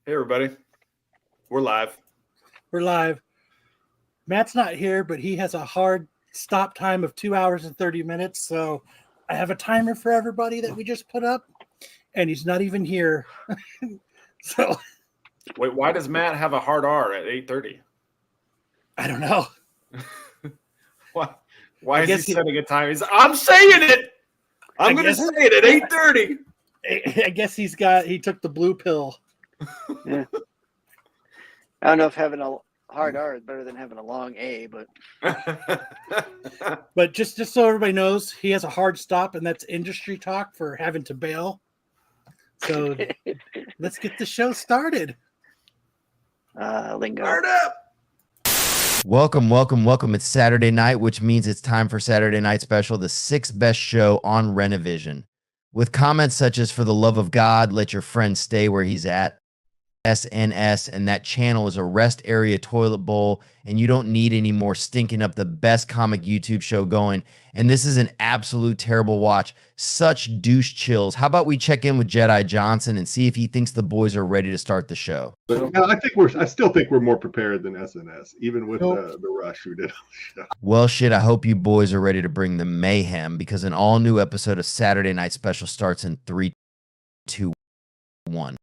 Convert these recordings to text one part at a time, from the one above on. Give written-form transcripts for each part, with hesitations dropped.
Hey, everybody. We're live. We're live. Matt's not here, but he has a hard stop time of 2 hours and 30 minutes. So I have a timer for everybody that we just put up, and he's not even here. So wait, why does Matt have a hard R at 8:30? I don't know. Why is he setting a time? I'm saying it. I'm going to say it at 8:30. I guess he took the blue pill. Yeah. I don't know if having a hard R is better than having a long A, but but just so everybody knows, he has a hard stop, and that's industry talk for having to bail. So let's get the show started. Lingo. Start up. Welcome. It's Saturday night, which means it's time for Saturday Night Special, the 6th best show on Renovision. With comments such as, "For the love of God, let your friend stay where he's at," SNS, and that channel is a rest area toilet bowl, and you don't need any more stinking up the best comic YouTube show going. And this is an absolute terrible watch. Such douche chills. How about we check in with Jedi Johnson and see if he thinks the boys are ready to start the show? I still think we're more prepared than SNS, even with the rush who did the show. Well, shit, I hope you boys are ready to bring the mayhem, because an all-new episode of Saturday Night Special starts in 3, 2, 1.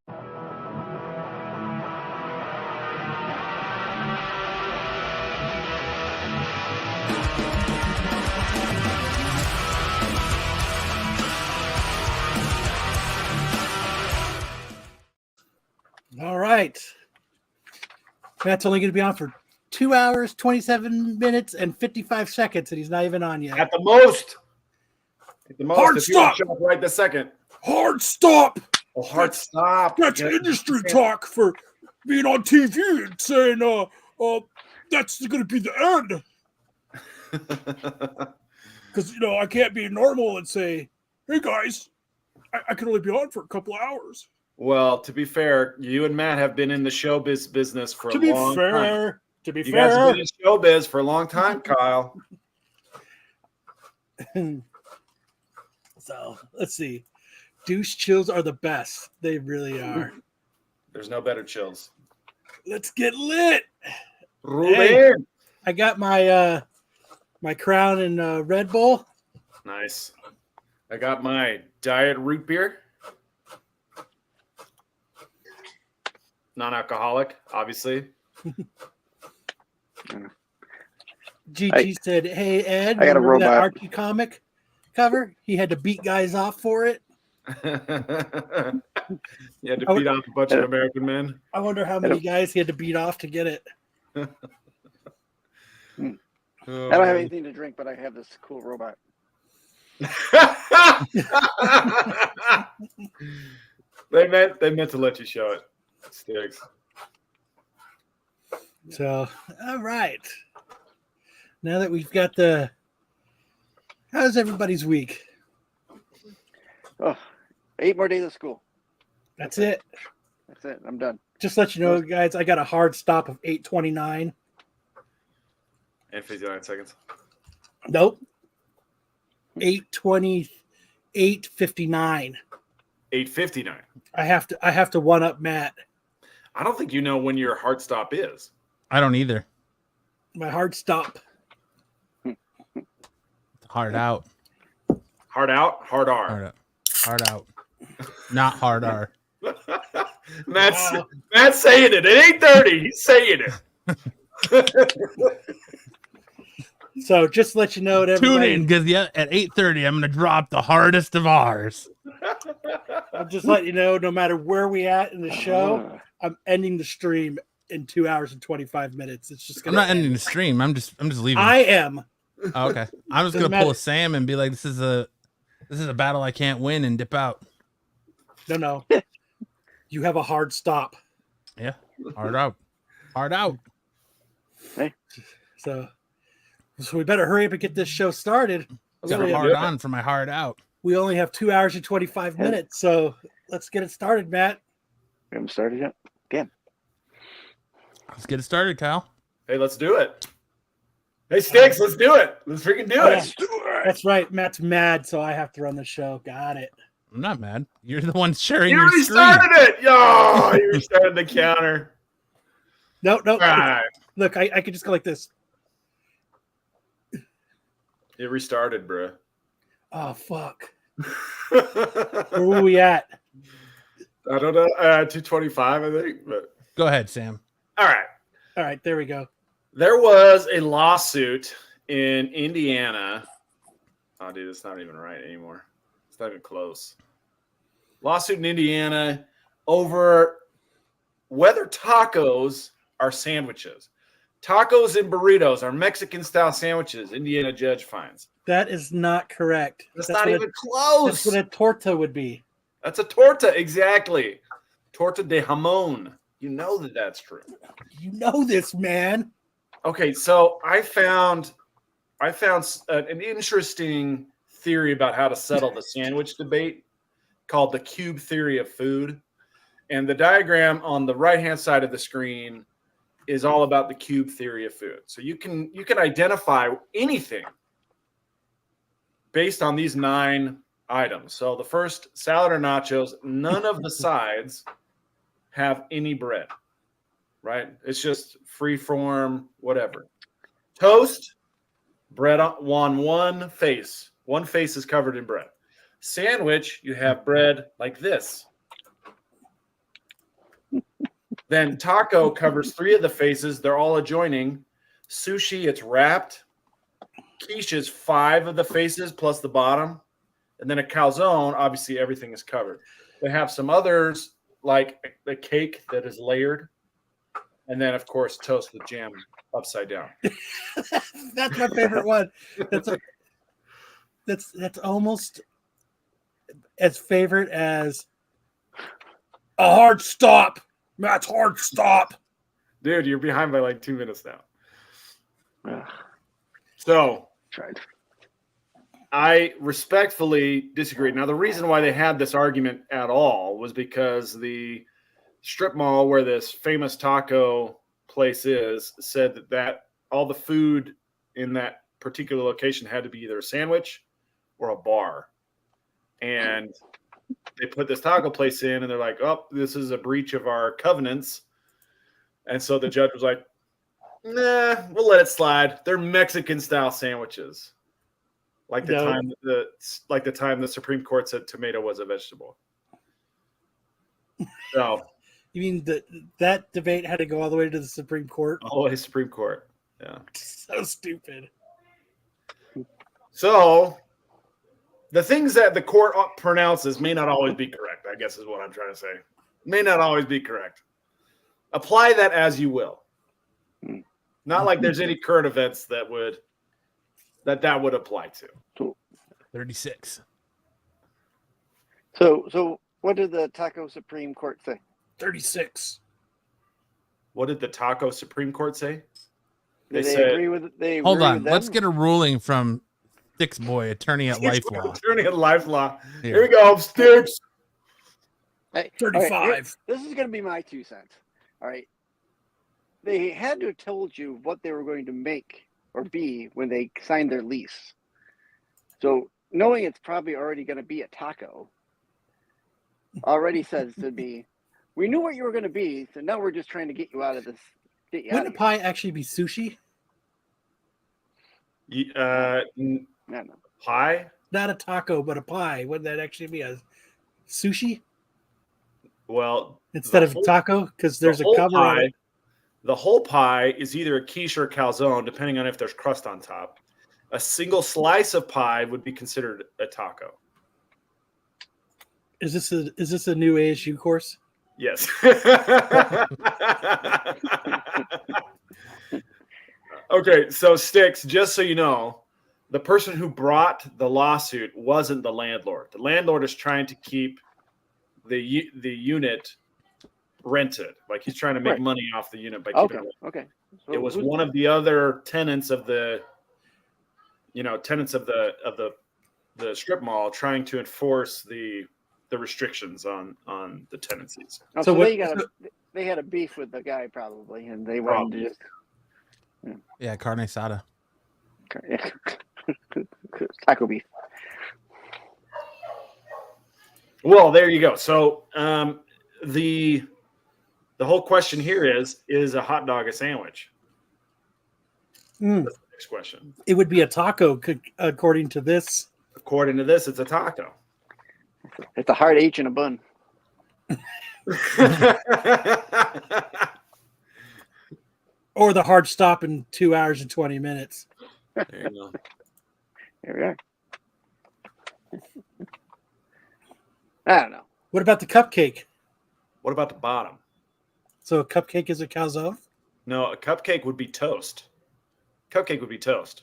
All right. Matt's only going to be on for 2 hours, 27 minutes, and 55 seconds, and he's not even on yet. At the most. Hard stop. Right this second. Hard stop. Oh, hard stop. That's industry talk for being on TV and saying, that's going to be the end. Because, I can't be normal and say, hey, guys, I can only be on for a couple of hours. Well, to be fair, you and Matt have been in the showbiz business for a long time. To be You fair. guys have been in showbiz for a long time, Kyle. So, let's see. Douche chills are the best. They really are. There's no better chills. Let's get lit. Ruben. Hey, I got my my Crown and Red Bull. Nice. I got my diet root beer. Non-alcoholic, obviously. GG said, hey, Ed, I got a remember that robot. Archie comic cover? He had to beat guys off for it. You had to beat off a bunch of American men. I wonder how many guys he had to beat off to get it. I don't have anything to drink, but I have this cool robot. They meant to let you show it. It sticks. So, all right. Now that we've got how's everybody's week? Oh, 8 more days of school. That's it. That's it. I'm done. Just let you know, guys, I got a hard stop of 8:29. And 59 seconds. Nope. 8:20, 8:59. 8:59. I have to one up Matt. I don't think you know when your hard stop is. I don't either. My hard stop. Hard out. Hard out, hard R. Hard out. Hard out. Not hard R. Matt's saying it at 8:30. He's saying it. So just to let you know, Tune in, because at 8:30 I'm going to drop the hardest of ours. I'm just letting you know, no matter where we at in the show, I'm ending the stream in 2 hours and 25 minutes. It's just I'm not ending the stream. I'm just leaving. I am. Oh, okay. I'm just going to pull a Sam and be like, this is a battle I can't win, and dip out. No. You have a hard stop. Yeah. Hard out. Hard out. Hey. So we better hurry up and get this show started. Got a hard on for my hard out. We only have 2 hours and 25 minutes, so let's get it started, Matt. We haven't started yet. Again. Let's get it started, Kyle. Hey, let's do it. Hey, Sticks, let's do it. Let's freaking do it. That's right. Matt's mad, so I have to run the show. Got it. I'm not mad. You're the one sharing You your screen. restarted it. Yo, you restarted the counter. No. All right. Look, I could just go like this. It restarted, bro. Oh, fuck. Where were we at? I don't know. 225, I think. But Go ahead, Sam. all right. All right, there we go. There was a lawsuit in Indiana. Oh, dude, it's not even right anymore. It's not even close. Lawsuit in Indiana over whether tacos are sandwiches. Tacos and burritos are Mexican-style sandwiches, Indiana judge finds. That is not correct. That's not even close. That's what a torta would be. That's a torta, exactly. Torta de jamón. You know that that's true. You know this, man. Okay, so I found an interesting theory about how to settle the sandwich debate called the cube theory of food. And the diagram on the right-hand side of the screen is all about the cube theory of food. So you can identify anything based on these 9 items. So the first, salad or nachos, none of the sides have any bread, right? It's just free form, whatever. Toast, bread on one face. One face is covered in bread. Sandwich, you have bread like this. Then taco covers 3 of the faces. They're all adjoining. Sushi, it's wrapped. Quiche is 5 of the faces plus the bottom. And then a calzone, obviously everything is covered. They have some others like a cake that is layered. And then, of course, toast with jam upside down. That's my favorite one. That's almost as favorite as a hard stop. That's hard stop. Dude, you're behind by like 2 minutes now. Ugh, So tried. I respectfully disagree. Now, the reason why they had this argument at all was because the strip mall where this famous taco place is said that all the food in that particular location had to be either a sandwich or a bar. And they put this taco place in and they're like, oh, this is a breach of our covenants. And so the judge was like, nah, we'll let it slide. They're Mexican style sandwiches. Like the time the Supreme Court said tomato was a vegetable. So You mean that debate had to go all the way to the Supreme Court? always Supreme Court. Yeah. So stupid. So the things that the court pronounces may not always be correct, I guess is what I'm trying to say. May not always be correct. Apply that as you will. Not like there's any current events that would apply to. 36. So what did the Taco Supreme Court say? 36. What did the Taco Supreme Court say? Did they said, agree with? They Hold agree on. with them? Let's get a ruling from Sticks Boy, attorney at Life Law. Attorney at Life Law. Here. Here we go, Sticks. Hey, 35. all right, this is going to be my 2 cents. All right. They had to have told you what they were going to make or be when they signed their lease. So knowing it's probably already going to be a taco already says to me, we knew what you were going to be, so now we're just trying to get you out of this. Wouldn't a pie actually be sushi? No. Pie? Not a taco, but a pie. Wouldn't that actually be a sushi Well, instead of taco? Because there's a cover on it. The whole pie is either a quiche or a calzone, depending on if there's crust on top. A single slice of pie would be considered a taco. Is this a new ASU course? Yes. Okay, so Sticks, just so you know, the person who brought the lawsuit wasn't the landlord. The landlord is trying to keep the unit rented. Like he's trying to make money off the unit by keeping it rented. Okay. So It was one of the other tenants of the strip mall trying to enforce the restrictions on the tenancies. Oh, So so they had a beef with the guy probably, and they wanted to just Yeah, carne asada. taco beef. Well, there you go. So the whole question here is a hot dog a sandwich? Mm. That's the next question. It would be a taco, according to this. According to this, it's a taco. It's a hard H in a bun. Or the hard stop in 2 hours and 20 minutes. There you go. Here we are. I don't know. What about the cupcake? What about the bottom? So a cupcake is a calzone? No, a cupcake would be toast. Cupcake would be toast.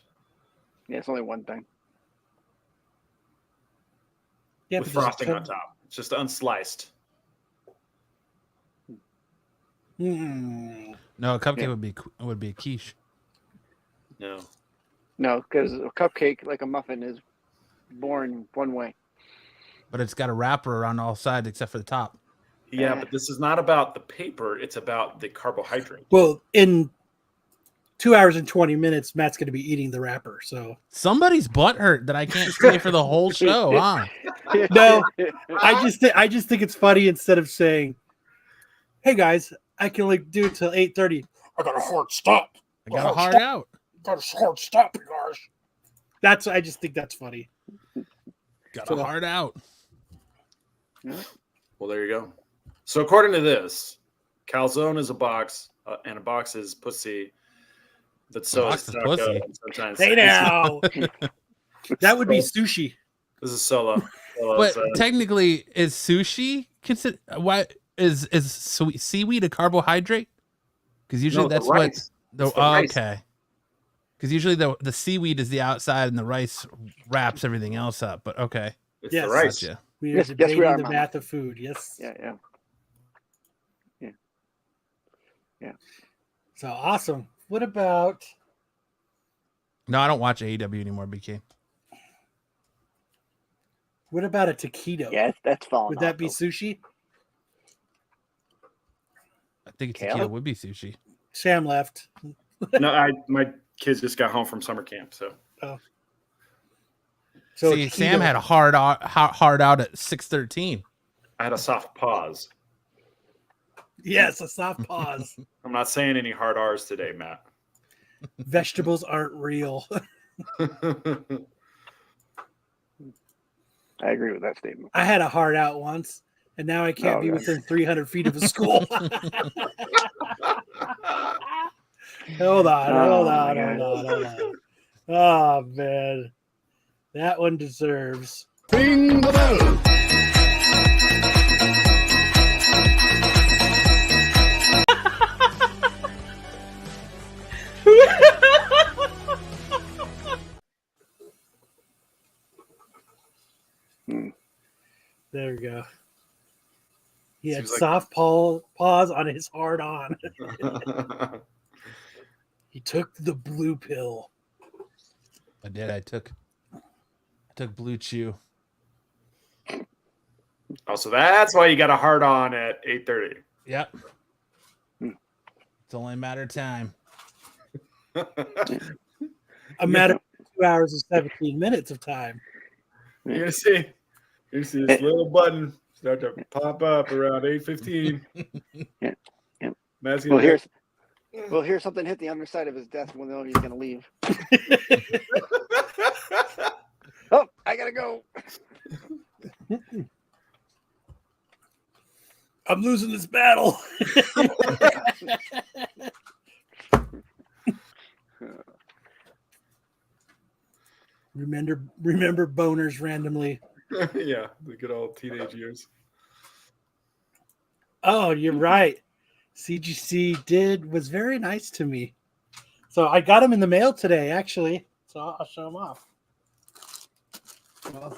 Yeah, it's only one thing. Yeah, with but there's frosting on top. It's just unsliced. Mm. No, a cupcake would be a quiche. No. No, because a cupcake, like a muffin, is born one way. But it's got a wrapper around all sides except for the top. Yeah, but this is not about the paper. It's about the carbohydrate. Well, in 2 hours and 20 minutes, Matt's going to be eating the wrapper. So Somebody's butt hurt that I can't stay for the whole show, huh? No, I just think it's funny instead of saying, "Hey guys, I can only do it till 8:30. I got a hard stop. I got a hard out. Got a hard stop, guys." I just think that's funny. Got a hard out. Well, there you go. So according to this, calzone is a box, and a box is pussy. That's so box is pussy. Sometimes Hey now, that would be sushi. This is solo. But technically, is sushi considered? Why is seaweed a carbohydrate? Because usually that's what. Okay. Because usually the seaweed is the outside and the rice wraps everything else up. But okay. It's Yes. the rice. Gotcha. We are Yes, debating we are, the Mama. math of food. Yes. Yeah. So awesome. What about? No, I don't watch AEW anymore, BK. What about a taquito? Yeah, that's falling. Would that off, be though. sushi? I think Kale? tequila would be sushi. Sam left. No, my kids just got home from summer camp, so So See, taquito. Sam had a hard out at 6:13. I had a soft pause. Yes, a soft pause. I'm not saying any hard R's today, Matt. Vegetables aren't real. I agree with that statement. I had a hard out once, and now I can't Oh, be yeah. within 300 feet of a school. Hold on. Oh, man. That one deserves. Ring the bell. There we go. He had Seems like- soft pause on his hard on. He took the blue pill. I did. I took Blue Chew. Oh, so that's why you got a hard on at 8:30. Yep. It's only a matter of time. A matter of 2 hours and 17 minutes of time. You're gonna see this little button start to pop up around 8:15. Yeah. Matt's Well, gonna here's something hit the underside of his desk. We'll know he's gonna leave. Oh, I gotta go. I'm losing this battle. Remember boners randomly. yeah, the good old teenage years. Oh, you're right. CGC was very nice to me. So I got him in the mail today, actually. So I'll show him off. Well,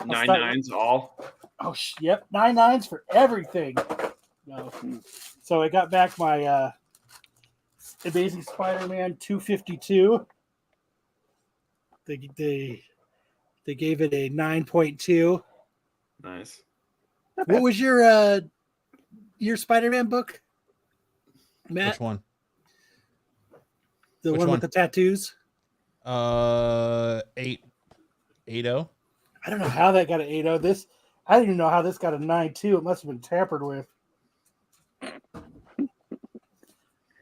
I'll 9 start- nines all. Oh, yep. 9 nines for everything. No. So I got back my Amazing Spider-Man 252. They gave it a 9.2. Nice. What was your Spider-Man book, Matt? Which one? The which one one? with the tattoos? 8.0. I don't know how that got an 8.0. I didn't even know how this got a 9.2. It must have been tampered with.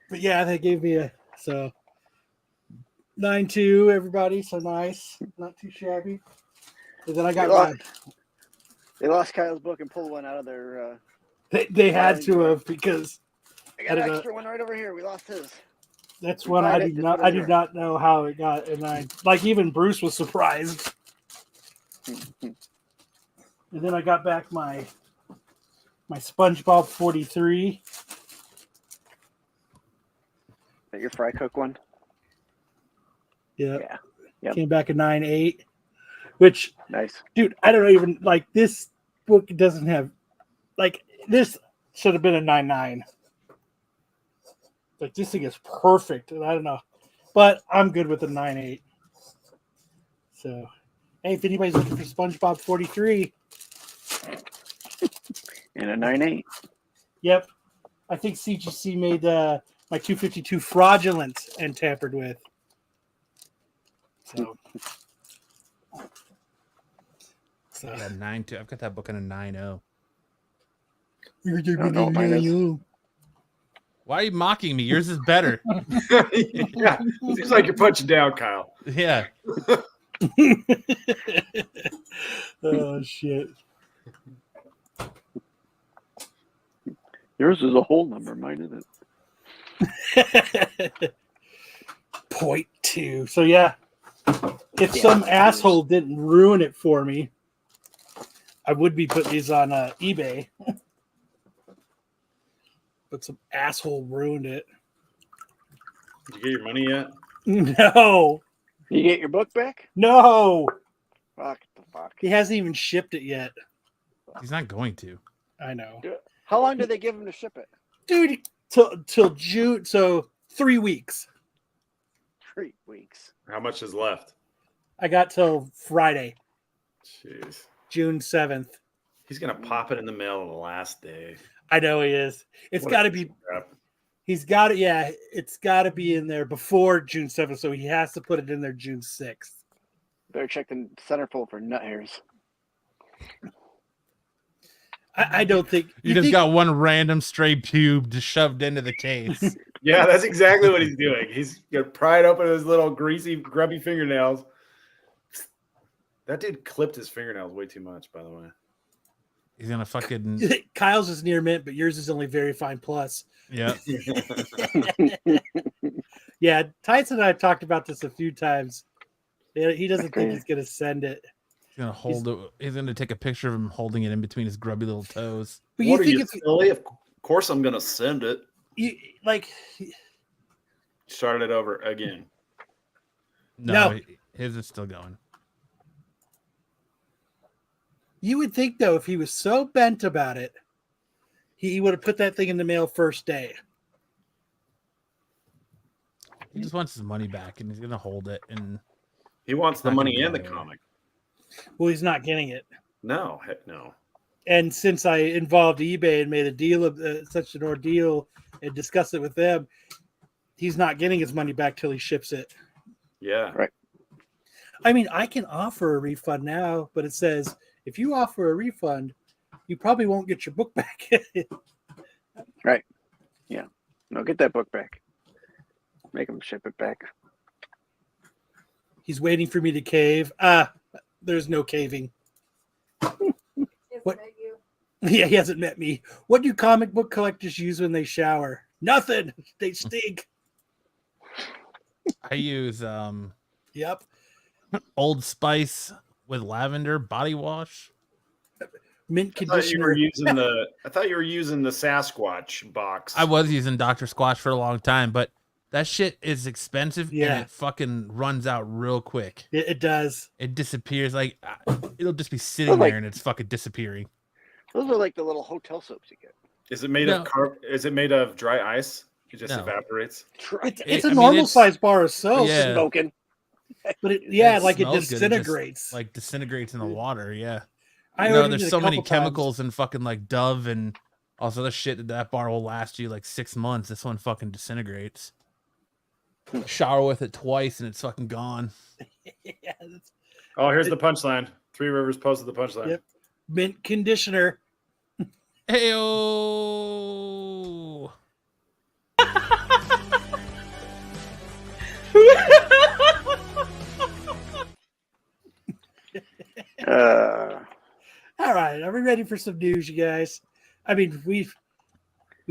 But yeah, they gave me a 9.2, everybody. So nice. Not too shabby. And then I got They lost Kyle's book and pulled one out of their. They had to have, because I got an extra one right over here. We lost his. that's one I did not know how it got a 9. Like even Bruce was surprised. And then I got back my SpongeBob 43. That your fry cook one? Yeah. Yep. Came back a 9.8. Which, nice. Dude, I don't even like this book doesn't have like this should have been a 9.9. Like this thing is perfect, and I don't know. But I'm good with a 9.8. So hey, if anybody's looking for SpongeBob 43. And a 9.8. Yep. I think CGC made my 252 fraudulent and tampered with. So Yeah, 9.2. I've got that book in a 9.0. Why are you mocking me? Yours is better. Yeah, seems like you're punching down, Kyle. Yeah. Oh shit. Yours is a whole number. Mine isn't. 0.2. So yeah, if some asshole didn't ruin it for me, I would be putting these on eBay. But some asshole ruined it. Did you get your money yet? No. You get your book back? No. Fuck the fuck. He hasn't even shipped it yet. He's not going to. I know. How long did they give him to ship it? Dude, till June, so 3 weeks. 3 weeks. How much is left? I got till Friday, Jeez. June 7th. He's going to pop it in the mail on the last day. I know he is. It's got to be. Crap. He's got it. Yeah, it's got to be in there before June 7th, so he has to put it in there June 6th. Better check the centerfold for nut hairs. I don't think you just got one random stray pube just shoved into the case. Yeah, that's exactly what he's doing. He's going to pry it open with his little greasy, grubby fingernails. That dude clipped his fingernails way too much, by the way. He's gonna fucking. Kyle's is near mint, but yours is only very fine plus. Yeah. Yeah, Tyson and I have talked about this a few times. He doesn't think he's gonna send it. He's gonna hold it. He's gonna take a picture of him holding it in between his grubby little toes. But what are you, silly? Of course I'm gonna send it. You like start it over again. No. His is still going. You would think, though, if he was so bent about it, he would have put that thing in the mail first day. He just wants his money back, and he's gonna hold it. And he wants the money and the comic. Well, he's not getting it. No, heck no. And since I involved eBay and made a deal of such an ordeal and discussed it with them, he's not getting his money back till he ships it. Yeah. Right. I mean, I can offer a refund now, but it says if you offer a refund, you probably won't get your book back. Right. Yeah. No, get that book back. Make him ship it back. He's waiting for me to cave. There's no caving. What? Yeah, he hasn't met me. What do comic book collectors use when they shower? Nothing. They stink. I use Yep. Old Spice with lavender body wash. Mint conditioner. I thought you were using the Sasquatch box. I was using Dr. Squatch for a long time, but that shit is expensive and it fucking runs out real quick. It does. It disappears. Like it'll just be sitting there and it's fucking disappearing. Those are like the little hotel soaps you get. Is it made of Is it made of dry ice? It just evaporates. It's a normal size bar of soap. Yeah. Smoking. But it disintegrates. Like disintegrates in the water. Yeah. I know there's so many chemicals and fucking like Dove and all this other shit that bar will last you like 6 months. This one fucking disintegrates. Shower with it twice and it's fucking gone. Yeah, oh, here's the punchline. Three Rivers posted the punchline. Yep. mint conditioner. Heyo. All right, are we ready for some news, you guys? I mean, we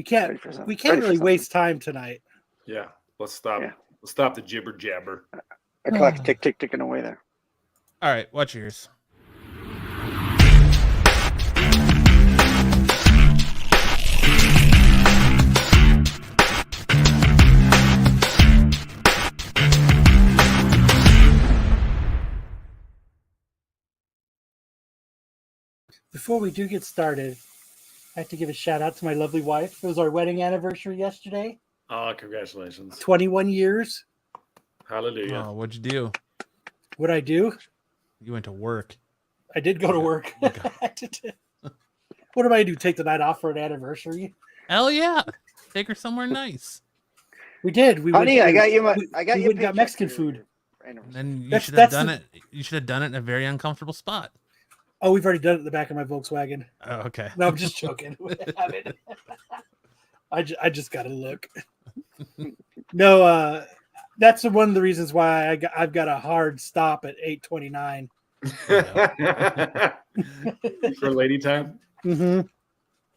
can't really waste time tonight. Yeah, let's stop. Yeah. Let's stop the jibber jabber. A clock's ticking away there. All right, watch yours. Before we do get started, I have to give a shout out to my lovely wife. It was our wedding anniversary yesterday. Oh, congratulations. 21 years. Hallelujah. Oh, what'd you do? What'd I do? You went to work. I did go to work. Okay. What am I do? Take the night off for an anniversary? Hell yeah. Take her somewhere nice. We did. Honey, I got you got Mexican food. And then you That's- should have that's done it. You should have done it in a very uncomfortable spot. Oh, we've already done it in the back of my Volkswagen. Oh, okay. No, I'm just joking. I just got to look. No, that's one of the reasons why I've got a hard stop at 8:29. For lady time. Mm-hmm.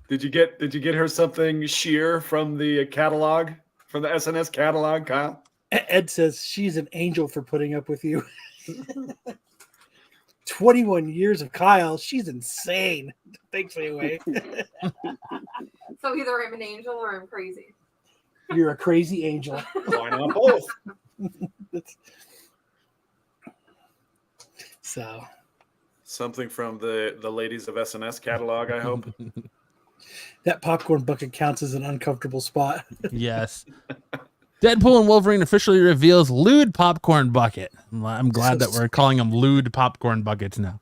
Did you get her something sheer from the catalog, from the SNS catalog, Kyle? Ed says she's an angel for putting up with you. 21 years of Kyle. She's insane. Thanks anyway. So either I'm an angel or I'm crazy. You're a crazy angel. Why not both? So Something from the ladies of SNS catalog, I hope. that popcorn bucket counts as an uncomfortable spot. Yes. Deadpool and Wolverine officially reveals lewd popcorn bucket. I'm glad that we're calling them lewd popcorn buckets now.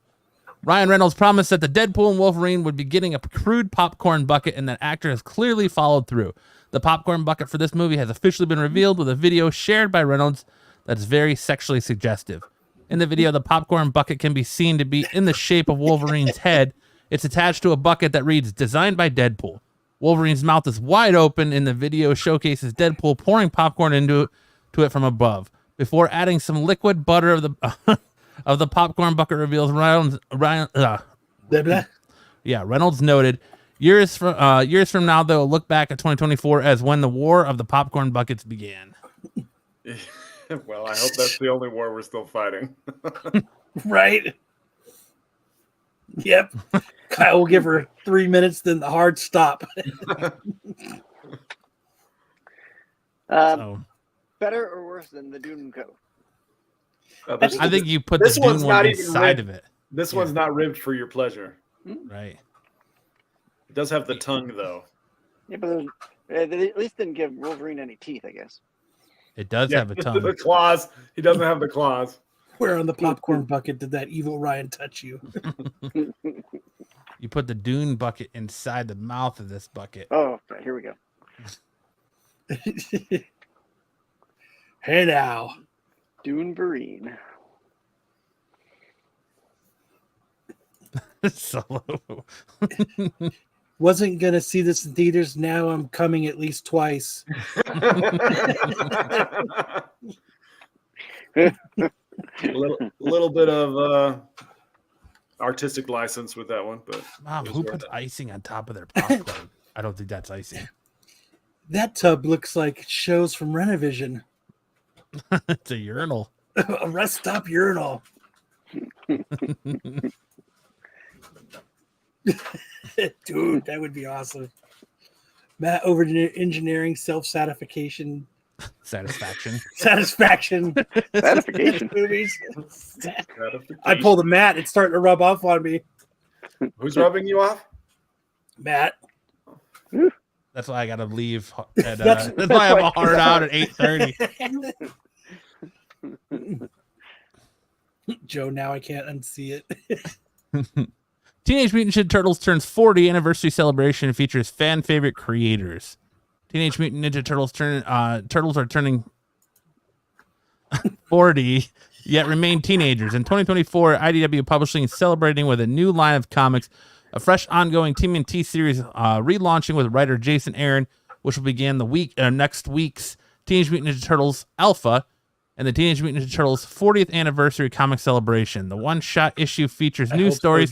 Ryan Reynolds promised that the Deadpool and Wolverine would be getting a crude popcorn bucket, and that actor has clearly followed through. The popcorn bucket for this movie has officially been revealed with a video shared by Reynolds that's very sexually suggestive. In the video, the popcorn bucket can be seen to be in the shape of Wolverine's head. It's attached to a bucket that reads, "Designed by Deadpool." Wolverine's mouth is wide open, and the video showcases Deadpool pouring popcorn into it from above. Before adding some liquid butter of the of the popcorn bucket reveals Reynolds noted, years from now they'll look back at 2024 as when the war of the popcorn buckets began. Well, I hope that's the only war we're still fighting. Right? Yep. Kyle will give her 3 minutes, then the hard stop. So, Better or worse than the Dune Co? I think you put the This one's Dune not one even inside ribbed. of it. This one's not ribbed for your pleasure. Right. It does have the tongue, though. Yeah, but they at least didn't give Wolverine any teeth, I guess. It does have a tongue. The claws. He doesn't have the claws. Where on the popcorn bucket did that evil Ryan touch you? You put the Dune bucket inside the mouth of this bucket. Oh, okay, here we go. Hey now. Dune Vereen. Solo. Wasn't gonna see this in theaters. Now I'm coming at least twice. little bit of artistic license with that one, but Mom, it was who worth puts it. icing on top of their popcorn? I don't think that's icing. That tub looks like shows from Renovision. It's a urinal. A rest stop urinal. Dude, that would be awesome. Matt over engineering self-satisfaction. Satisfaction. Satisfaction. Satisfaction. Movies. Gratification. I pulled a Matt. It's starting to rub off on me. Who's rubbing you off? Matt. That's why I gotta leave. That's why I have a hard out at 8:30. Joe, now I can't unsee it. Teenage Mutant Ninja Turtles turns 40 anniversary celebration features fan favorite creators. Teenage Mutant Ninja Turtles turtles are turning 40 yet remain teenagers. In 2024, IDW Publishing is celebrating with a new line of comics, a fresh ongoing TMNT series relaunching with writer Jason Aaron, which will begin next week's Teenage Mutant Ninja Turtles Alpha and the Teenage Mutant Ninja Turtles 40th anniversary comic celebration. The one-shot issue features new stories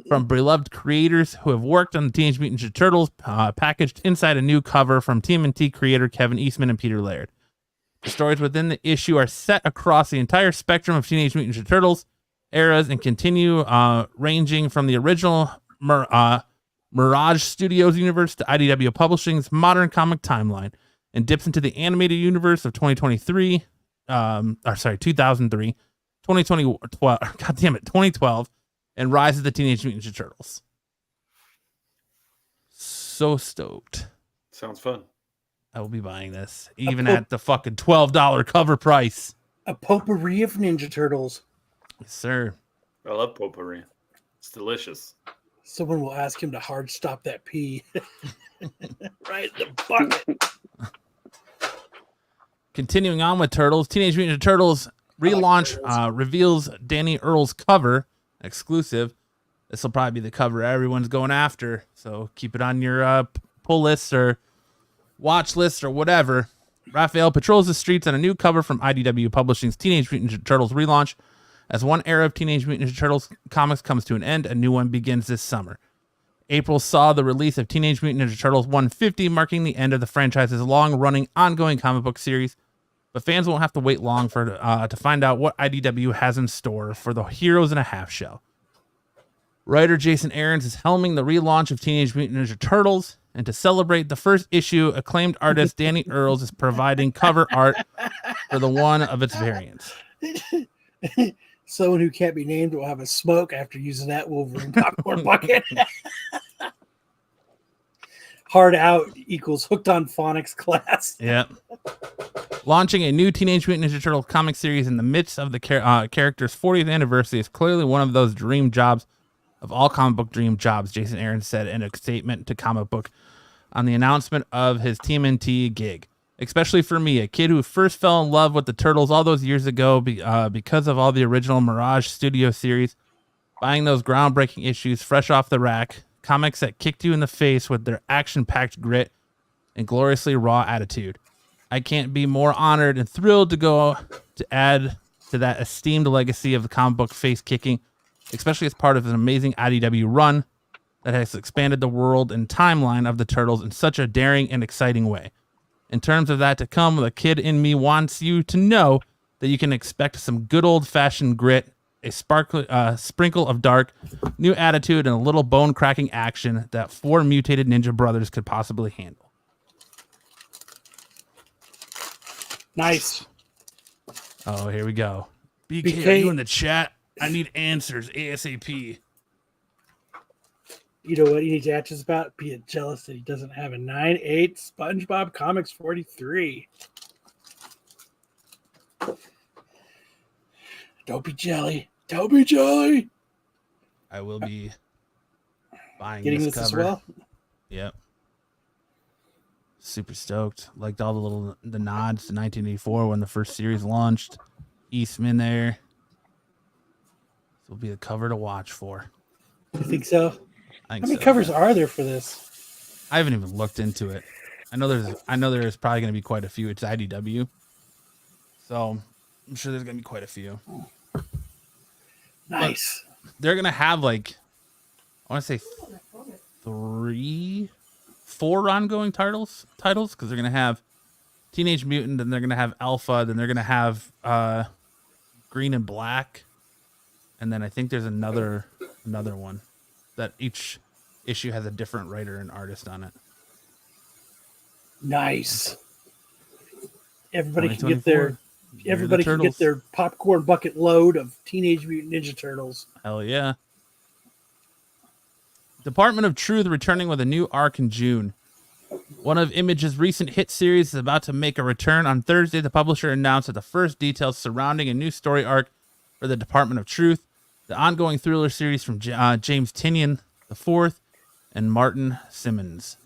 from beloved creators who have worked on the Teenage Mutant Ninja Turtles, packaged inside a new cover from TMNT creator Kevin Eastman and Peter Laird. The stories within the issue are set across the entire spectrum of Teenage Mutant Ninja Turtles eras and continue ranging from the original Mirage Studios universe to IDW Publishing's modern comic timeline, and dips into the animated universe of 2003, 2003, 2012, and Rise of the Teenage Mutant Ninja Turtles. So stoked. Sounds fun. I will be buying this, even at the fucking $12 cover price. A potpourri of Ninja Turtles. Yes, sir. I love potpourri. It's delicious. Someone will ask him to hard stop that pee. Right in the bucket. Continuing on with Turtles, Teenage Mutant Ninja Turtles relaunch reveals Danny Earl's cover exclusive. This will probably be the cover everyone's going after, so keep it on your pull list or watch list or whatever. Raphael patrols the streets on a new cover from IDW Publishing's Teenage Mutant Ninja Turtles relaunch. As one era of Teenage Mutant Ninja Turtles comics comes to an end, a new one begins this summer. April saw the release of Teenage Mutant Ninja Turtles 150, marking the end of the franchise's long-running, ongoing comic book series. But fans won't have to wait long to find out what IDW has in store for the Heroes in a Half Shell. Writer Jason Aaron is helming the relaunch of Teenage Mutant Ninja Turtles, and to celebrate the first issue, acclaimed artist Danny Earls is providing cover art for the one of its variants. Someone who can't be named will have a smoke after using that Wolverine popcorn bucket. Hard out equals hooked on phonics class. Yep. Launching a new Teenage Mutant Ninja Turtles comic series in the midst of the character's 40th anniversary is clearly one of those dream jobs of all comic book dream jobs, Jason Aaron said in a statement to Comic Book on the announcement of his TMNT gig. Especially for me, a kid who first fell in love with the Turtles all those years ago because of all the original Mirage Studio series, buying those groundbreaking issues fresh off the rack, comics that kicked you in the face with their action-packed grit and gloriously raw attitude. I can't be more honored and thrilled to go to add to that esteemed legacy of the comic book face kicking, especially as part of an amazing IDW run that has expanded the world and timeline of the Turtles in such a daring and exciting way. In terms of that to come, the kid in me wants you to know that you can expect some good old-fashioned grit, a sprinkle of dark, new attitude, and a little bone-cracking action that 4 mutated ninja brothers could possibly handle. Nice. Oh, here we go. BK, are you in the chat? I need answers ASAP. You know what he needs answers about? Being jealous that he doesn't have a 9.8 SpongeBob Comics 43. Don't be jelly. Don't be jelly. I will be buying Getting this cover as well. Yep. Super stoked. Liked all the nods to 1984 when the first series launched. Eastman there. This will be the cover to watch for. You think so? How many covers are there for this? I haven't even looked into it. I know there's probably going to be quite a few. It's IDW, so I'm sure there's going to be quite a few. Nice. But they're going to have I want to say 4 ongoing titles because they're going to have Teenage Mutant, then they're going to have Alpha, then they're going to have Green and Black, and then I think there's another one that each issue has a different writer and artist on it. Nice. Everybody can get their popcorn bucket load of Teenage Mutant Ninja Turtles. Hell yeah. Department of Truth returning with a new arc in June. One of Image's recent hit series is about to make a return. On Thursday, the publisher announced that the first details surrounding a new story arc for the Department of Truth, the ongoing thriller series from James Tynion IV and Martin Simmons.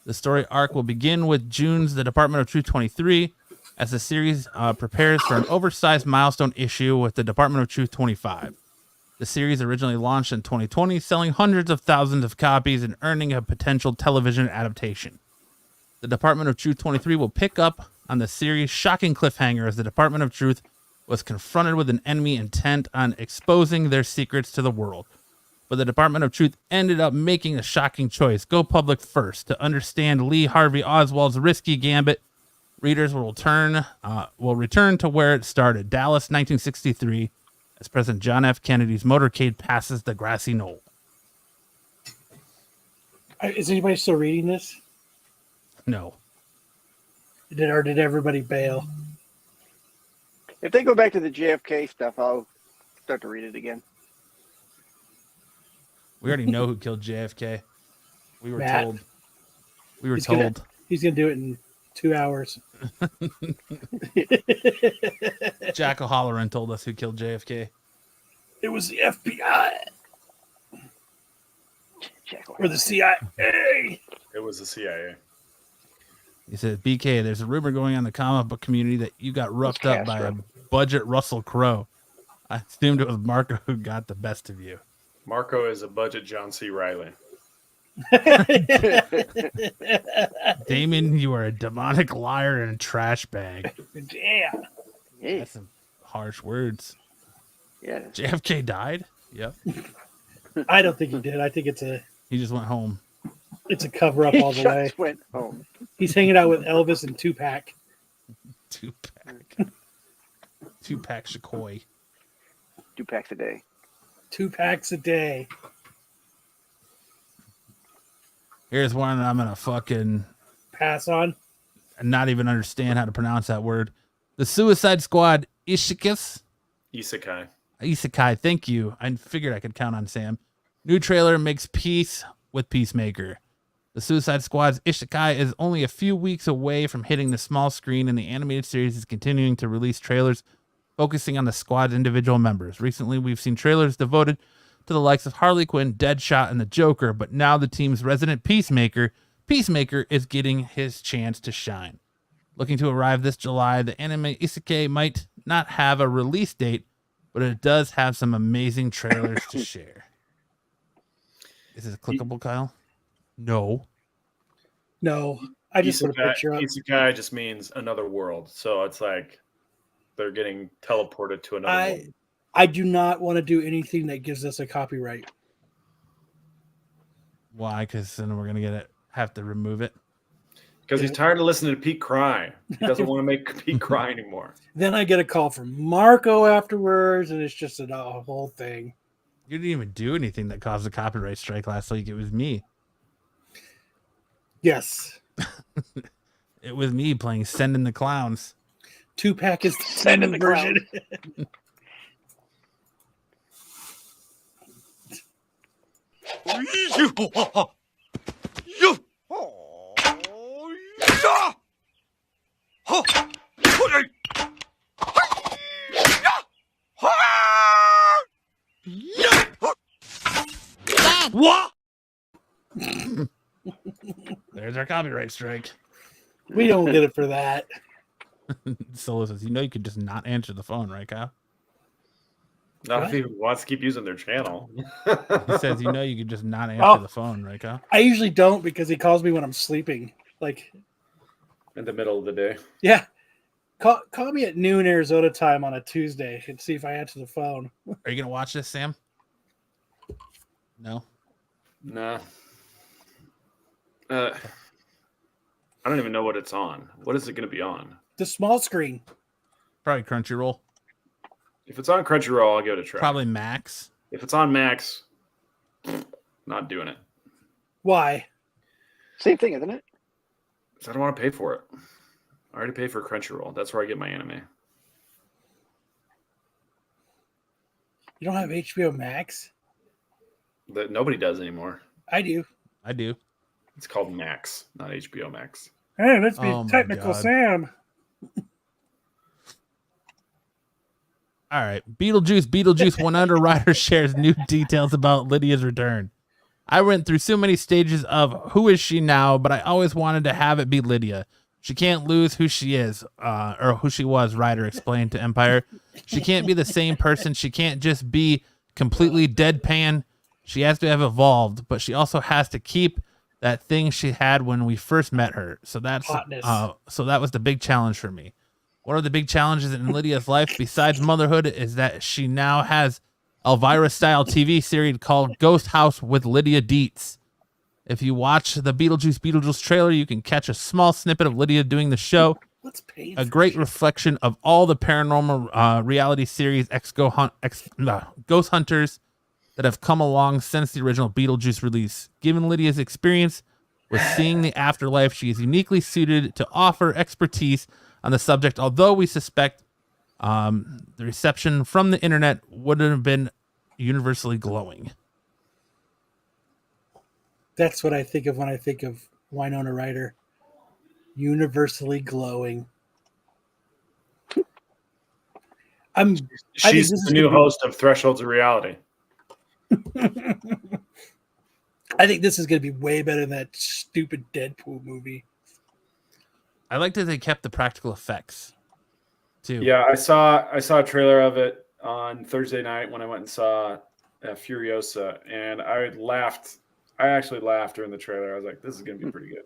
The story arc will begin with June's The Department of Truth 23, as the series prepares for an oversized milestone issue with the Department of Truth 25. The series originally launched in 2020, selling hundreds of thousands of copies and earning a potential television adaptation. The Department of Truth 23 will pick up on the series' shocking cliffhanger as the Department of Truth was confronted with an enemy intent on exposing their secrets to the world. But the Department of Truth ended up making a shocking choice. Go public first. To understand Lee Harvey Oswald's risky gambit, readers will return to where it started, Dallas, 1963, as President John F. Kennedy's motorcade passes the grassy knoll. Is anybody still reading this? No. Did everybody bail? If they go back to the JFK stuff, I'll start to read it again. We already know who killed JFK. We were Matt. told. We were He's told. He's going to do it in 2 hours. Jack O'Halloran told us who killed JFK. It was the FBI or the CIA. It was the CIA. He said, BK, there's a rumor going on in the comic book community that you got roughed up by a budget Russell Crowe. I assumed it was Marco who got the best of you. Marco is a budget John C. Reilly. Damon, you are a demonic liar and a trash bag. Damn. Hey. That's some harsh words. Yeah. JFK died? Yep. I don't think he did. I think He just went home. it's a cover up all the way. Just went home. He's hanging out with Elvis and Tupac. Tupac Shakoy. 2 packs a day. 2 packs a day. Here's one I'm going to fucking Pass on. not even understand how to pronounce that word. The Suicide Squad Isekai. Thank you. I figured I could count on Sam. New trailer makes peace with Peacemaker. The Suicide Squad's Isekai is only a few weeks away from hitting the small screen, and the animated series is continuing to release trailers focusing on the squad's individual members. Recently, we've seen trailers devoted to the likes of Harley Quinn, Deadshot, and the Joker, but now the team's resident Peacemaker is getting his chance to shine. Looking to arrive this July, the anime Isekai might not have a release date, but it does have some amazing trailers to share. Is this clickable, Kyle? No. I just put a picture up. Isekai just means another world. So it's like they're getting teleported to another world. I do not want to do anything that gives us a copyright. Why? Because then we're gonna have to remove it. Because he's tired of listening to Pete cry. He doesn't want to make Pete cry anymore. Then I get a call from Marco afterwards, and it's just a whole thing. You didn't even do anything that caused a copyright strike last week. It was me. Yes. It was me playing Send in the Clowns. 2-pack is the Send in the version. What? There's our copyright strike. We don't get it for that. Solo says, you could just not answer the phone, right, Kyle? Not if he wants to keep using their channel. He says, you could just not answer the phone, right, Kyle? I usually don't because he calls me when I'm sleeping. Like in the middle of the day. Yeah. Call me at noon Arizona time on a Tuesday and see if I answer the phone. Are you going to watch this, Sam? No? Nah. I don't even know what it's on. What is it going to be on? The small screen. Probably Crunchyroll. If it's on Crunchyroll, I'll give it a try. Probably Max. If it's on Max, not doing it. Why? Same thing, isn't it? Because I don't want to pay for it. I already pay for Crunchyroll. That's where I get my anime. You don't have HBO Max? That nobody does anymore. I do. It's called Max, not HBO Max. Hey, let's be technical, Sam. All right. Beetlejuice 1 Underwriter shares new details about Lydia's return. I went through so many stages of who is she now, but I always wanted to have it be Lydia. She can't lose who she is, or who she was, Ryder explained to Empire. She can't be the same person. She can't just be completely deadpan. She has to have evolved, but she also has to keep that thing she had when we first met her. So that's so that was the big challenge for me. One of the big challenges in Lydia's life, besides motherhood, is that she now has Elvira-style TV series called Ghost House with Lydia Dietz. If you watch the Beetlejuice trailer, you can catch a small snippet of Lydia doing the show. A great reflection of all the paranormal reality series Ghost Hunters that have come along since the original Beetlejuice release. Given Lydia's experience with seeing the afterlife, she is uniquely suited to offer expertise on the subject, although we suspect the reception from the internet wouldn't have been universally glowing. That's what I think of when I think of Winona Ryder. Universally glowing. She's the new host of Thresholds of Reality. I think this is going to be way better than that stupid Deadpool movie. I liked that they kept the practical effects too. Yeah, I saw a trailer of it on Thursday night when I went and saw Furiosa, and I laughed. I actually laughed during the trailer. I was like, "This is going to be pretty good."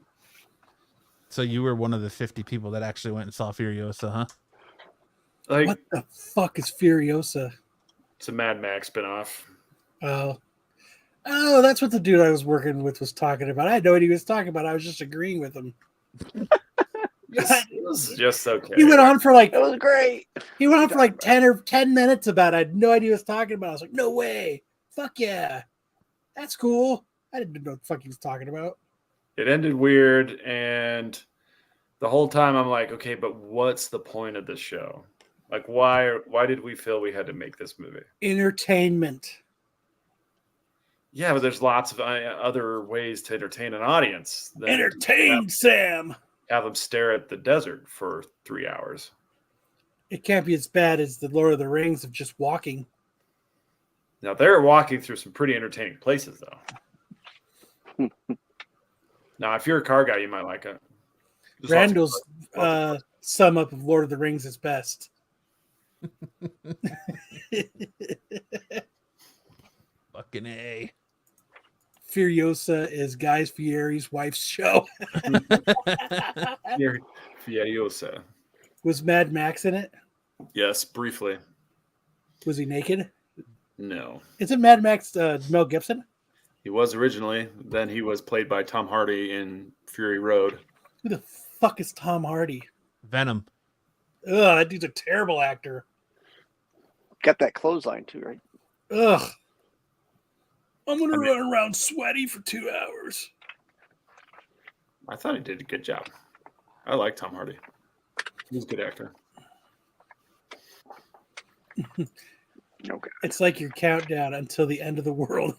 So you were one of the 50 people that actually went and saw Furiosa, huh? Like, what the fuck is Furiosa? It's a Mad Max spinoff. Oh, that's what the dude I was working with was talking about. I had no idea he was talking about. I was just agreeing with him. It was just okay. He went on for like, It was great. He went on for like 10 minutes about it. I had no idea what he was talking about. I was like, no way. Fuck yeah. That's cool. I didn't know what the fuck he was talking about. It ended weird, and the whole time I'm like, okay, but what's the point of this show? Like, why did we feel we had to make this movie? Entertainment. Yeah, but there's lots of other ways to entertain an audience. Entertain Sam. Have them stare at the desert for 3 hours. It can't be as bad as the Lord of the Rings of just walking. Now, they're walking through some pretty entertaining places, though. Now, if you're a car guy, you might like it. Randall's sum up of Lord of the Rings is best. Fucking A. Furiosa is Guy Fieri's wife's show. Furiosa. Was Mad Max in it? Yes, briefly. Was he naked? No. Isn't Mad Max Mel Gibson? He was originally. Then he was played by Tom Hardy in Fury Road. Who the fuck is Tom Hardy? Venom. Ugh, that dude's a terrible actor. Got that clothesline too, right? Ugh. I'm going to run around sweaty for 2 hours. I thought he did a good job. I like Tom Hardy. He's a good actor. Okay. It's like your countdown until the end of the world.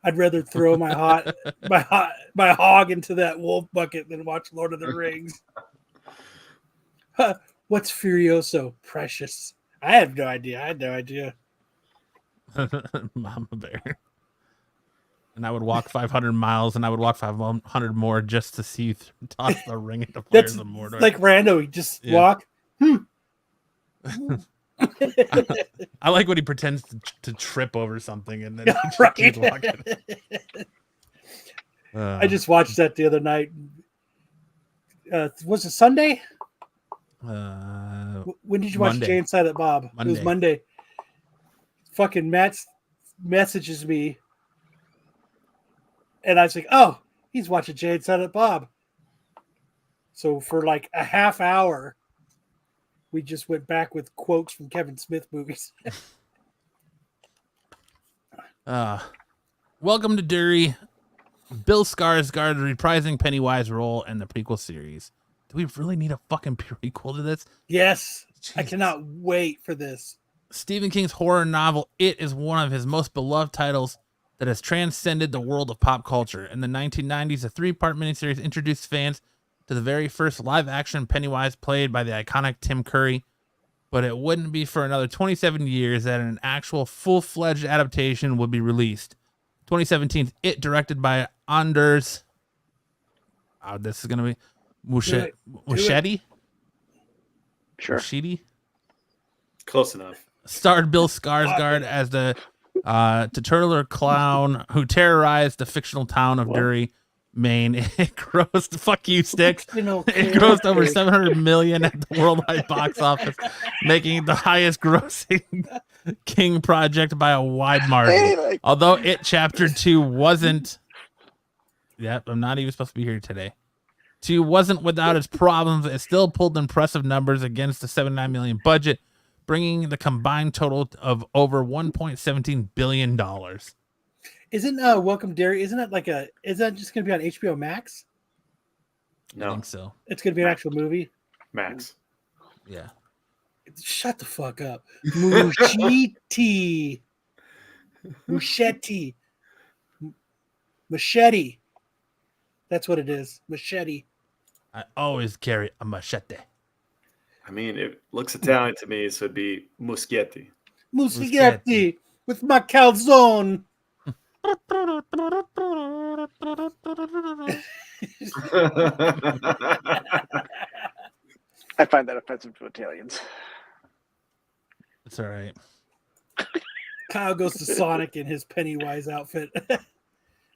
I'd rather throw my hog into that wolf bucket than watch Lord of the Rings. What's Furioso? Precious. I have no idea. I had no idea. Mama Bear. And I would walk 500 miles, and I would walk 500 more just to see you toss the ring at the fire of the Mordor. Like Rando, he just walk. I like when he pretends to trip over something, and then he right. keeps walking. I just watched that the other night. Was it Sunday? When did you watch Monday. Jay and Silent Bob? Monday. It was Monday. Fucking Matt messages me, and I was like, "Oh, he's watching Jay and Silent Bob." So for like a half hour, we just went back with quotes from Kevin Smith movies. Welcome to Dury. Bill Skarsgård reprising Pennywise role in the prequel series. Do we really need a fucking prequel to this? Yes. Jesus. I cannot wait for this. Stephen King's horror novel It is one of his most beloved titles that has transcended the world of pop culture. In the 1990s, a 3-part miniseries introduced fans to the very first live-action Pennywise played by the iconic Tim Curry, but it wouldn't be for another 27 years that an actual full-fledged adaptation would be released. 2017, It, directed by Anders This is gonna be Do it. Muschietti. Sure. Muschietti. Close enough. Starred Bill Skarsgård as the titular clown who terrorized the fictional town of Dury, Maine. It grossed, fuck you, Sticks. It grossed over 700 million at the worldwide box office, making it the highest grossing King project by a wide margin. Although It Chapter 2 wasn't. Yep, I'm not even supposed to be here today. 2 wasn't without its problems. It still pulled impressive numbers against the $79 million budget, bringing the combined total of over $1.17 billion. Isn't Welcome Dairy? Isn't that is that just going to be on HBO Max? No. I think so. It's going to be an actual movie. Max. Yeah. Shut the fuck up. Muschietti. Muschietti. Machete. That's what it is. Machete. I always carry a machete. I mean, it looks Italian to me, so it'd be Muschietti. Muschietti with my calzone. I find that offensive to Italians. It's all right. Kyle goes to Sonic in his Pennywise outfit.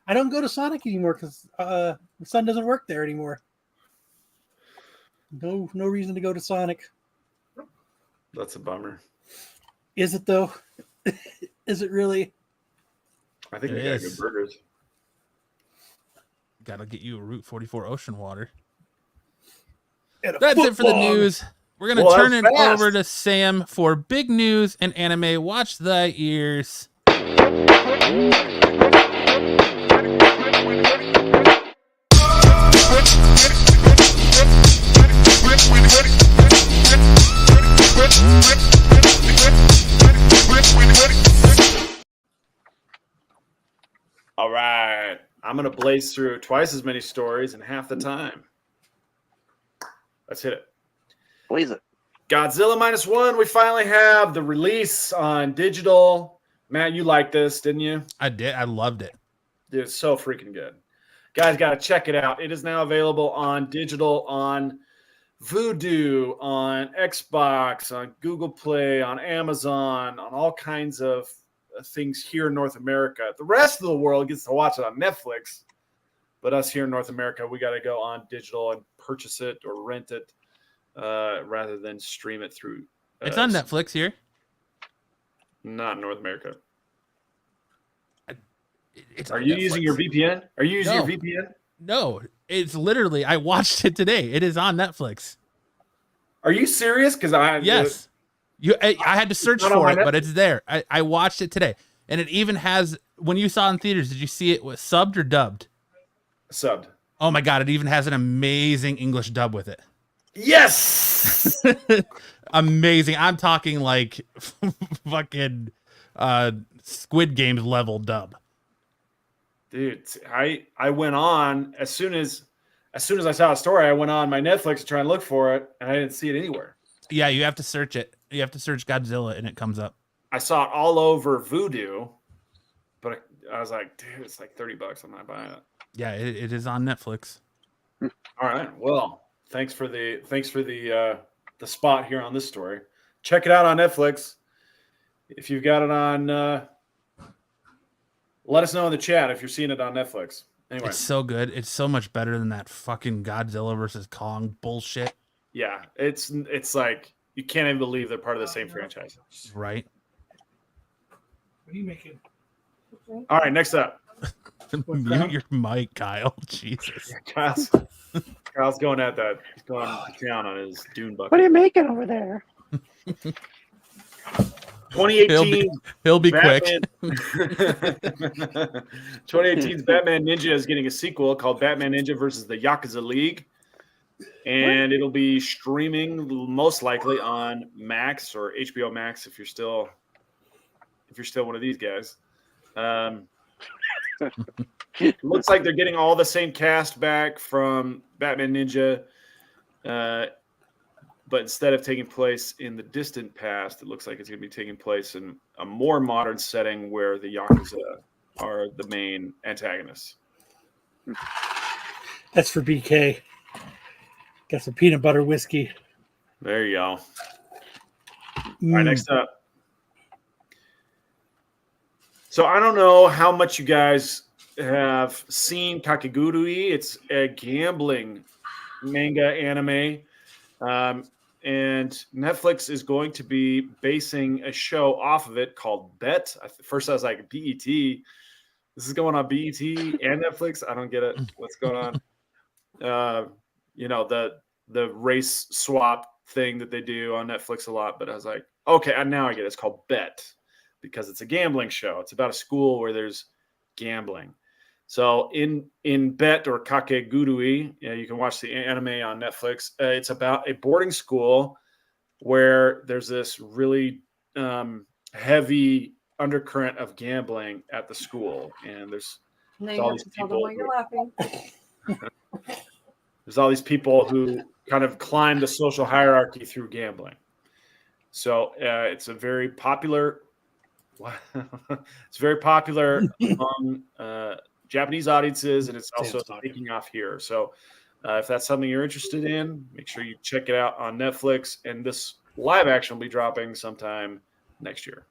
I don't go to Sonic anymore because the son doesn't work there anymore. No reason to go to Sonic. That's a bummer. Is it though? Is it really? I think they got good burgers. Gotta get you a Route 44 ocean water. That's it for the news. We're gonna turn it over to Sam for big news and anime. Watch thy ears. All right. I'm going to blaze through twice as many stories in half the time. Let's hit it. Blaze it. Godzilla -1. We finally have the release on digital. Matt, you liked this, didn't you? I did. I loved it. Dude, it's so freaking good. Guys, got to check it out. It is now available on digital on Vudu, on Xbox, on Google Play, on Amazon, on all kinds of things here in North America. The rest of the world gets to watch it on Netflix, but us here in North America, we got to go on digital and purchase it or rent it rather than stream it through. It's on Netflix here. Not in North America. Are you using your VPN? Are you using your VPN? No, it's literally, I watched it today. It is on Netflix. Are you serious? Because I had to search for it, but it's there. I watched it today, and it even has. When you saw it in theaters, did you see it was subbed or dubbed? Subbed. Oh my god! It even has an amazing English dub with it. Yes, amazing. I'm talking like fucking Squid Games level dub. Dude, I went on as soon as I saw a story. I went on my Netflix to try and look for it, and I didn't see it anywhere. Yeah, you have to search it. You have to search Godzilla, and it comes up. I saw it all over Vudu, but I was like, dude, it's like $30. I'm not buying it. Yeah, it is on Netflix. All right. Well, thanks for the spot here on this story. Check it out on Netflix. If you've got it on, let us know in the chat if you're seeing it on Netflix. Anyway, it's so good. It's so much better than that fucking Godzilla versus Kong bullshit. Yeah, it's like you can't even believe they're part of the same franchise. Right. What are you making? All right, next up. Mute your mic, Kyle. Jesus. Kyle's going at that. He's going down on his dune bucket. What are you making over there? 2018. He'll be quick. 2018's Batman Ninja is getting a sequel called Batman Ninja versus the Yakuza League. And it'll be streaming most likely on Max or HBO Max if you're still one of these guys. Looks like they're getting all the same cast back from Batman Ninja, but instead of taking place in the distant past, it looks like it's going to be taking place in a more modern setting where the Yakuza are the main antagonists. That's for BK. Got some peanut butter whiskey. There you go. All right, next up. So I don't know how much you guys have seen Kakegurui. It's a gambling manga anime. And Netflix is going to be basing a show off of it called Bet. First I was like, BET. This is going on BET and Netflix. I don't get it. What's going on? The race swap thing that they do on Netflix a lot. But I was like, okay, now I get it. It's called Bet because it's a gambling show. It's about a school where there's gambling. So in Bet or Kakegurui, you can watch the anime on Netflix. It's about a boarding school where there's this really heavy undercurrent of gambling at the school, and there's all these people. You're laughing. There's all these people who kind of climb the social hierarchy through gambling. So it's a very popular. It's very popular among Japanese audiences, and it's also taking off here. So if that's something you're interested in, make sure you check it out on Netflix. And this live action will be dropping sometime next year.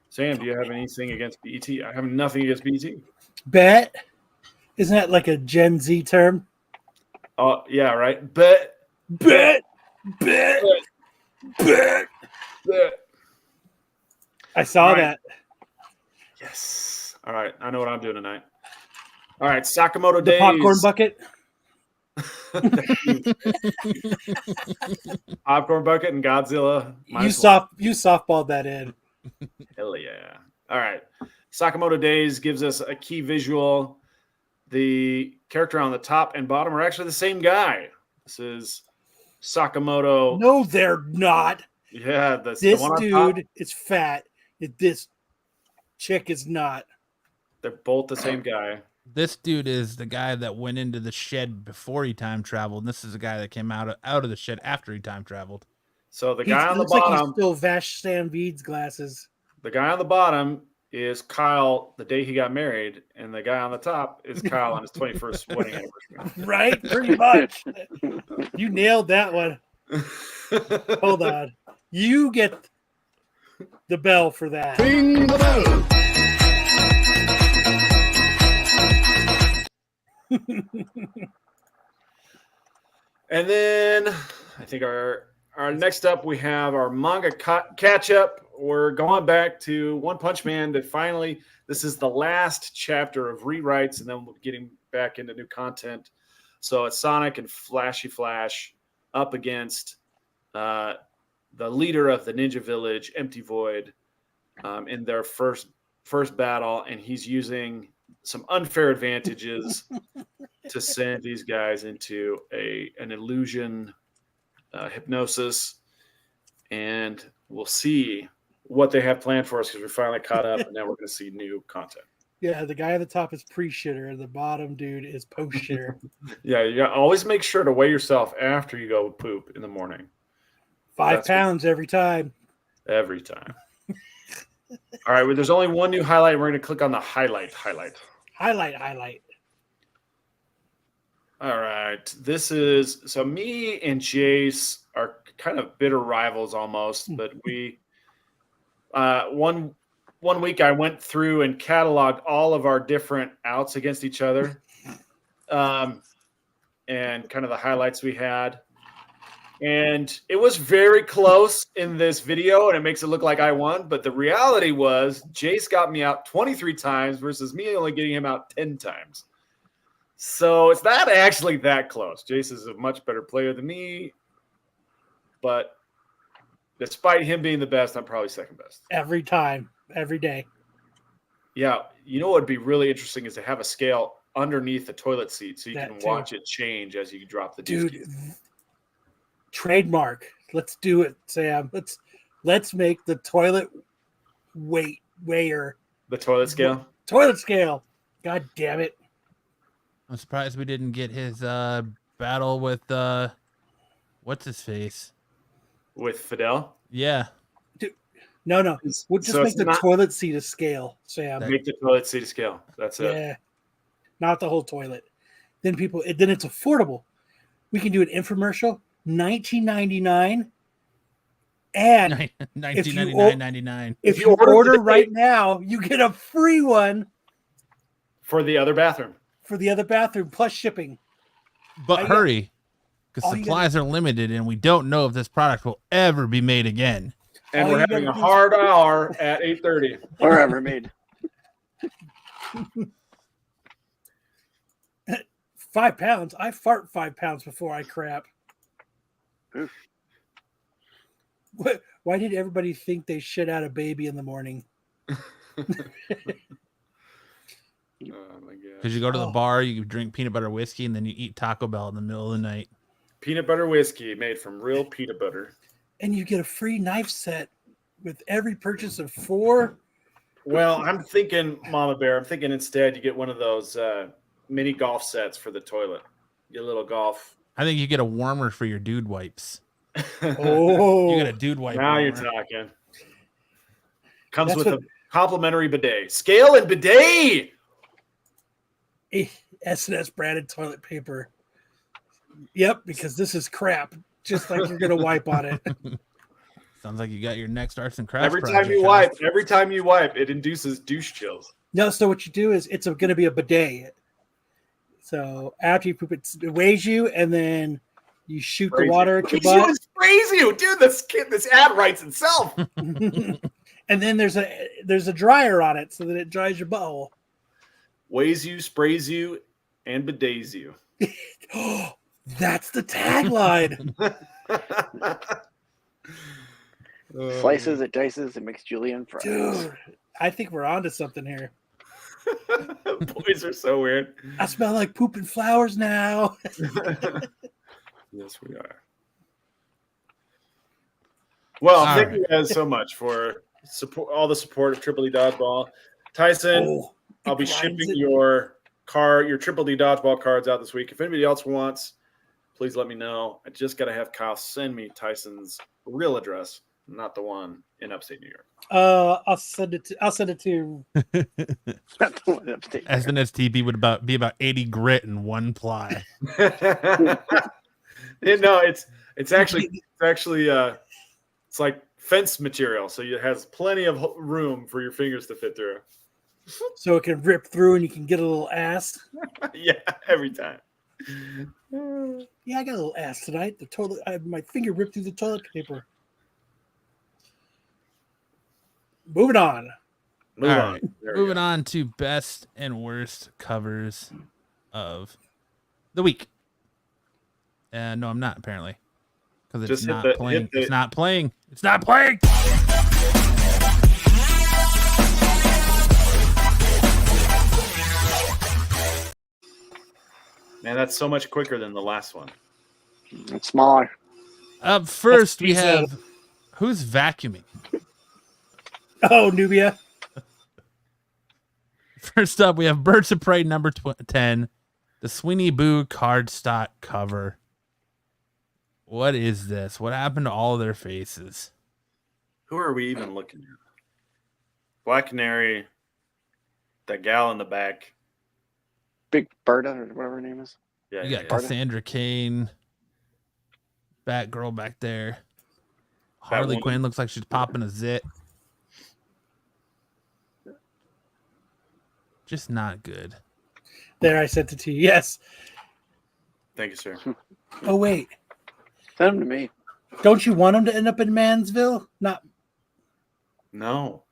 Sam, do you have anything against BET? I have nothing against BET. Bet? Isn't that like a Gen Z term? Oh, yeah, right. Bet. I saw that. Yes. All right. I know what I'm doing tonight. All right. Sakamoto The Days. popcorn bucket. Popcorn bucket and Godzilla. You softballed that in. Hell yeah. All right. Sakamoto Days gives us a key visual. The character on the top and bottom are actually the same guy. This is Sakamoto. No, they're not. Yeah. This the one dude is fat. This chick is not. They're both the same guy. This dude is the guy that went into the shed before he time traveled. And this is the guy that came out of the shed after he time traveled. So the guy on the looks like bottom, he's still Vash Stanvid's glasses. the guy on the bottom is Kyle the day he got married, and the guy on the top is Kyle on his 21st wedding anniversary. Right? Pretty much. You nailed that one. Hold on. You get the bell for that. Ring the bell. And then I think our next up, we have our manga catch up. We're going back to One Punch Man that finally, this is the last chapter of rewrites, and then we're getting back into new content. So it's Sonic and Flashy Flash up against the leader of the Ninja Village, Empty Void, in their first battle, and he's using some unfair advantages to send these guys into an illusion hypnosis, and we'll see what they have planned for us because we're finally caught up, and now we're going to see new content. Yeah, the guy at the top is pre-shitter, and the bottom dude is post-shitter. Yeah, you gotta always make sure to weigh yourself after you go poop in the morning. 5 pounds every time. Every time. All right, well, there's only one new highlight. We're going to click on the highlight. Highlight. All right. This is so me and Jace are kind of bitter rivals almost, but we one week I went through and cataloged all of our different outs against each other, and kind of the highlights we had. And it was very close in this video, and it makes it look like I won. But the reality was Jace got me out 23 times versus me only getting him out 10 times. So it's not actually that close. Jace is a much better player than me. But despite him being the best, I'm probably second best. Every time, every day. Yeah. You know what would be really interesting is to have a scale underneath the toilet seat so you can watch it change as you drop the disc. Dude, trademark. Let's do it, Sam. Let's make the toilet weigher. The toilet scale? Toilet scale. God damn it. I'm surprised we didn't get his battle with what's his face? With Fidel? Yeah. Dude, no. We'll just make the toilet seat a scale, Sam. Make the toilet seat a scale. That's it. Yeah. not the whole toilet. Then it's affordable. We can do an infomercial, $19.99. And $19.99.99. if you order right now, you get a free one for the other bathroom. Plus shipping. But hurry, because supplies are limited, and we don't know if this product will ever be made again. And we're having a hard hour at 8:30. Or ever made. 5 pounds. I fart 5 pounds before I crap. Oof. Why did everybody think they shit out a baby in the morning? Oh my god! Because you go to the bar, you drink peanut butter whiskey, and then you eat Taco Bell in the middle of the night. Peanut butter whiskey made from real peanut butter. And you get a free knife set with every purchase of 4. Well, I'm thinking, Mama Bear, instead you get one of those mini golf sets for the toilet. Get a little golf. I think you get a warmer for your dude wipes. Oh, You get a dude wipe. Now warmer. you're talking. Comes with a complimentary bidet. Scale and bidet! SNS branded toilet paper. Yep, because this is crap. Just like you're going to wipe on it. Sounds like you got your next arts and crafts. Every time you wipe, it induces douche chills. No, so what you do is it's going to be a bidet. So after you poop, it weighs you, and then you shoot the water at your butt. Sprays you, dude. This ad writes itself. And then there's a dryer on it so that it dries your butthole. Weighs you, sprays you, and bidets you. Oh, that's the tagline. Slices, it dices, it makes julienne fries. Dude, I think we're onto something here. Boys are so weird. I smell like poop and flowers now. Yes, we are. Well, All thank right. you guys so much for all the support of Triple D Dodgeball. Tyson, I'll be shipping your Triple D Dodgeball cards out this week. If anybody else wants, please let me know. I just got to have Kyle send me Tyson's real address, not the one in upstate New York. I'll send it to SNSTP would be about 80 grit and 1 ply. No, it's actually it's like fence material, so it has plenty of room for your fingers to fit through. so it can rip through and you can get a little ass. Yeah, every time. Yeah, I got a little ass tonight. My finger ripped through the toilet paper. Moving on. All right. Moving on to best and worst covers of the week. No, I'm not apparently, because it's not playing. It's not playing. It's not playing. Man, that's so much quicker than the last one. It's smaller. Up first, we have who's vacuuming. Oh, Nubia. First up, we have Birds of Prey number 10, the Sweeney Boo cardstock cover. What is this? What happened to all of their faces? Who are we even looking at? Black Canary, that gal in the back. Big Berta, or whatever her name is. Yeah, You got Cassandra Cain, Batgirl back there. Harley Batwoman. Quinn looks like she's popping a zit. Just not good. There, I sent it to you. Yes. Thank you, sir. Oh, wait. Send them to me. Don't you want him to end up in Mansville? Not. No,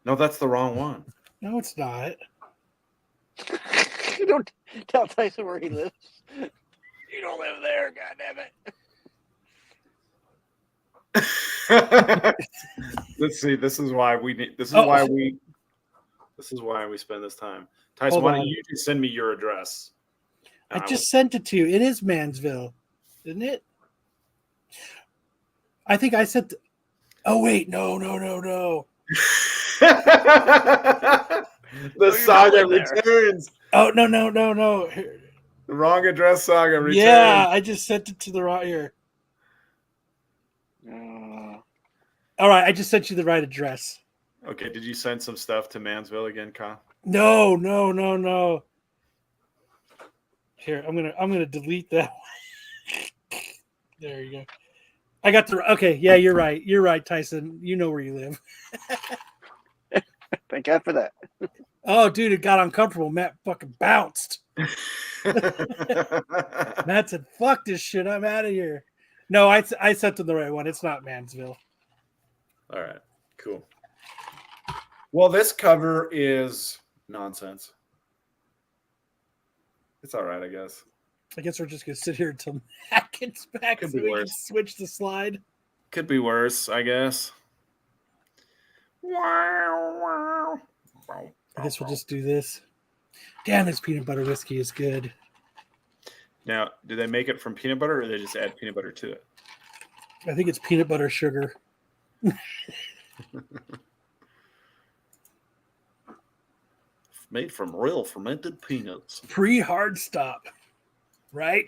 that's the wrong one. No, it's not. You don't tell Tyson where he lives. You don't live there, goddammit. Let's see. This is why we need. This is why we spend this time. Tyson, Hold why on. don't you just send me your address? I just sent it to you. It is Mansville, isn't it? I think I sent. Oh wait, no. The saga returns. Oh no. Here. The wrong address saga returns. Yeah, I just sent it to the right here. All right, I just sent you the right address. Okay, did you send some stuff to Mansville again, Kyle? No. Here, I'm gonna delete that. There you go. I got the okay. Yeah, you're right. You're right, Tyson. You know where you live. Thank God for that. Oh, dude, it got uncomfortable. Matt fucking bounced. Matt said, "Fuck this shit. I'm out of here." No, I sent him the right one. It's not Mansville. All right, cool. Well, this cover is nonsense. It's all right, I guess. I guess we're just gonna sit here until Matt gets back Could so be we can worse. switch the slide. Could be worse, I guess. I guess we'll just do this. Damn, this peanut butter whiskey is good. Now, do they make it from peanut butter or they just add peanut butter to it? I think it's peanut butter sugar. Made from real fermented peanuts. Pre-hard stop, right?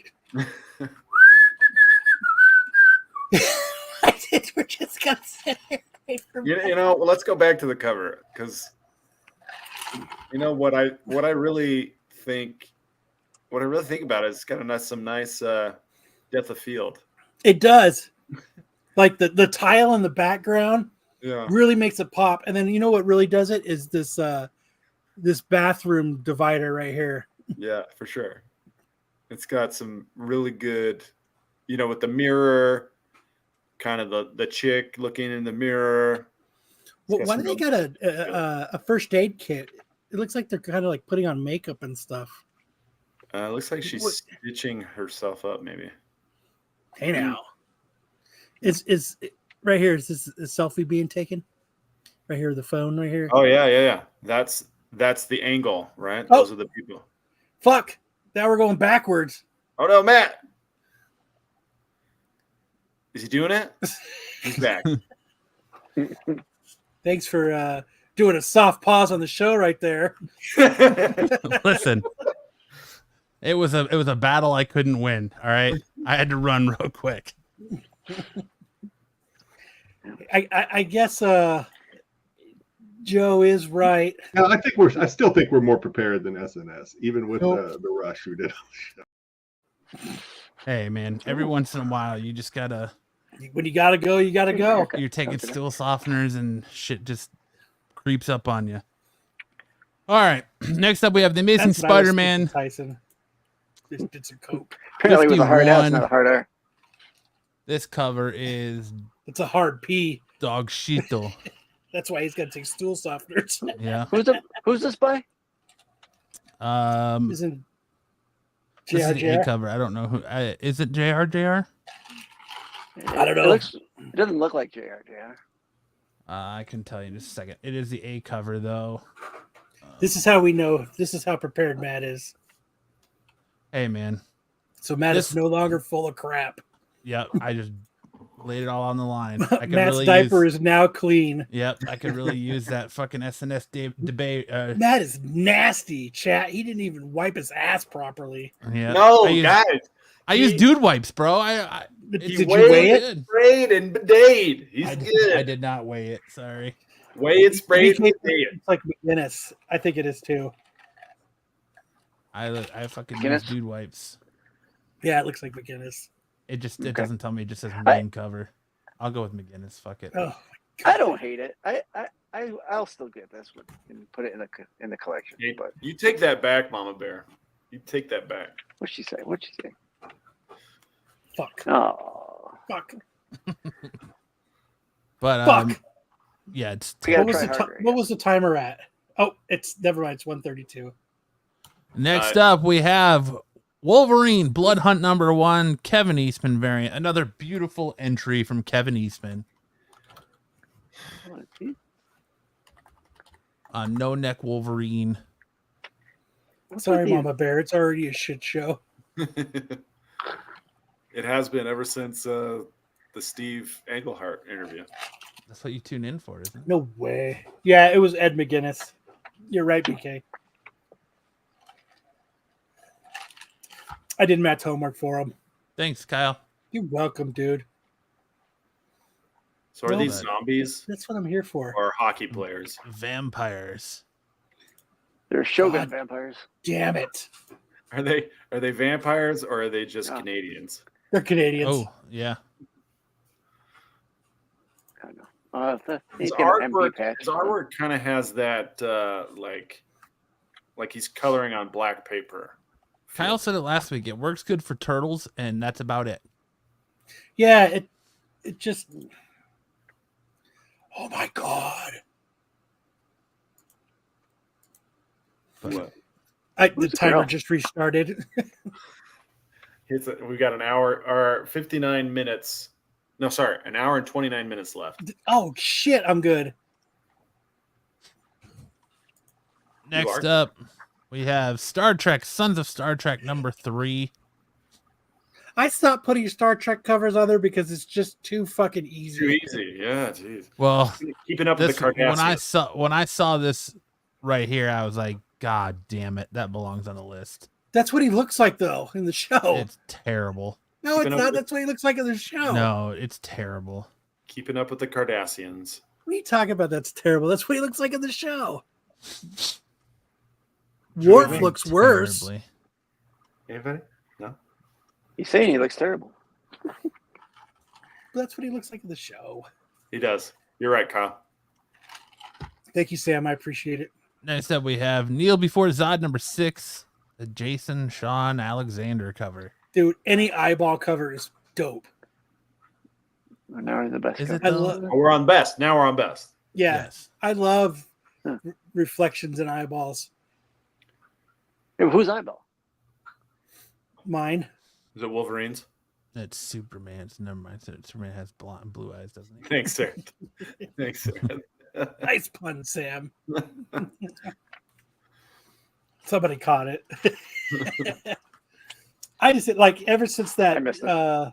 I think we're just gonna sit here and wait for Well, let's go back to the cover because what I really think about it is it's got some nice depth of field. It does. Like the tile in the background really makes it pop. And then you know what really does it is this this bathroom divider right here. Yeah, for sure. It's got some really good, with the mirror, kind of the chick looking in the mirror. Well, why do they got a first aid kit? It looks like they're kind of like putting on makeup and stuff. It looks like she's stitching herself up, maybe. Hey now, is right here? Is this a selfie being taken? Right here, the phone right here. Oh yeah. That's the angle, right? Oh. Those are the people. Fuck! Now we're going backwards. Oh no, Matt! Is he doing it? He's back. Thanks for doing a soft pause on the show right there. Listen, it was a battle I couldn't win. All right, I had to run real quick. I guess Joe is right. No, I still think we're more prepared than SNS, even with the rush who did. Hey man, every once in a while you just gotta. When you gotta go, you gotta go. You're taking stool softeners and shit just creeps up on you. All right, next up we have the Amazing That's what I was Spider-Man. thinking, Tyson just did some coke. Apparently, with a hard S, 51. not a hard R. This cover is It's a hard P. Dog Shito. That's why he's gonna take stool softeners. Yeah. Who's this by? Isn't This is the JR? A cover. I don't know who. Is it JR? I don't know. It doesn't look like JR. I can tell you in just a second. It is the A cover though. This is how we know. This is how prepared Matt is. Hey man. So Matt is no longer full of crap. Yep. I just laid it all on the line. I could Matt's really diaper is now clean. Yep. I could really use that fucking SNS debate. Matt is nasty, chat. He didn't even wipe his ass properly. Yeah. No, guys. I use dude wipes, bro. Did you weigh it? Good. Sprayed and bidet. He's good. I did not weigh it. Sorry. Weigh it, sprayed, and bidet. It's like McGinnis. I think it is too. I fucking use Guinness? dude wipes. Yeah, it looks like McGinnis. It doesn't tell me. It just says main cover. I'll go with McGinnis. Fuck it. Oh, I don't hate it. I'll still get this one and put it in the collection. Hey, But you take that back, Mama Bear. You take that back. what'd she say? fuck. Oh, Fuck. But Fuck. yeah, it's We gotta What was, try the harder, I what was the timer at? Oh, it's never mind. It's 132. next up we have Wolverine Blood Hunt #1 Kevin Eastman variant. Another beautiful entry from Kevin Eastman. No neck Wolverine. Sorry, Mama Bear. It's already a shit show. It has been ever since the Steve Englehart interview. That's what you tune in for, isn't it? No way. Yeah, it was Ed McGinnis. You're right, BK. I did Matt's homework for him. Thanks, Kyle. You're welcome, dude. So are Well, these zombies That's what I'm here for. or hockey players? Vampires. They're Shogun God. vampires. Damn it. Are they vampires or are they just Yeah. Canadians? They're Canadians. Oh, yeah. I don't know. His He's got an MB artwork, patch. his artwork kind of has that like he's coloring on black paper. Kyle said it last week. It works good for turtles, and that's about it. Yeah, it just. Oh my god! What? The Who's the timer girl? just restarted. We've got an hour or 59 minutes. No, sorry, an hour and 29 minutes left. Oh shit! I'm good. Next are? up, we have Star Trek, Sons of Star Trek #3. I stopped putting Star Trek covers on there because it's just too fucking easy. Too easy. Yeah, jeez. Well, Keeping up with this the Kardashians. when I saw this right here, I was like, God damn it, that belongs on the list. That's what he looks like though in the show. It's terrible. No, Keeping it's up not. with- That's what he looks like in the show. No, it's terrible. Keeping up with the Kardashians. What are you talking about? That's terrible. That's what he looks like in the show. Worf Dreaming looks worse. Terribly. Anybody? No. He's saying he looks terrible. That's what he looks like in the show. He does. You're right, Kyle. Thank you, Sam. I appreciate it. Next up, we have Kneel Before Zod #6, the Jason Sean Alexander cover. Dude, any eyeball cover is dope. Now he's the best. Is guy. it I though? love. Oh, we're on best. Now we're on best. Yeah, Yes. I love Huh. reflections in eyeballs. Hey, who's eyeball? Mine. Is it Wolverines? It's Superman's. Never mind. Superman has blue eyes, doesn't he? Thanks, sir. Thanks, sir. Nice pun, Sam. Somebody caught it. I just like ever since that I missed it.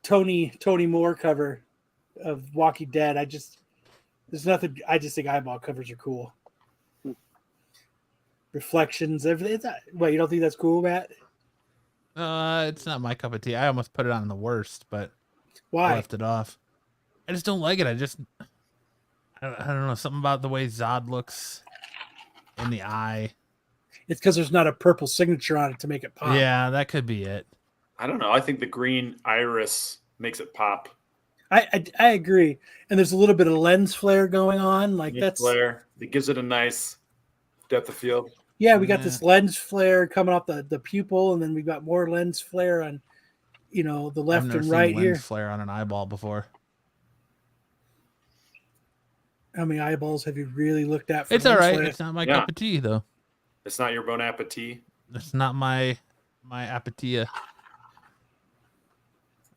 Tony Moore cover of Walking Dead. There's nothing. I just think eyeball covers are cool. Reflections, everything. What, you don't think that's cool, Matt? It's not my cup of tea. I almost put it on the worst, but Why? left it off. I just don't like it. I don't know, something about the way Zod looks in the eye. It's because there's not a purple signature on it to make it pop. Yeah, that could be it. I don't know. I think the green iris makes it pop. I agree. And there's a little bit of lens flare going on. Like Neat that's flare. It gives it a nice depth of field. yeah. We got Yeah. this lens flare coming off the pupil, and then we got more lens flare on, the I've left never and seen right lens here. flare on an eyeball before. How many eyeballs have you really looked at? For It's all lens right. flare? It's not my Yeah. cup of tea, though. It's not your bon appetit. It's not my appetia.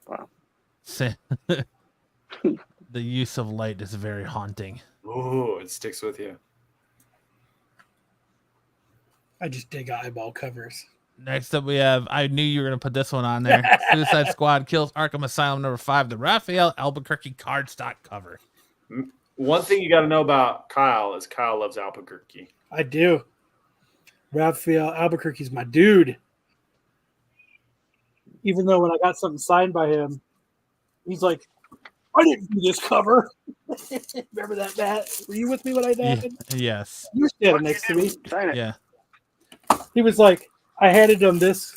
Wow. The use of light is very haunting. Oh, it sticks with you. I just dig eyeball covers. Next up, we have. I knew you were gonna put this one on there. Suicide Squad kills Arkham Asylum #5, the Raphael Albuquerque cardstock cover. One thing you got to know about Kyle is Kyle loves Albuquerque. I do. Raphael Albuquerque's my dude. Even though when I got something signed by him, he's like, I didn't do this cover. Remember that, Matt? Were you with me when I Yeah, happened? yes. You were standing next to me. Sign it. Yeah. He was like, I handed him this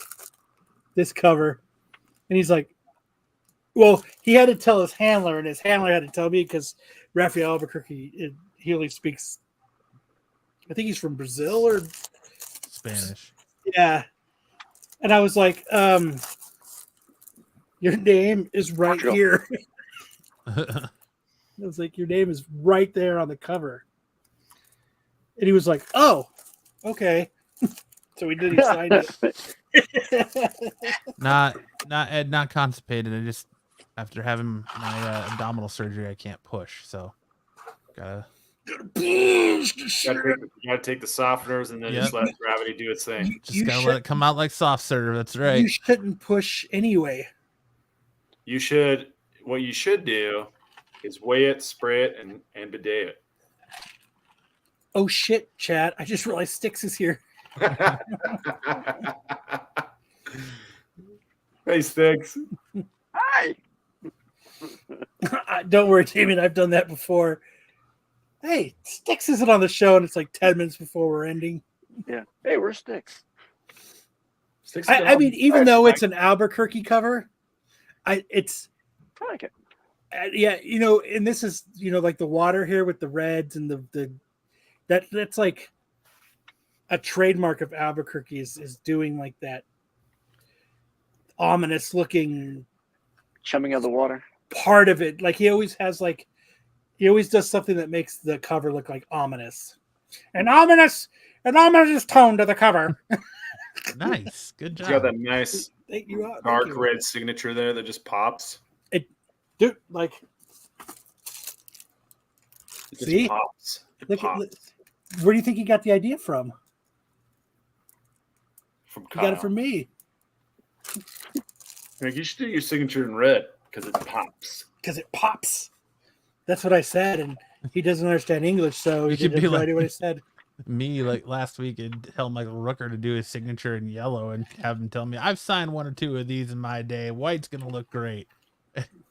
cover, and he's like, well, he had to tell his handler, and his handler had to tell me because Raphael Albuquerque, he only speaks, I think he's from Brazil or Spanish. yeah. And I was like, your name is right Portugal. here. I was like, your name is right there on the cover. And he was like, oh, okay. So he did, he signed it. not constipated. I just after having my abdominal surgery, I can't push. So gotta. You gotta take the softeners and then Yep. just let gravity do its thing. Just gotta let it come out like soft serve. That's right. You shouldn't push anyway. What you should do is weigh it, spray it, and bidet it. Oh shit, Chad. I just realized Styx is here. Hey, Sticks. Hi. Don't worry, Damien. I've done that before. Hey, Sticks isn't on the show, and it's like 10 minutes before we're ending. Yeah. Hey, where's Sticks? I mean, even though it's an Albuquerque cover, it's I like it. yeah, you know, and this is, you know, like the water here with the reds and that's like a trademark of Albuquerque is doing like that ominous looking Chumming of the water. part of it. Like he always does something that makes the cover look like ominous. An ominous tone to the cover. Nice. Good He's got job. that nice Thank you. dark red signature there that just pops. Dude, like It just See? pops. It look, pops where do you think he got the idea from? from He Kyle. got it from me. Like, you should do your signature in red because it pops. Because it pops. That's what I said, and he doesn't understand English, so he You should didn't be have no like- idea what I said. Me, like last week, and tell Michael Rooker to do his signature in yellow and have him tell me, I've signed 1 or 2 of these in my day. White's going to look great.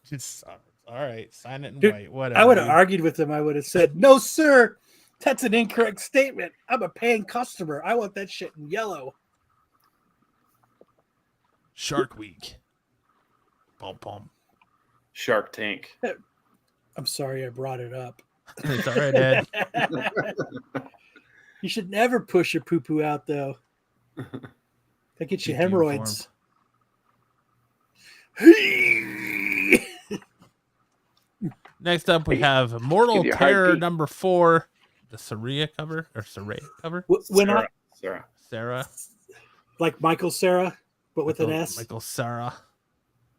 Just, all right, sign it in Dude, white. Whatever. I would have dude. argued with him. I would have said, "No, sir, that's an incorrect statement. I'm a paying customer. I want that shit in yellow." Shark Week. Bum, bum. Shark Tank. I'm sorry I brought it up. It's all right, Ed. You should never push your poo-poo out, though. That gets you Keep you hemorrhoids. Next up, we have Mortal Give you a Terror heartbeat. number 4, the Sarah cover or Sarah cover. When I Sarah. Sarah, like Michael Sarah, but with an Michael- S. Michael Sarah.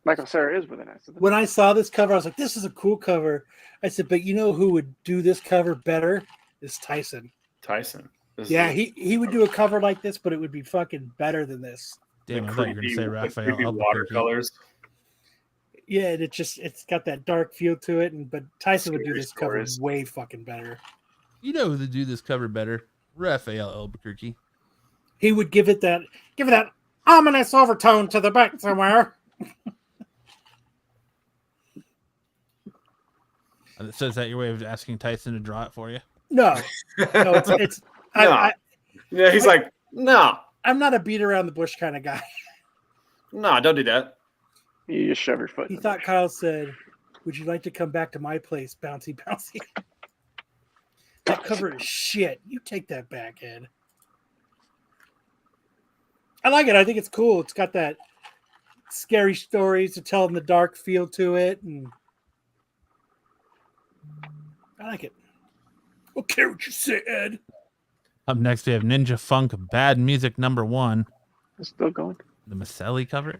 Michael Cera is with an S. isn't it? When I saw this cover, I was like, "This is a cool cover." I said, "But you know who would do this cover better? Is Tyson." Tyson. This Yeah, is he would do a cover like this, but it would be fucking better than this. Damn, the I thought you were going to say the Raphael creepy Albuquerque. watercolors. Yeah, and it's got that dark feel to it, but Tyson would do Scary this cover stories. way fucking better. You know who to do this cover better? Raphael Albuquerque. He would give it that ominous overtone to the back somewhere. So is that your way of asking Tyson to draw it for you? No, it's No. Yeah, he's like, no, I'm not a beat around the bush kind of guy. no, don't do that. You just shove your foot. He in the thought bush. Kyle said, "Would you like to come back to my place, bouncy bouncy?" That cover is shit. You take that back, Ed. I like it. I think it's cool. It's got that scary stories to tell in the dark feel to it, and I like it. Okay, what you say, Ed? Up next, we have Ninja Funk Bad Music number 1, It's still going. the Maselli cover.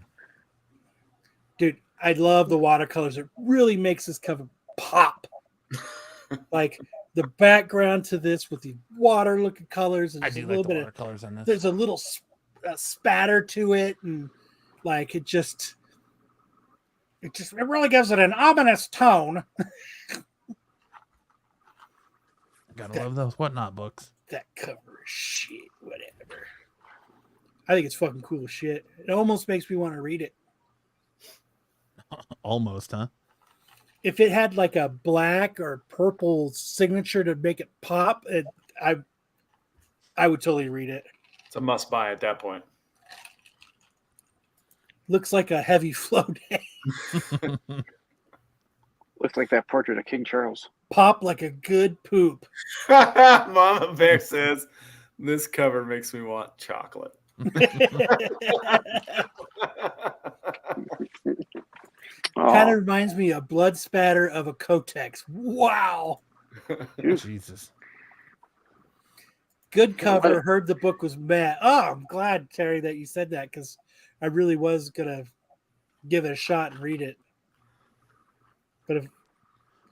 Dude, I love the watercolors. It really makes this cover pop. Like the background to this with the water looking colors, and I there's do a little like the bit of watercolors on this. there's a little spatter to it, and like it really gives it an ominous tone. Gotta love those Whatnot books. That cover is shit, whatever. I think it's fucking cool as shit. It almost makes me want to read it. Almost, huh? If it had like a black or purple signature to make it pop, I would totally read it. It's a must buy at that point. Looks like a heavy flow day. Looks like that portrait of King Charles. Pop like a good poop. Mama Bear says, this cover makes me want chocolate. Kind Oh, of reminds me of blood spatter of a Kotex. Wow. Jesus. Good cover. Heard the book was mad. Oh, I'm glad, Terry, that you said that, because I really was going to give it a shot and read it. But if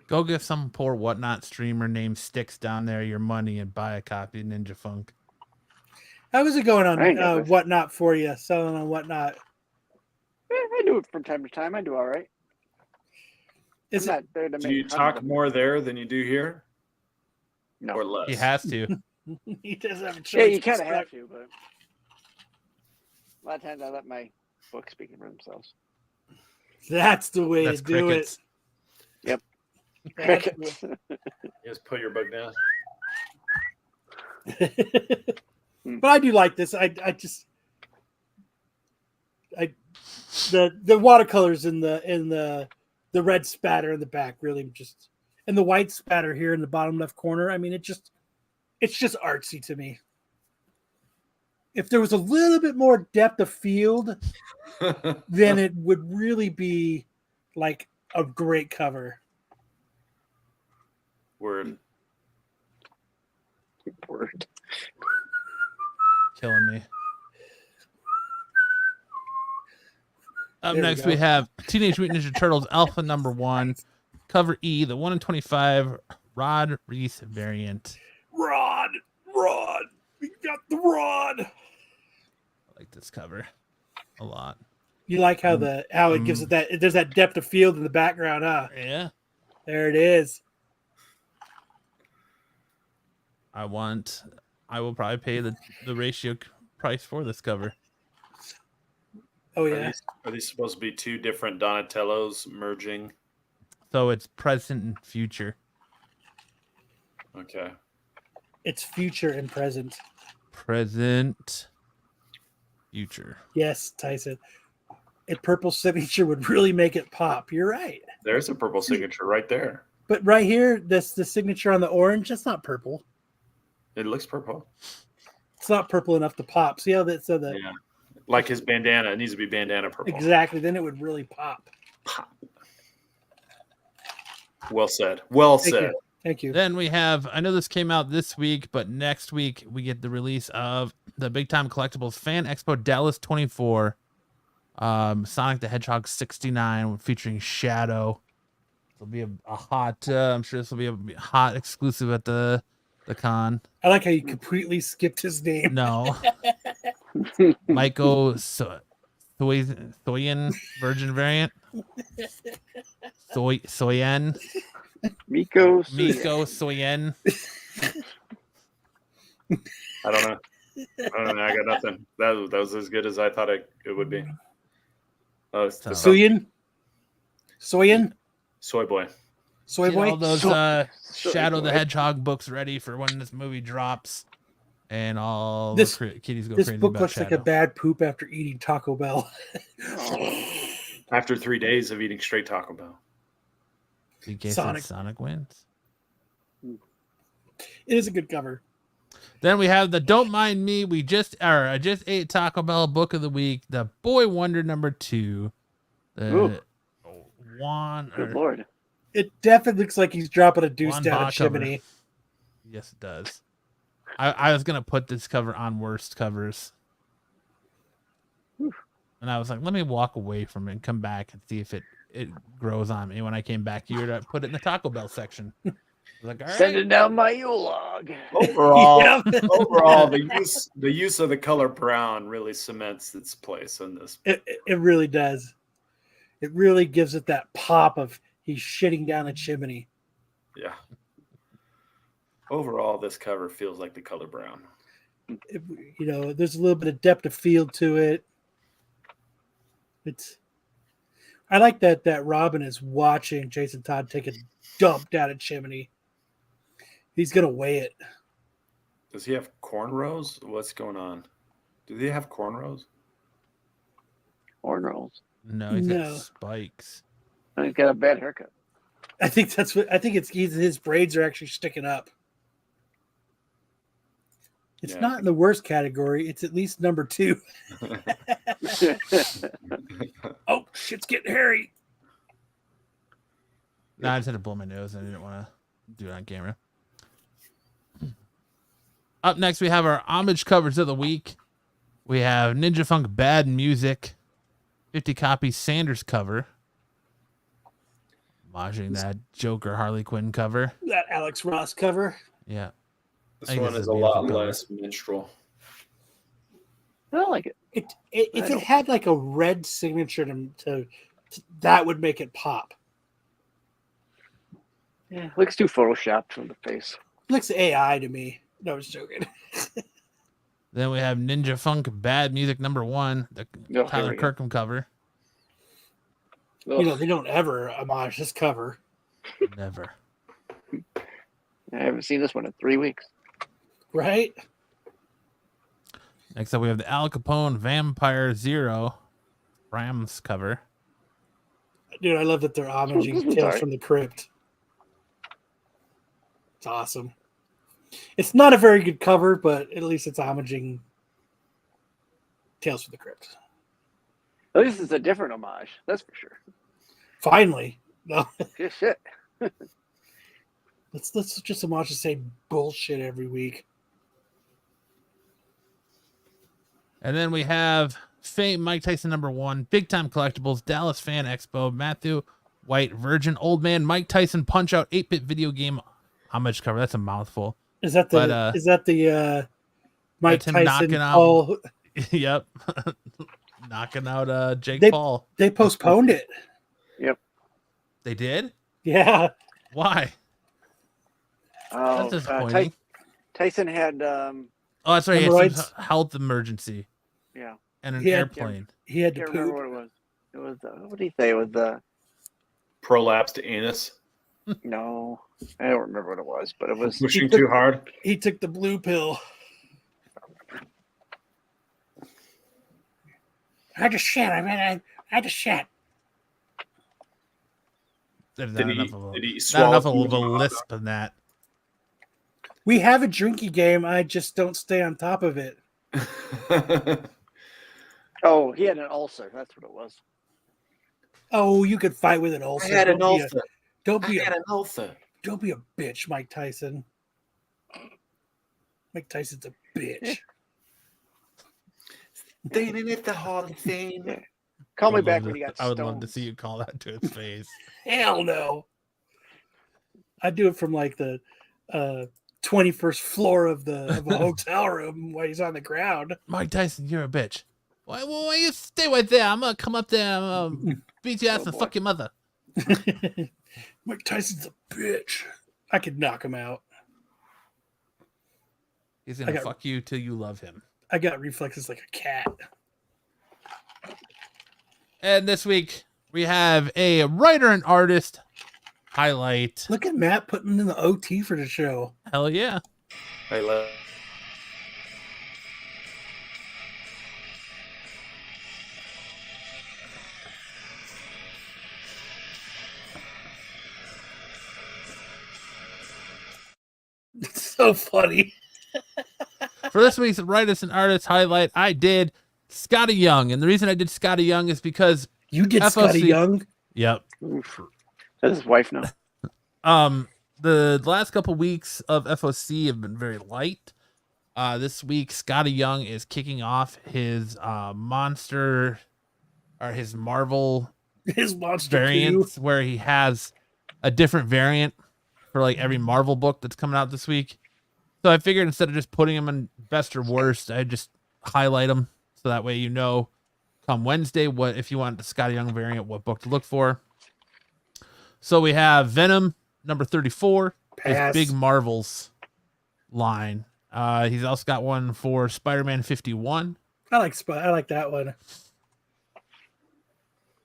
Go give some poor Whatnot streamer named Sticks down there your money and buy a copy of Ninja Funk. how was it going I ain't got on this. Whatnot for you? Selling on Whatnot. I do it from time to time. I do all right. Is I'm it? not there to Do make you fun talk of them. more there than you do here? No. Or less? He has to. He does have a choice. Yeah, you kind of have to, but a lot of times I let my books speak for themselves. That's the way That's to do crickets. it. Crickets. You just put your book down. But I do like this. The watercolors in the red spatter in the back really just, and the white spatter here in the bottom left corner. I mean, it's just artsy to me. If there was a little bit more depth of field, then it would really be like a great cover. Word. Killing me. Up There we next, we go. have Teenage Mutant Ninja Turtles Alpha number 1, cover E, the 1 in 25 Rod Reese variant. Rod, we got the rod. I like this cover a lot. You like how it gives it that, there's that depth of field in the background, huh? Yeah. There it is. I will probably pay the ratio price for this cover. Oh yeah. Are these supposed to be two different Donatellos merging? So it's present and future. Okay. It's future and present. Present, future. Yes, Tyson. A purple signature would really make it pop. You're right. There's a purple signature right there. But right here, that's the signature on the orange. That's not purple. It looks purple. It's not purple enough to pop. See how that? So the Yeah. Like his bandana. It needs to be bandana purple. exactly. Then it would really pop. Well said. Well Thank said. you. Thank you. Then we have, I know this came out this week, but next week we get the release of the Big Time Collectibles Fan Expo Dallas 24, Sonic the Hedgehog 69 featuring Shadow. It'll be a hot, I'm sure this will be a hot exclusive at the con. I like how you completely skipped his name. No. Michael Soyan Virgin variant. Soyen. Miko. Soyen. I don't know. I got nothing. That was as good as I thought it would be. It's the Soyan. soy boy. Soy Get boy. all those Soy Shadow the boy. Hedgehog books ready for when this movie drops, and all This- the kitties go This crazy book about looks Shadow. like a bad poop after eating Taco Bell. After 3 days of eating straight Taco Bell. In case Sonic. Sonic wins. It is a good cover. Then we have the Don't Mind Me. I just ate Taco Bell book of the week. The Boy Wonder number 2. Ooh. Good lord. It definitely looks like he's dropping a deuce Juan down a Ba cover. chimney. Yes, it does. I was gonna put this cover on worst covers, and I was like, let me walk away from it and come back and see if it grows on me. When I came back here to put it in the Taco Bell section, I was like, all right. Sending down my Yule-log. Overall, Yeah. overall, the use of the color brown really cements its place in this. It really does. It really gives it that pop of he's shitting down a chimney. Yeah. Overall, this cover feels like the color brown. There's a little bit of depth of field to it. I like that Robin is watching Jason Todd take a dump down a chimney. He's gonna weigh it. Does he have cornrows? What's going on? Do they have cornrows? Horn rolls. No, he's No. got spikes. He's got a bad haircut. I think his braids are actually sticking up. It's Yeah. not in the worst category. It's at least number 2. Oh, shit's getting hairy. No, I just had to blow my nose. I didn't want to do it on camera. Up next, we have our homage covers of the week. We have Ninja Funk Bad Music, 50 copy Sanders cover. Homaging that Joker Harley Quinn cover. That Alex Ross cover. Yeah. This I think one this is is a a lot beautiful less minstrel. I don't like it. If it had like a red signature to that would make it pop. Yeah, looks too photoshopped from the face. Looks AI to me. No, I was joking. Then we have Ninja Funk Bad Music number 1, the here Tyler we go. Kirkham cover. Ugh. They don't ever homage this cover. Never. I haven't seen this one in 3 weeks. Right? Next up, we have the Al Capone Vampire Zero Rams cover. Dude, I love that they're homaging Tales Sorry. from the Crypt. It's awesome. It's not a very good cover, but at least it's homaging Tales from the Crypt. At least it's a different homage. That's for sure. Finally. No, Good shit. let's just homage the same bullshit every week. And then we have Fame Mike Tyson #1, Big Time Collectibles, Dallas Fan Expo, Matthew White, Virgin, Old Man, Mike Tyson Punch Out 8-bit video game homage cover. That's a mouthful. Is that the Mike that's him Tyson knocking out- Paul? Yep. Knocking out Jake They- Paul. They postponed it. They did? Yeah. Why? Oh, That's disappointing. Tyson had, Oh, that's right. He had Hemorrhoids? some health emergency yeah. and an He had- airplane. He had I to can't remember poop. what it was. It was, what did he say? It was Prolapsed anus. no, I don't remember what it was, but it was, Pushing too hard. He took the blue pill. I had to shit. I mean, I had to shit. There's Did not he, enough of a, did he not swallow enough food of a in the hot lisp in that. We have a drinky game. I just don't stay on top of it. dog? oh, he had an ulcer. That's what it was. Oh, you could fight with an ulcer. Don't be a ulcer. don't be a bitch, Mike Tyson. Mike Tyson's a bitch. Standing at the Hall of Fame. Yeah. Call I me would back love when to- you got I would love to stones. see you call that to his face. Hell no. I do it from like the 21st floor of a hotel room while he's on the ground. Mike Tyson, you're a bitch. Why you stay right there? I'm gonna come up there and beat your ass Oh, and boy. fuck your mother. Mike Tyson's a bitch. I could knock him out. He's gonna I got- fuck you till you love him. I got reflexes like a cat. And this week we have a writer and artist highlight. Look at Matt putting in the OT for the show. Hell yeah. Hey, look. It's so funny. For this week's writers and artists highlight, I did Skottie Young. And the reason I did Skottie Young is because You did FOC. Scotty Young. yep. Oof. That's his wife now. The last couple weeks of FOC have been very light. This week, Skottie Young is kicking off his monster or his Marvel His monster variants where he has a different variant for like every Marvel book that's coming out this week. So I figured instead of just putting them in best or worst, I just highlight them so that way you know come Wednesday what if you want the Skottie Young variant, what book to look for. So we have Venom number 34, his Pass. Big Marvels line. He's also got one for Spider-Man 51. I like that one.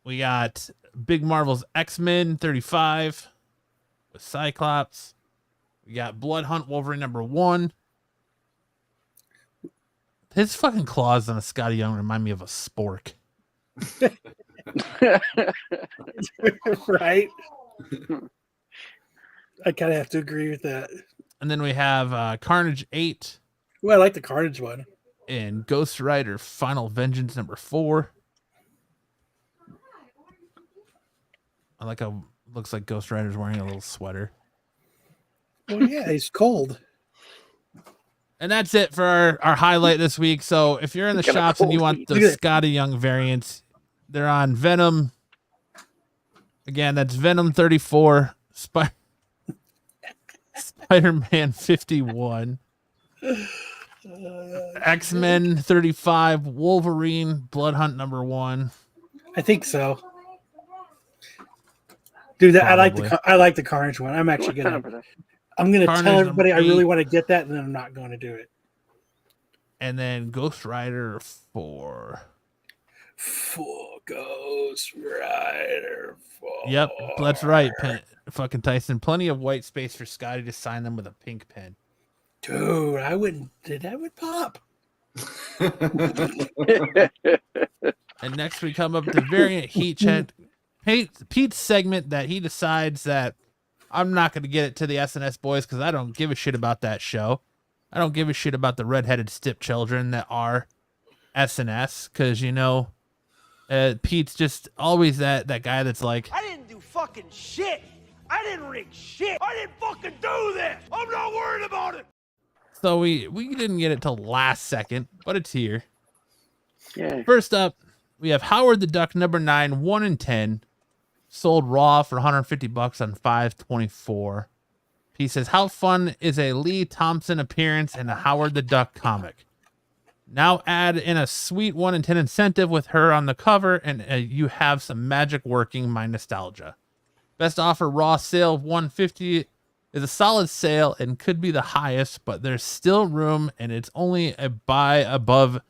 We got Big Marvel's X-Men 35 with Cyclops. We got Blood Hunt Wolverine number 1. His fucking claws on a Skottie Young remind me of a spork. Right? I kind of have to agree with that. And then we have Carnage 8 Well, I like the Carnage one. and Ghost Rider Final Vengeance number 4. I like how looks like Ghost Rider's wearing a little sweater. Well, yeah, he's cold. And that's it for our highlight this week. So if you're in the Got a shops and you cold want feet. the Look at Skottie Young variants, they're on Venom. Again, that's Venom 34, Spider-Man 51, X-Men 35, Wolverine, Blood Hunt number 1. I think so. Dude, I like Probably. the Carnage one. I'm actually gonna 100%. tell Carnage everybody I number really 8. want to get that, and then I'm not going to do it. And then Ghost Rider 4. Full Ghost Rider. Yep, that's right. Fucking Tyson. Plenty of white space for Skottie to sign them with a pink pen. Dude, I wouldn't. That would pop. And next we come up to variant heat check. Pete's segment that he decides that I'm not going to get it to the SNS boys because I don't give a shit about that show. I don't give a shit about the redheaded stepchildren that are SNS because, you know, Pete's just always that guy that's like, I didn't do fucking shit. I didn't rig shit. I didn't fucking do this. I'm not worried about it. So we didn't get it till last second, but it's here. Yeah. First up, we have Howard the Duck number 9, 1 in 10, sold raw for $150 on 5/24. He says, how fun is a Lee Thompson appearance in a Howard the Duck comic? Now add in a sweet 1 in 10 incentive with her on the cover, and you have some magic working my nostalgia. Best offer raw sale of $150 is a solid sale and could be the highest, but there's still room, and it's only a buy above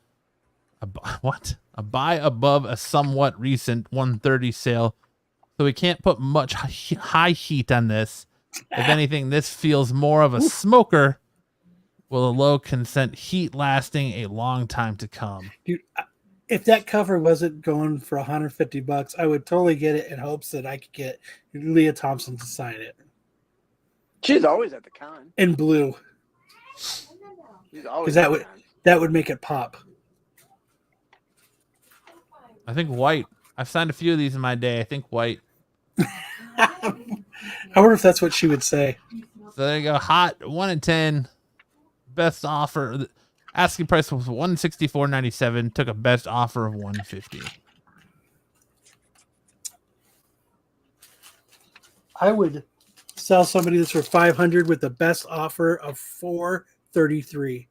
a somewhat recent $130 sale, so we can't put much high heat on this. If anything, this feels more of a smoker with a low consent heat lasting a long time to come. Dude, if that cover wasn't going for $150, I would totally get it in hopes that I could get Leah Thompson to sign it She's always at the con. in blue, She's always that at the would- con. that would make it pop. I think white. I've signed a few of these in my day. I think white. I wonder if that's what she would say. So there you go. Hot 1 in 10. Best offer. Asking price was $164.97. Took a best offer of $150. I would sell somebody this for $500 with the best offer of $433.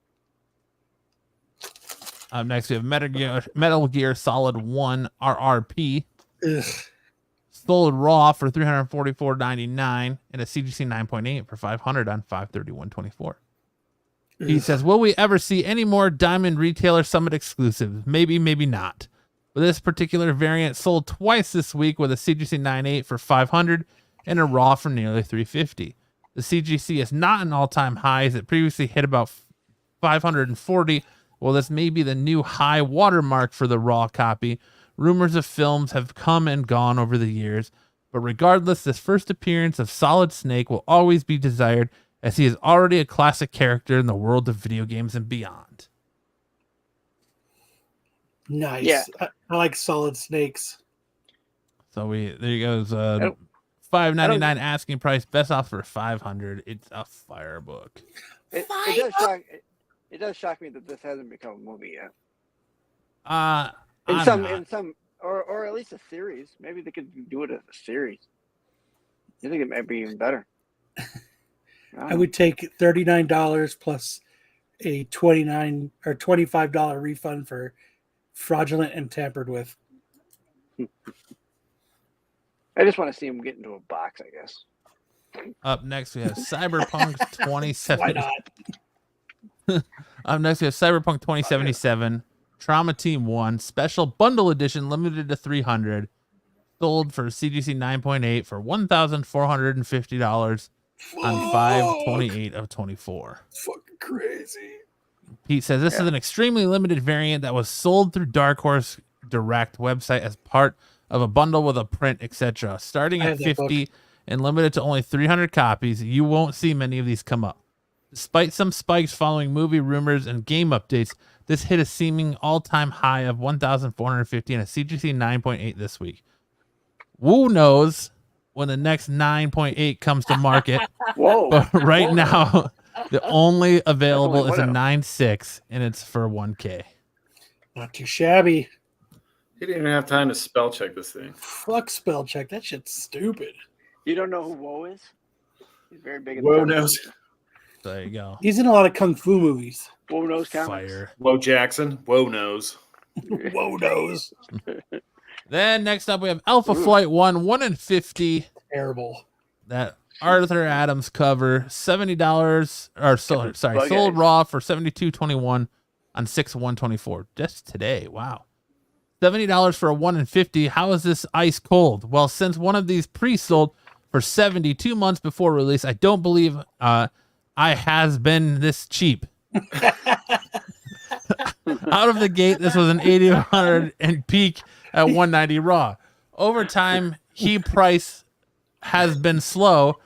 Next we have Metal Gear Solid 1 RRP. Ugh. Sold raw for $344.99 and a CGC 9.8 for $500 on 5/31/24. He Ugh. says, will we ever see any more Diamond Retailer Summit exclusives? Maybe, maybe not. But this particular variant sold twice this week with a CGC 9.8 for $500 and a raw for nearly $350. The CGC is not an all-time high as it previously hit about 540. Well, this may be the new high watermark for the raw copy. Rumors of films have come and gone over the years, but regardless, this first appearance of Solid Snake will always be desired as he is already a classic character in the world of video games and beyond. Nice. Yeah. I like Solid Snakes. So there you goes. $5.99 asking price, best offer $500. It's a fire book. It does shock me that this hasn't become a movie yet. In some, or at least a series. Maybe they could do it as a series. I think it might be even better. I would take $39 plus a $29 or $25 refund for fraudulent and tampered with. I just want to see him get into a box, I guess. Up next, we have Cyberpunk 2077. Why not? Up next, we have Cyberpunk 2077, Trauma Team 1, Special Bundle Edition, limited to 300, sold for CGC 9.8 for $1,450 on 5/28/24. Fucking crazy. Pete says this is an extremely limited variant that was sold through Dark Horse Direct website as part of a bundle with a print, etc. Starting at 50 and limited to only 300 copies. You won't see many of these come up. Despite some spikes following movie rumors and game updates, this hit a seeming all-time high of 1,450 and a CGC 9.8 this week. Who knows when the next 9.8 comes to market? Whoa! But right now, the only available is a 9.6, and it's for $1K. Not too shabby. He didn't even have time to spell check this thing. Fuck spell check. That shit's stupid. You don't know who Woe is? He's very big. Woe knows. There you go. He's in a lot of kung fu movies. Woe knows comics. Fire. Woe Jackson. Woe knows. Whoa knows. Then next up, we have Alpha Flight 1 in 50. Terrible. That Arthur Adams cover, $70 or sold raw for $72.21 on 6/1/24. Just today. Wow. $70 for a 1 in 50. How is this ice cold? Well, since one of these pre-sold for 72 months before release, I don't believe I has been this cheap. Out of the gate, this was an 80-100 and peak at 190 raw. Over time, he price has been slow,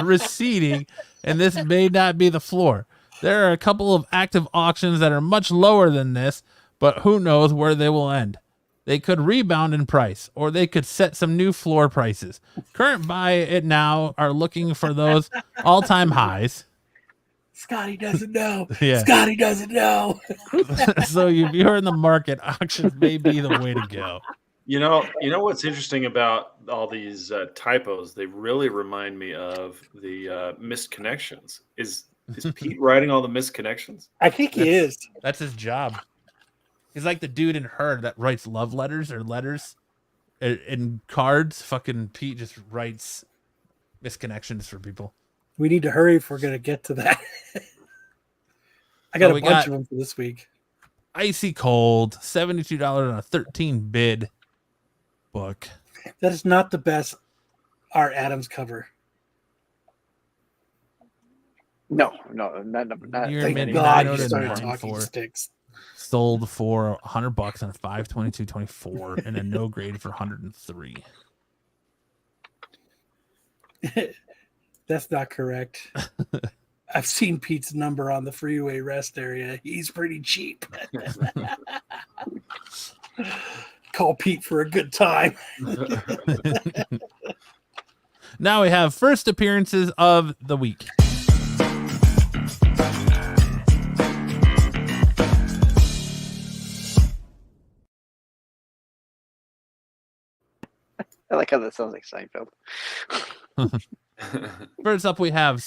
receding, and this may not be the floor. There are a couple of active auctions that are much lower than this, but who knows where they will end. They could rebound in price, or they could set some new floor prices. Current buy it now are looking for those all-time highs. Skottie doesn't know. Yeah. Skottie doesn't know. So if you're in the market, auctions may be the way to go. You know what's interesting about all these typos? They really remind me of the missed connections. Is Pete writing all the missed connections? I think he is. That's his job. He's like the dude in Her that writes love letters or letters in cards. Fucking Pete just writes misconnections for people. We need to hurry if we're going to get to that. I got a bunch of them for this week. Icy Cold, $72 on a 13 bid book. That is not the best Art Adams cover. No, not. You're Thank admitting God that. you I started noted talking for. sticks. Sold for $100 on a 5/22/24 and a no grade for 103. That's not correct. I've seen Pete's number on the freeway rest area. He's pretty cheap. Call Pete for a good time. Now we have first appearances of the week. I like how that sounds like Seinfeld. First up, we have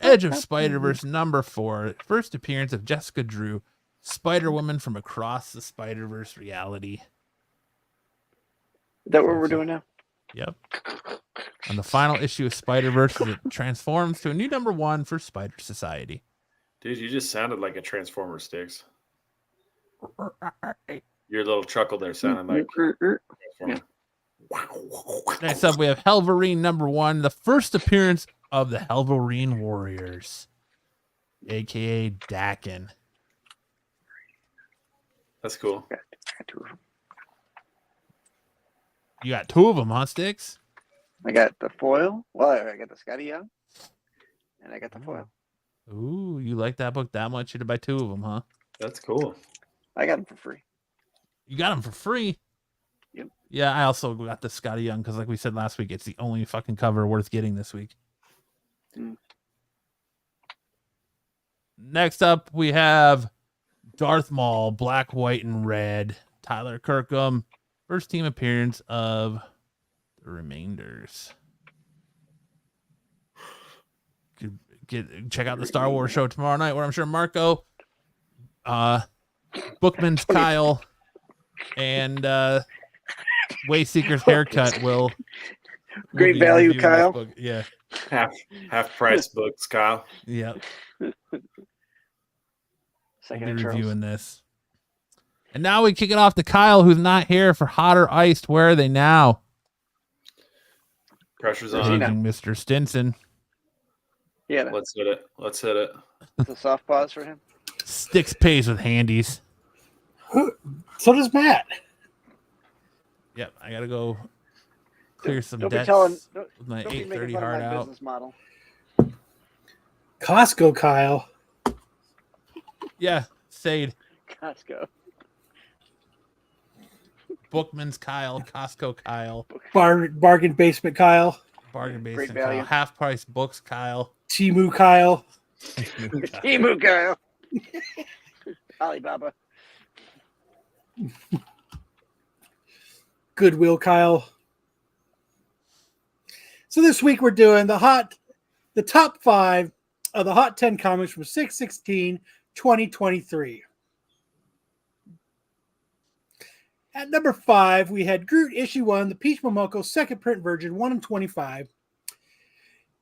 Edge of Spider-Verse #4. First appearance of Jessica Drew, Spider-Woman from across the Spider-Verse reality. Is that what we're doing now? Yep. On the final issue of Spider-Verse, it transforms to a new #1 for Spider Society. Dude, you just sounded like a Transformer Sticks. Your little chuckle there sounded like Transformer. Next up, we have Helverine #1, the first appearance of the Helverine Warriors, aka Dakin. That's cool. You got 2 of them, huh, Sticks? I got the foil. Well, I got the Skottie Young, and I got the foil. Ooh, you like that book that much? You had to buy 2 of them, huh? That's cool. I got them for free. You got them for free? Yep. Yeah, I also got the Skottie Young because, like we said last week, it's the only fucking cover worth getting this week. Next up, we have Darth Maul, Black, White, and Red. Tyler Kirkham, first team appearance of the Remainders. Check out the Star Wars show tomorrow night, where I'm sure Marco, Bookman's Kyle, and Wayseeker's Haircut will Great be value, reviewing Kyle. this book. Yeah. Half price books, Kyle. Yeah. Second We'll in be Charles. reviewing this. And now we kick it off to Kyle, who's not here for Hot or Iced. Where are they now? Pressure's Regina. on. Mr. Stinson. Yeah, Let's hit it. Let's hit it. it's a soft pause for him. Sticks pays with handies. So does Matt. Yep, I gotta go clear some Don't be debts telling. with my Don't be making 8:30 fun of hard my out. business model. Costco Kyle. Yeah, Sade. Costco. Bookman's Kyle, Costco Kyle, Bargain Basement Kyle. Bargain Great Basement value. Kyle, Half Price Books Kyle. Timu Kyle. Timu Kyle. Alibaba. Goodwill Kyle. So this week we're doing the top 5 of the Hot 10 comics from 6/16/2023. At number 5, we had Groot issue 1, the Peach Momoko second print version, 1 in 25.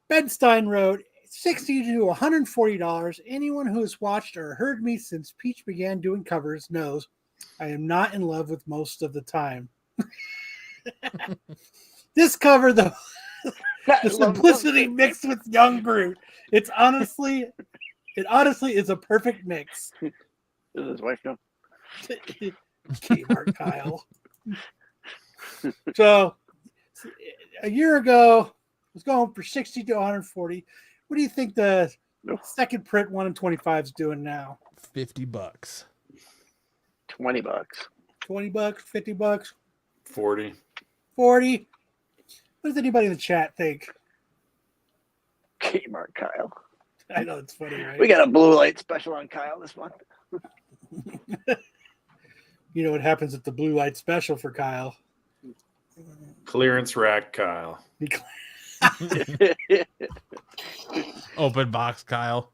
Ben Stein wrote $60 to $140. Anyone who has watched or heard me since Peach began doing covers knows I am not in love with most of the time. This cover, the simplicity mixed with young Groot. It honestly is a perfect mix. Does his wife know? Kmart Kyle. So a year ago, it was going for 60 to 140. What do you think the second print 1 in 25 is doing now? $50. $20. $20, $50, 40. 40. What does anybody in the chat think? Kmart Kyle. I know it's funny, right? We got a blue light special on Kyle this month. You know what happens at the blue light special for Kyle? Clearance rack Kyle. Open box Kyle.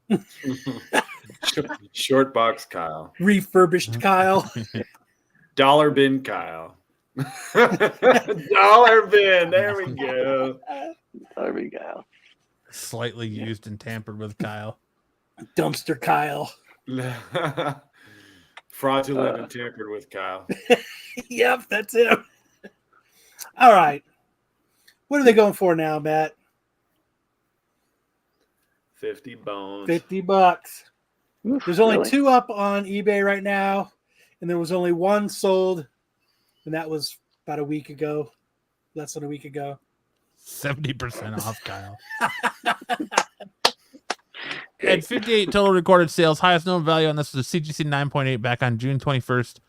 Short box Kyle. Refurbished Kyle. Dollar bin Kyle. Dollar bin. There we go. There we go. Slightly used and tampered with Kyle. Dumpster Kyle. Fraudulent and tampered with Kyle. Yep, that's him. All right. What are they going for now, Matt? 50 bones. $50. There's only Really? 2 up on eBay right now, and there was only 1 sold, and that was about a week ago, less than a week ago. 70% off, Kyle. At 58 total recorded sales, highest known value on this was a CGC 9.8 back on June 21st,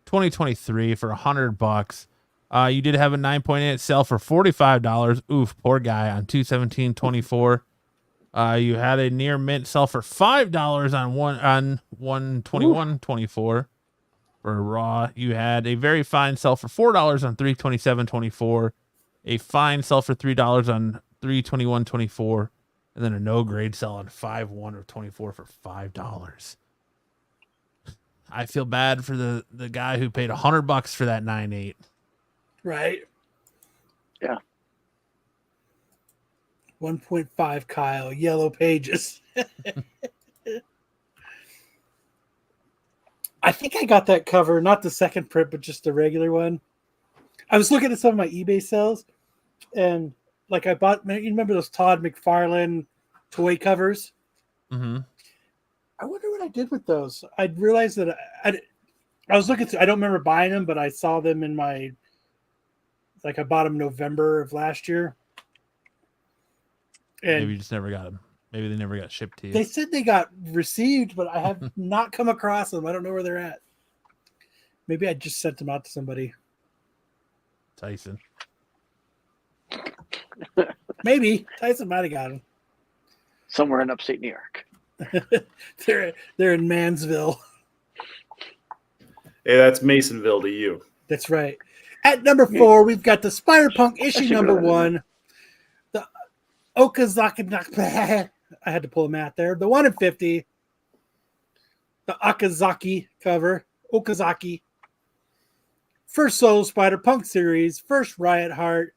2023 for $100. You did have a 9.8 sell for $45. Oof, poor guy on 2/17/24. You had a near mint sell for $5 on 1/21/24 for raw. You had a very fine sell for $4 on 3/27/24. A fine sell for $3 on 3/21/24. And then a no grade sell on 5/1/24 for $5. I feel bad for the guy who paid $100 for that 9.8. Right? Yeah. 1.5 Kyle, Yellow Pages. I think I got that cover, not the second print, but just the regular one. I was looking at some of my eBay sales, and like I bought, you remember those Todd McFarlane toy covers? Mm-hmm. I wonder what I did with those. I realized that I was looking through, I don't remember buying them, but I saw them in my, like I bought them November of last year. And Maybe you just never got them. Maybe they never got shipped to you. they said they got received, but I have not come across them. I don't know where they're at. Maybe I just sent them out to somebody. Tyson. Maybe Tyson might have got them. Somewhere in upstate New York. They're in Mansville. Hey, that's Masonville to you. That's right. At number 4, we've got the Spider-Punk issue number 1. The Okazaki. I had to pull a math there. The 1 in 50. The Okazaki cover. Okazaki. First Solo Spider-Punk series. First Riot Heart.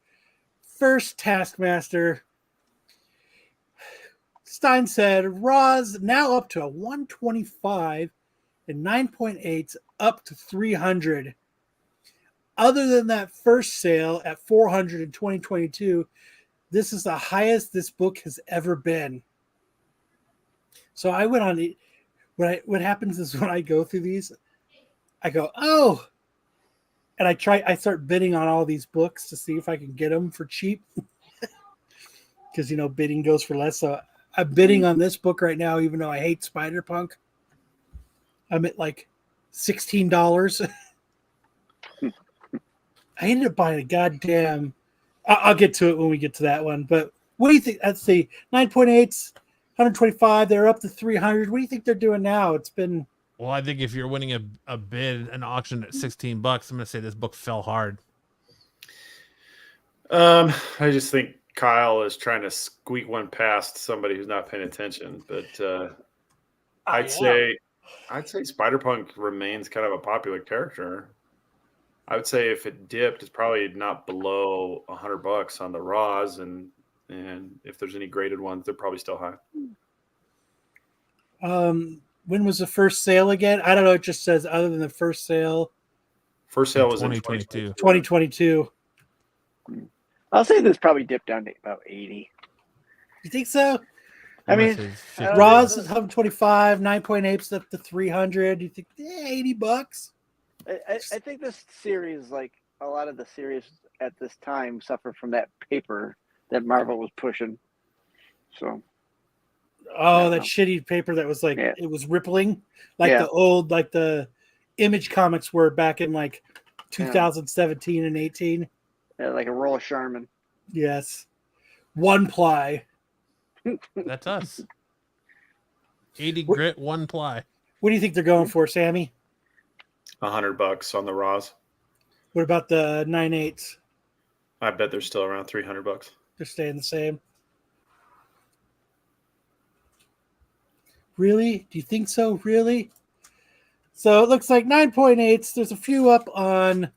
First Taskmaster. Stein said, Raw's now up to a 125 and 9.8 up to 300. Other than that first sale at 400 in 2022, this is the highest this book has ever been. So I went on. What happens is when I go through these, I go, oh, and I start bidding on all these books to see if I can get them for cheap. Because, bidding goes for less. So I'm bidding on this book right now, even though I hate Spider-Punk. I'm at like $16. I ended up buying a goddamn. I'll get to it when we get to that one. But what do you think? Let's see. 9.8s, 125. They're up to 300. What do you think they're doing now? It's been. Well, I think if you're winning a bid, an auction at $16, I'm going to say this book fell hard. I just think Kyle is trying to squeak one past somebody who's not paying attention. But I'd say Spider-Punk remains kind of a popular character. I would say if it dipped, it's probably not below $100 on the raws, and if there's any graded ones, they're probably still high. When was the first sale again? I don't know. It just says other than the first sale, First sale was in 2022. 2022. I'll say this probably dipped down to about 80. You think so? I mean, Unless it's 50. Raw's is 125, 9.8's up to 300. You think $80? I think this series, like a lot of the series at this time, suffered from that paper that Marvel was pushing. So, Oh, that shitty paper that was like it was rippling, like the old, like the Image comics were back in like 2017 and 18. Yeah, like a roll of Charmin. Yes, one ply. That's us. 80 grit, one ply. What do you think they're going for, Sammy? $100 on the Raws. What about the 9/8s? I bet they're still around $300. They're staying the same. Really? Do you think so? Really? So it looks like 9.8s. There's a few up on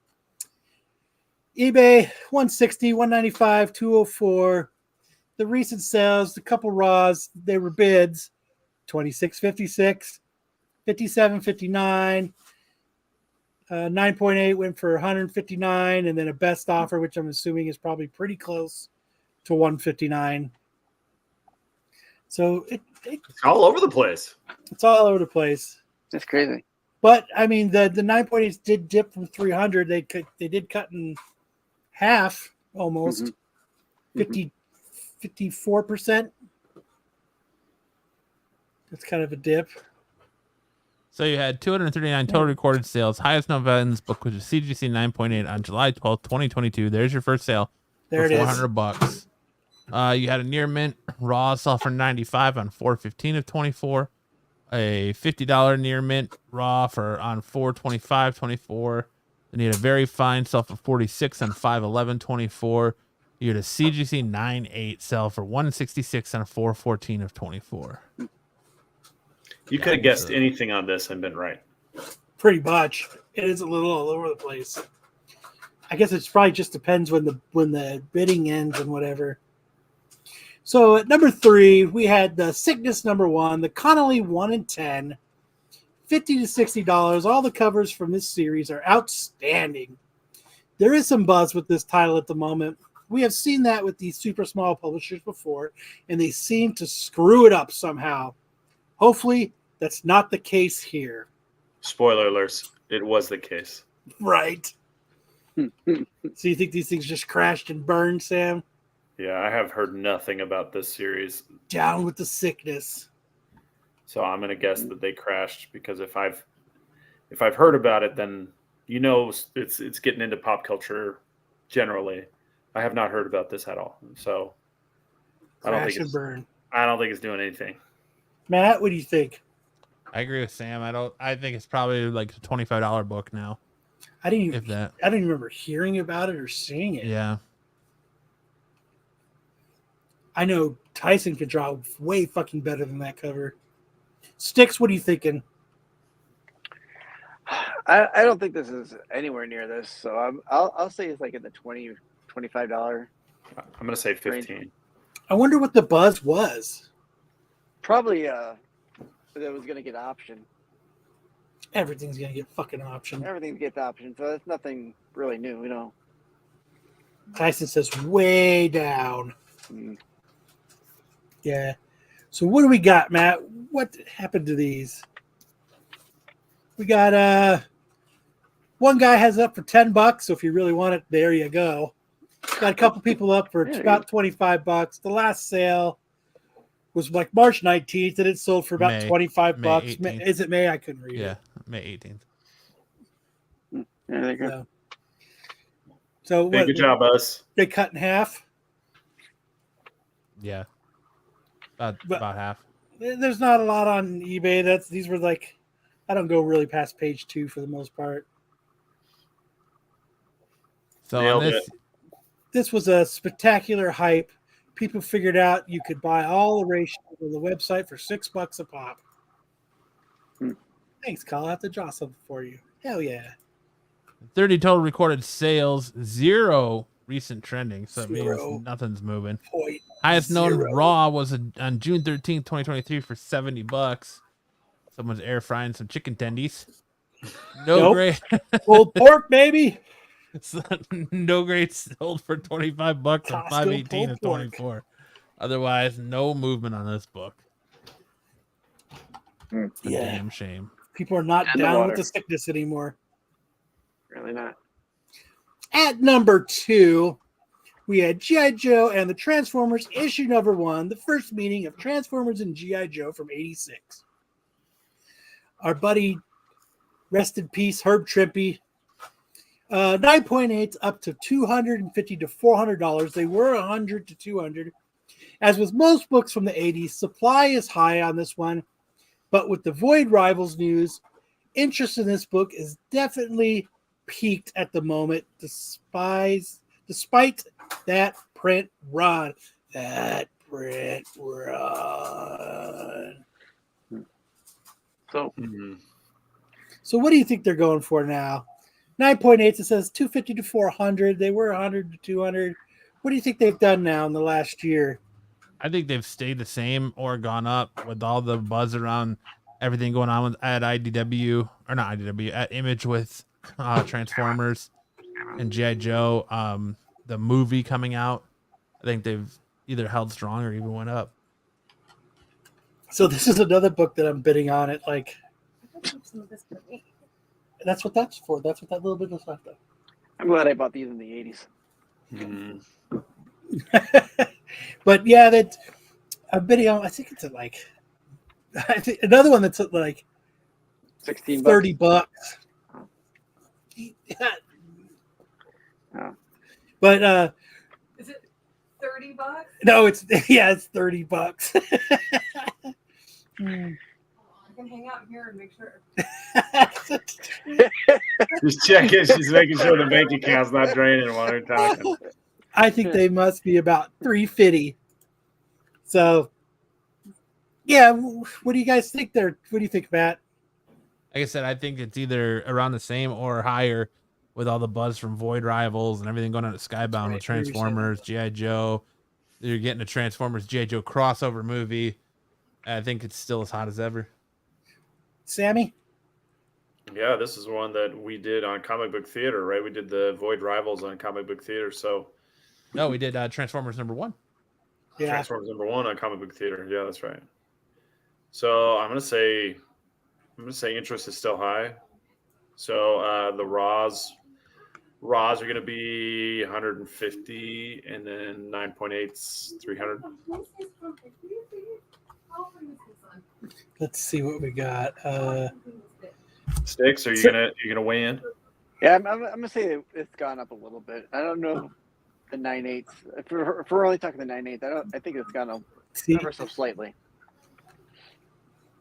eBay, 160, 195, 204. The recent sales, the couple Raws, they were bids, 26.56, 57.59. 9.8 went for 159, and then a best offer, which I'm assuming is probably pretty close to 159. So it's all over the place. It's all over the place. That's crazy. But I mean, the 9.8s did dip from 300. They did cut in half almost, 54%. That's kind of a dip. So you had 239 total recorded sales. Highest November's book was a CGC 9.8 on July 12th, 2022. There's your first sale. There for it is. $400. You had a near mint raw sell for 95 on 4/15 of 24. A $50 near mint raw for on 4/25/24. Then you had a very fine sell for 46 on 5/11/24. You had a CGC 9.8 sell for 166 on 4/14 of 24. You could have guessed anything on this and been right. Pretty much. It is a little all over the place. I guess it's probably just depends when the bidding ends and whatever. So at number 3, we had the Sickness number 1, the Connolly 1 in 10, $50 to $60. All the covers from this series are outstanding. There is some buzz with this title at the moment. We have seen that with these super small publishers before, and they seem to screw it up somehow. Hopefully, that's not the case here. Spoiler alerts. It was the case. Right. So you think these things just crashed and burned, Sam? Yeah, I have heard nothing about this series. Down with the Sickness. So I'm going to guess that they crashed because if I've heard about it, then it's getting into pop culture generally. I have not heard about this at all. So I don't think it's doing anything. Matt, what do you think? I agree with Sam. I think it's probably like a $25 book now. I didn't even remember hearing about it or seeing it. Yeah. I know Tyson could draw way fucking better than that cover. Sticks, what are you thinking? I don't think this is anywhere near this, so I'll say it's like in the $20, $25. I'm going to say 15. I wonder what the buzz was. Probably that was going to get option. Everything's going to get fucking option. Everything gets option, so it's nothing really new, Tyson says way down. Mm. Yeah. So what do we got, Matt? What happened to these? We got one guy has it up for $10, so if you really want it, there you go. Got a couple people up for about $25. The last sale was like March 19th, and it sold for about $25. Is it May? I couldn't read it. Yeah, May 18th. There you go. So hey, good job, us. They cut in half. Yeah, about half. There's not a lot on eBay. These were like, I don't go really past page 2 for the most part. So this was a spectacular hype. People figured out you could buy all the ratios on the website for $6 a pop. Thanks, Kyle. I'll have to draw something for you. Hell yeah. 30 total recorded sales, 0 recent trending, so it means nothing's moving. Highest known raw was on June 13th, 2023 for $70. Someone's air frying some chicken tendies. No Nope. grade. Pulled pork, baby. No grade sold for $25 and Costco 518 pulled to 24. Otherwise, no movement on this book. It's a damn shame. People are not And the down with water. the sickness anymore. Really not. At number 2, we had G.I. Joe and the Transformers issue number 1, the first meeting of Transformers and G.I. Joe from '86. Our buddy, rest in peace, Herb Trimpe. 9.8 up to $250 to $400. They were $100 to $200. As with most books from the 80s, supply is high on this one, but with the Void Rivals news, interest in this book is definitely peaked at the moment, despite that print run. That print run. So So what do you think they're going for now? 9.8, it says 250 to 400. They were 100 to 200. What do you think they've done now in the last year? I think they've stayed the same or gone up with all the buzz around everything going on at IDW, or not IDW, at Image with Transformers and G.I. Joe. The movie coming out, I think they've either held strong or even went up. So this is another book that I'm bidding on it. Like, that's what that's for. That's what that little bit was left of. I'm glad I bought these in the 80s. But yeah, that I'm bidding on. I think it's at like, I think another one that's at like $16. $30. Oh. But Is it $30? no, it's it's $30. I can hang out here and make sure. Just checking. She's making sure the bank account's not draining while they're talking. I think they must be about $350. So, yeah, what do you guys think there? What do you think, Matt? Like I said, I think it's either around the same or higher with all the buzz from Void Rivals and everything going on at Skybound Right, with Transformers, G.I. Joe. You're getting a Transformers G.I. Joe crossover movie. I think it's still as hot as ever. Sammy? Yeah, this is one that we did on Comic Book Theater, right? We did the Void Rivals on Comic Book Theater. So No, we did Transformers #1. Yeah. Transformers #1 on Comic Book Theater. Yeah, that's right. So I'm gonna say interest is still high. So the Raws are gonna be 150, and then 9.8's 300. Let's see what we got. Sticks, are you gonna weigh in? Yeah, I'm gonna say it's gone up a little bit. I don't know the 9.8s. If we're only talking the 9.8, I think it's gone up See, ever so slightly.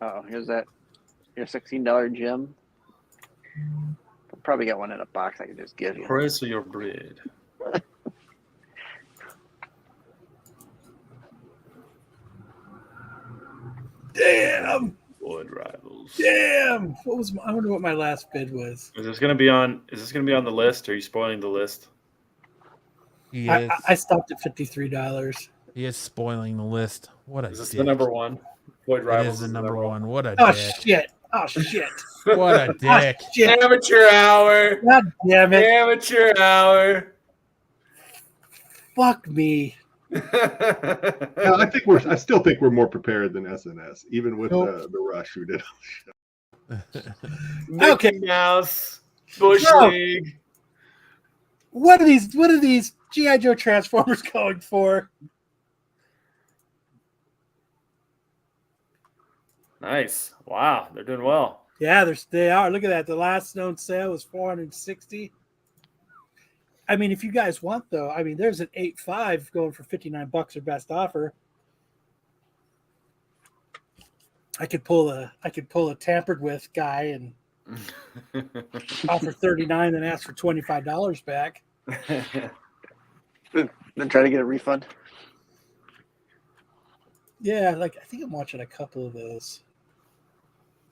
Oh, here's that. Your $16 gem. I'll probably get one in a box I can just give you. Price of your bread. damn, Void Rivals. damn. I wonder what my last bid was. Is this gonna be on the list? Are you spoiling the list? He is. I stopped at $53. He is spoiling the list. What a Is this dick. the number one? Void It Rivals is the number one. What a Oh dick. shit! Oh shit! What a dick. Oh, shit! Amateur hour. God damn it! Amateur hour. Fuck me. Yeah, I still think we're more prepared than SNS, even with the rush who did. Okay. Mickey Mouse. Bush No. League. What are these G.I. Joe Transformers going for? Nice. Wow, they're doing well. Yeah, they are. Look at that. The last known sale was $460. I mean, if you guys want, though, I mean, there's an 8.5 going for $59 or best offer. I could pull a tampered with guy and offer $39 and ask for $25 back. Then try to get a refund. Yeah, like I think I'm watching a couple of those.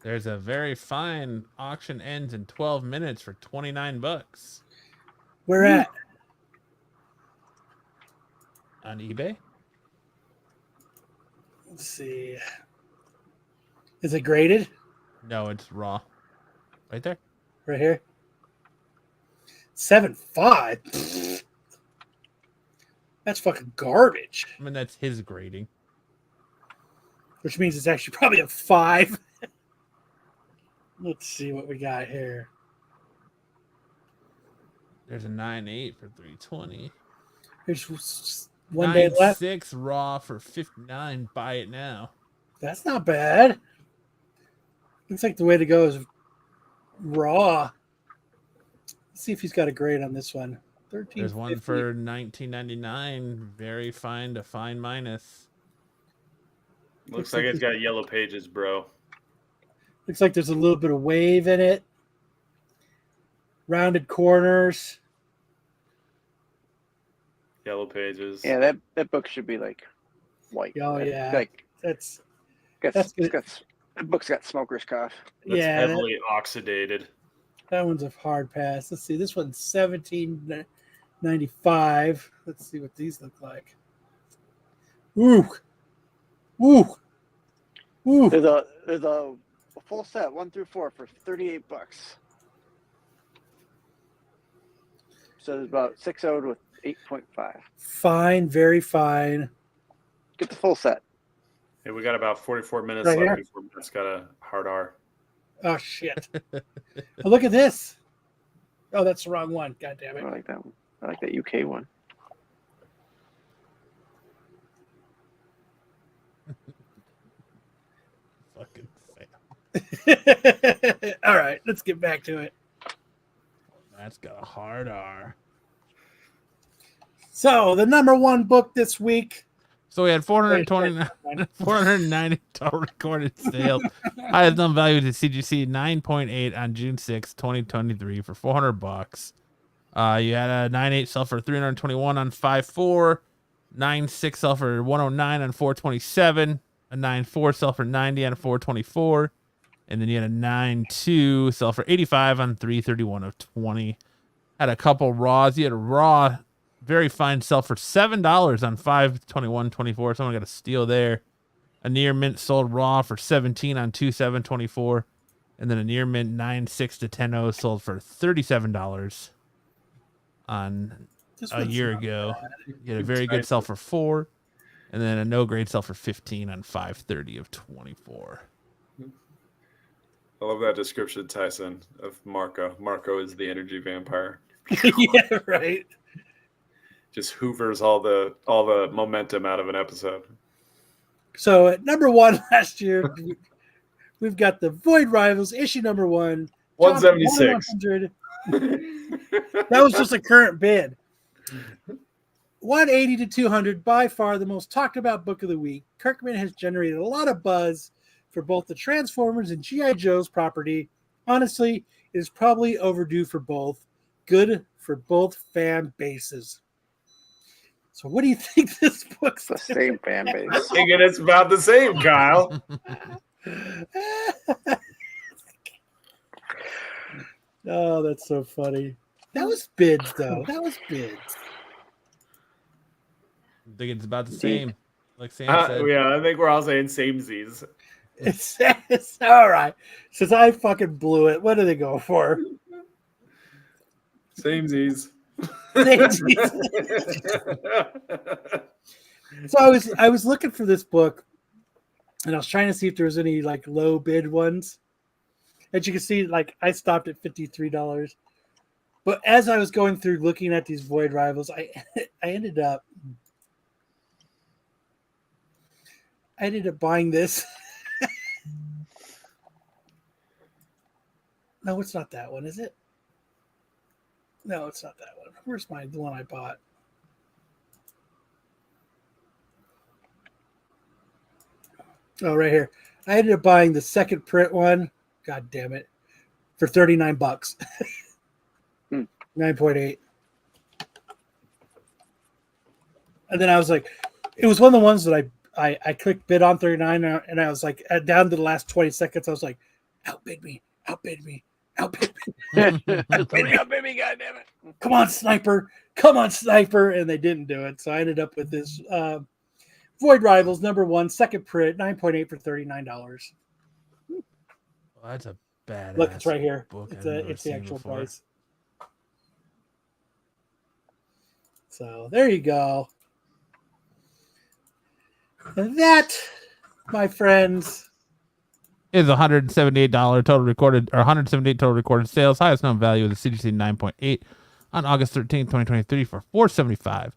There's a very fine auction ends in 12 minutes for $29 Where at? on eBay. Let's see. Is it graded? No, it's raw. Right there. Right here. 7.5. That's fucking garbage. I mean, that's his grading. Which means it's actually probably a 5. Let's see what we got here. There's a 9.8 for 320. There's one day left. 9.6 raw for 59. Buy it now. That's not bad. Looks like the way to go is raw. Let's see if he's got a grade on this one. 13. There's one for 19.99. Very fine to fine minus. Looks like it's got yellow pages, bro. Looks like there's a little bit of wave in it. Rounded corners. Yellow pages. Yeah, that book should be like white. Oh yeah, Like that's that good. book's got smoker's cough. That's yeah, heavily oxidated. that one's a hard pass. Let's see. This one's 17.95. Let's see what these look like. Ooh. Ooh. Ooh. There's a full set 1 through 4 for $38. So there's about 6.0 with 8.5. Fine, very fine. Get the full set. Hey, we got about 44 minutes Right left here. before it's got a hard R. Oh shit. Oh, look at this. Oh, that's the wrong one. God damn it. I like that one. I like that UK one. Fucking fail. All right, let's get back to it. That's got a hard R. So the number one book this week. So we had 490 total recorded sales. Highest known value to CGC 9.8 on June 6, 2023 for $400. You had a 9.8 sell for 321 on 5.4, 9.6 sell for 109 on 427, a 9.4 sell for 90 on 424, and then you had a 9.2 sell for 85 on 331 of 20. Had a couple raws. You had a raw very fine sell for $7 on 5/21/24. Someone got a steal there. A near mint sold raw for 17 on 2/7/24, and then a near mint 9.6 to 10.0 sold for $37 on a year ago. You had a very good sell for 4, and then a no grade sell for 15 on 5/30 of 24. I love that description, Tyson, of Marco. Marco is the energy vampire. Yeah, right. Just hoovers all the momentum out of an episode. So at number one last year, we've got the Void Rivals issue number 1. 176. 100. That was just a current bid. 180 to 200, by far the most talked about book of the week. Kirkman has generated a lot of buzz for both the Transformers and G.I. Joe's property. Honestly, it is probably overdue for both. Good for both fan bases. So what do you think this book's the same fan base? I'm thinking it's about the same, Kyle. Oh, that's so funny. That was bids, though. That was bids. I think it's about the same. Like Sam said. Yeah, I think we're all saying samesies. It's all right. Since I fucking blew it, what do they go for? Samesies. So I was looking for this book, and I was trying to see if there was any like low bid ones. As you can see, like I stopped at $53. But as I was going through looking at these Void Rivals, I ended up buying this. No, it's not that one, is it? No, it's not that one. Where's the one I bought? Oh, right here. I ended up buying the second print one. God damn it. For $39. 9.8. And then I was like, it was one of the ones that I clicked bid on 39, and I was like, down to the last 20 seconds, I was like, outbid me. Outbid me, Baby, goddammit. Come on, sniper. And they didn't do it. So I ended up with this Void Rivals number 1, second print, 9.8 for $39. Oh, that's a badass. Look, it's right here. Book It's I've never it's the seen actual before. price. So there you go. And that, my friends, Is $178 total recorded, or 178 total recorded sales. Highest known value of the CDC 9.8 on August 13th, 2023 for $475.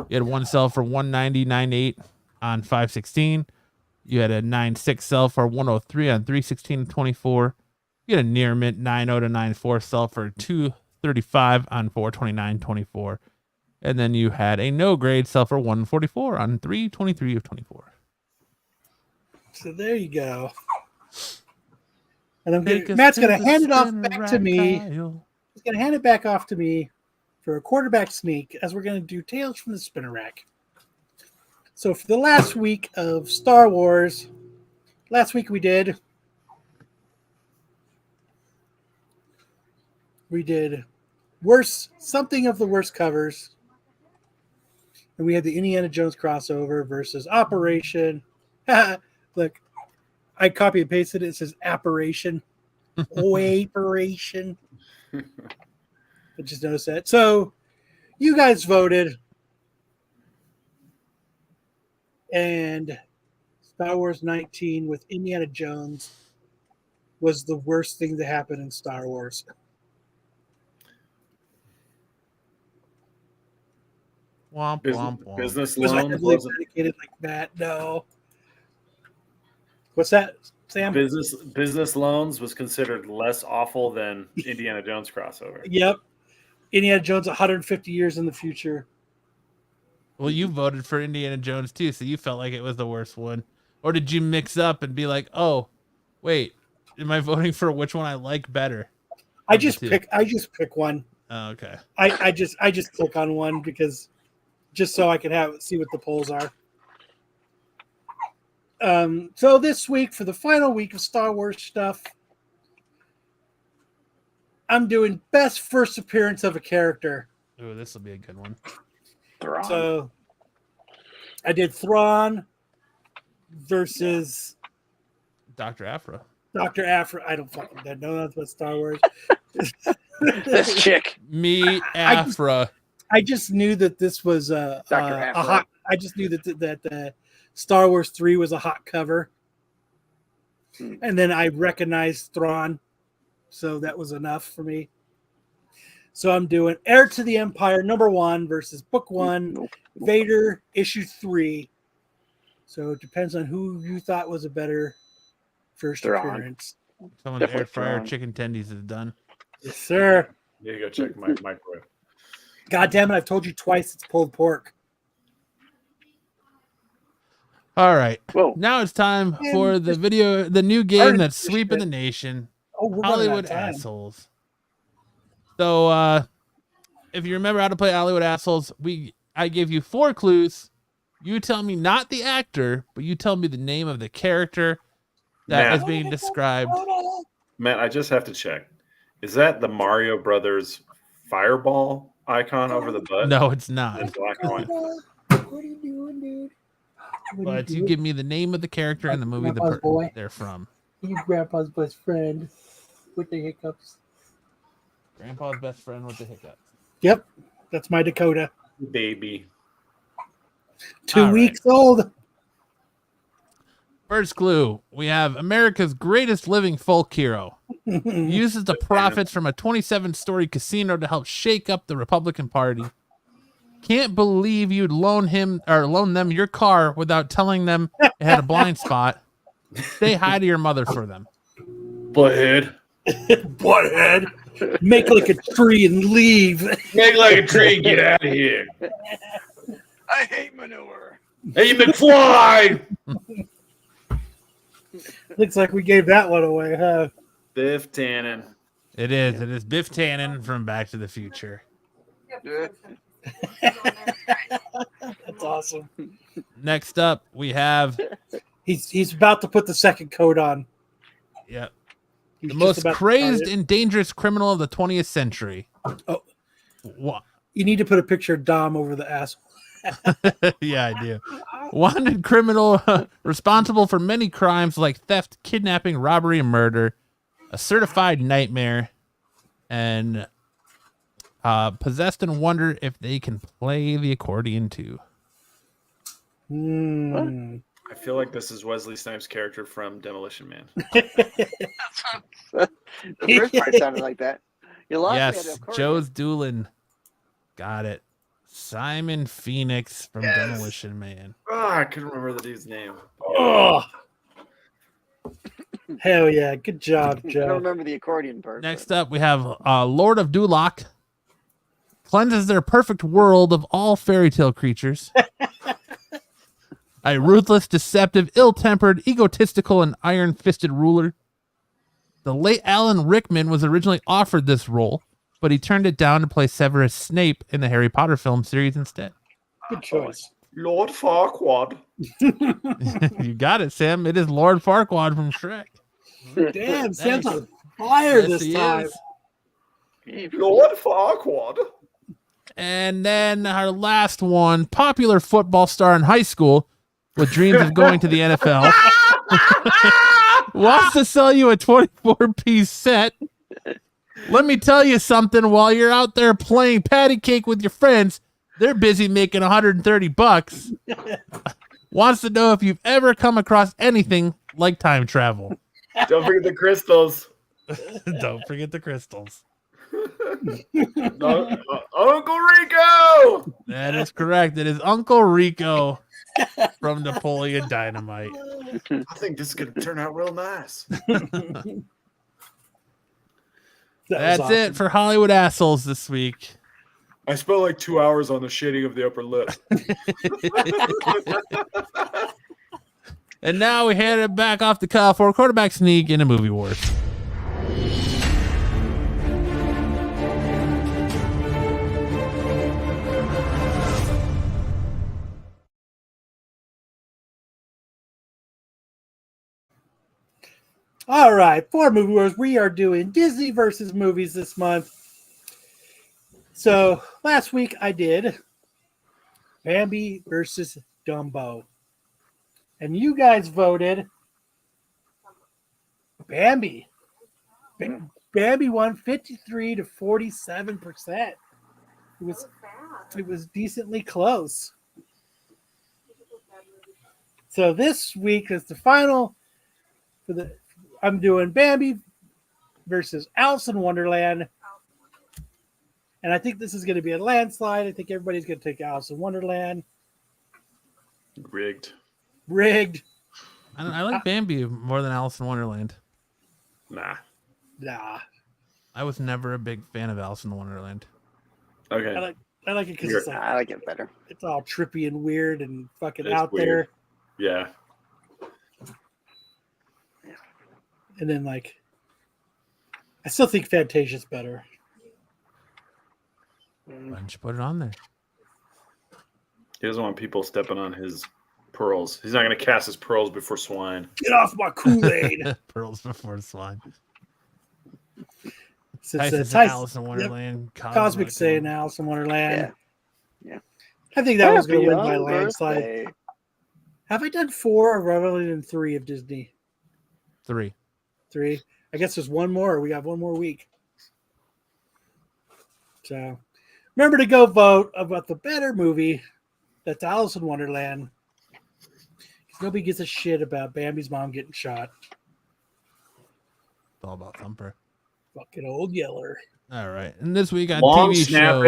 You had one sell for $190.98 on 5/16. You had a 9.6 sell for $103 on 3/16/24. You had a near mint 9.0 to 9.4 sell for $235 on 4/29/24. And then you had a no grade sell for $144 on 3/23/24. so there you go. And Take us Matt's to going to the hand it off spinner back rack to me. tile. He's going to hand it back off to me for a quarterback sneak as we're going to do Tales from the Spinner Rack. So for the last week of Star Wars, last week we did something of the worst covers. And we had the Indiana Jones crossover versus Operation. Look, I copy and pasted it. It says Apparition. Operation. I just noticed that. So you guys voted. And Star Wars 19 with Indiana Jones was the worst thing to happen in Star Wars. Womp, womp, womp. Business It was loans heavily wasn't dedicated like that. No. What's that, Sam? business loans was considered less awful than Indiana Jones crossover. Yep. Indiana Jones 150 years in the future. Well, you voted for Indiana Jones too, so you felt like it was the worst one. Or did you mix up and be like, oh, wait, am I voting for which one I like better? I just pick one. Oh, okay. I just click on one because just so I can see what the polls are. So this week, for the final week of Star Wars stuff, I'm doing best first appearance of a character. Ooh, this will be a good one. Thrawn. So I did Thrawn versus Dr. Afra. Dr. Afra. I don't fucking know that's what Star Wars. This chick. Me, Afra. I just knew that this was a hot. I just knew that Star Wars 3 was a hot cover, and then I recognized Thrawn, so that was enough for me. So I'm doing Heir to the Empire #1 versus Book 1, Vader issue 3. So it depends on who you thought was a better first appearance. Someone's Definitely air fryer Thrawn. chicken tendies is done. Yes, sir. Need to go check my microwave. God damn it! I've told you twice it's pulled pork. All right. Whoa. Now it's time for the new game that's sweeping the nation. Oh, we're running out Hollywood of time. Assholes. So if you remember how to play Hollywood Assholes, I gave you 4 clues. You tell me not the actor, but you tell me the name of the character that is being described. Matt, I just have to check. Is that the Mario Brothers fireball icon over the butt? No, it's not. In black and white. What are you doing, dude? But you give me the name of the character and the movie Grandpa's boy. they're from. You grandpa's best friend with the hiccups. Grandpa's best friend with the hiccups. Yep, that's my Dakota. Baby. 2 All right. weeks old. First clue, we have America's greatest living folk hero. Uses the profits from a 27-story casino to help shake up the Republican Party. Can't believe you'd loan them your car without telling them it had a blind spot. Say hi to your mother for them. Butthead. Butthead. Make like a tree and leave. Make like a tree and get out of here. I hate manure. Hey, McFly! Looks like we gave that one away, huh? Biff Tannen. It is. It is Biff Tannen from Back to the Future. That's awesome. Next up, we have He's about to put the second coat on. yeah, He's the just most about to crazed start it. and dangerous criminal of the 20th century. Oh. What? You need to put a picture of Dom over the asshole. Yeah, I do. Wanted criminal responsible for many crimes like theft, kidnapping, robbery, and murder. a certified nightmare, and possessed and wonder if they can play the accordion too. I feel like this is Wesley Snipes' character from Demolition Man. The first part sounded like that. You lost me at the Yes, accordion. Joe's Doolin. Got it. Simon Phoenix from Yes. Demolition Man. Oh, I couldn't remember the dude's name. Oh, hell yeah! Good job, I don't Joe. remember the accordion part. Next up, we have Lord of Duloc. Cleanses their perfect world of all fairy tale creatures. A ruthless, deceptive, ill-tempered, egotistical, and iron-fisted ruler. The late Alan Rickman was originally offered this role, but he turned it down to play Severus Snape in the Harry Potter film series instead. Good choice. Lord Farquaad. You got it, Sam. It is Lord Farquaad from Shrek. Damn, Nice. Sam's on fire Yes, this he time. is. Lord Farquaad. And then our last one, popular football star in high school with dreams of going to the NFL. Wants to sell you a 24-piece set. Let me tell you something. While you're out there playing patty cake with your friends, they're busy making $130. Wants to know if you've ever come across anything like time travel. Don't forget the crystals. Don't forget the crystals. No, Uncle Rico. That is correct. It is Uncle Rico from Napoleon Dynamite. I think this is going to turn out real nice. That's it for Hollywood Assholes this week. I spent like 2 hours on the shading of the upper lip. And now we headed back off the cuff for quarterback sneak in a movie wars. All right, for movie wars, we are doing Disney versus movies this month. So last week I did Bambi versus Dumbo, and you guys voted Bambi. Bambi won 53 to 47%. It was decently close. So this week is the final for the. I'm doing Bambi versus Alice in Wonderland. And I think this is going to be a landslide. I think everybody's going to take Alice in Wonderland. Rigged. I like Bambi more than Alice in Wonderland. Nah. I was never a big fan of Alice in Wonderland. Okay. I like it because I like it better. it's all trippy and weird and fucking It's out weird. there. Yeah. And then I still think Fantasia's better. Why don't you put it on there? He doesn't want people stepping on his pearls. He's not going to cast his pearls before swine. Get off my Kool-Aid. Pearls before swine. Since Alice in Wonderland. Cosmic saying Alice in Wonderland. Yeah. I think that was going to win by Happy landslide. birthday. Have I done 4 or have I only done 3 of Disney? 3. 3. I guess there's one more. We got one more week. So remember to go vote about the better movie. That's Alice in Wonderland. Nobody gives a shit about Bambi's mom getting shot. It's all about Thumper. Fucking old Yeller. All right. And this week on Long TV snap show.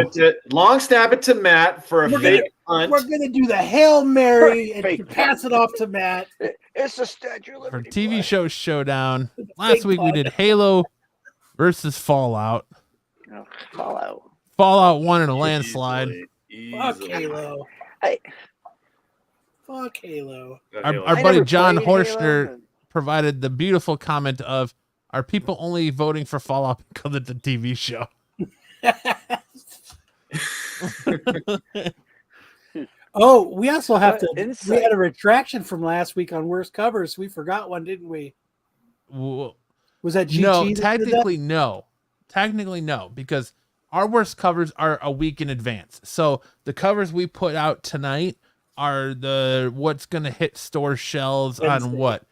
it to Matt for a We're fake punt. We're going to do the Hail Mary and Fake pass it off to Matt. It's the Statue of For Liberty. TV boy. show showdown. Fake Last week we punt. did Halo versus Fallout. Oh, Fallout. Fallout won in a landslide. Fuck Easily. Halo. I Fuck Halo. Our I buddy never John played Halo, Horschner and- provided the beautiful comment of, are people only voting for Fallout because it's a TV show? Oh, we also have What to. We insight. had a retraction from last week on worst covers. We forgot one, didn't we? Well, Was that GG? no, that did that? technically no, because our worst covers are a week in advance. So the covers we put out tonight are the what's gonna hit store shelves Wednesday. on what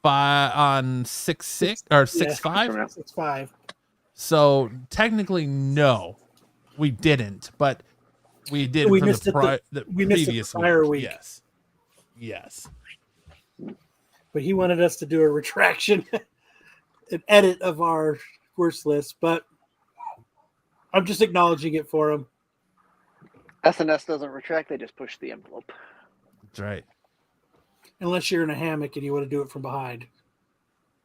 on 6-6 or 6-5. 6-5. So technically, no, we didn't, but we did We from missed the we missed it the previous prior week. Yes, yes. But he wanted us to do a retraction, an edit of our worst list. But I'm just acknowledging it for him. SNS doesn't retract; they just push the envelope. That's right. Unless you're in a hammock and you want to do it from behind.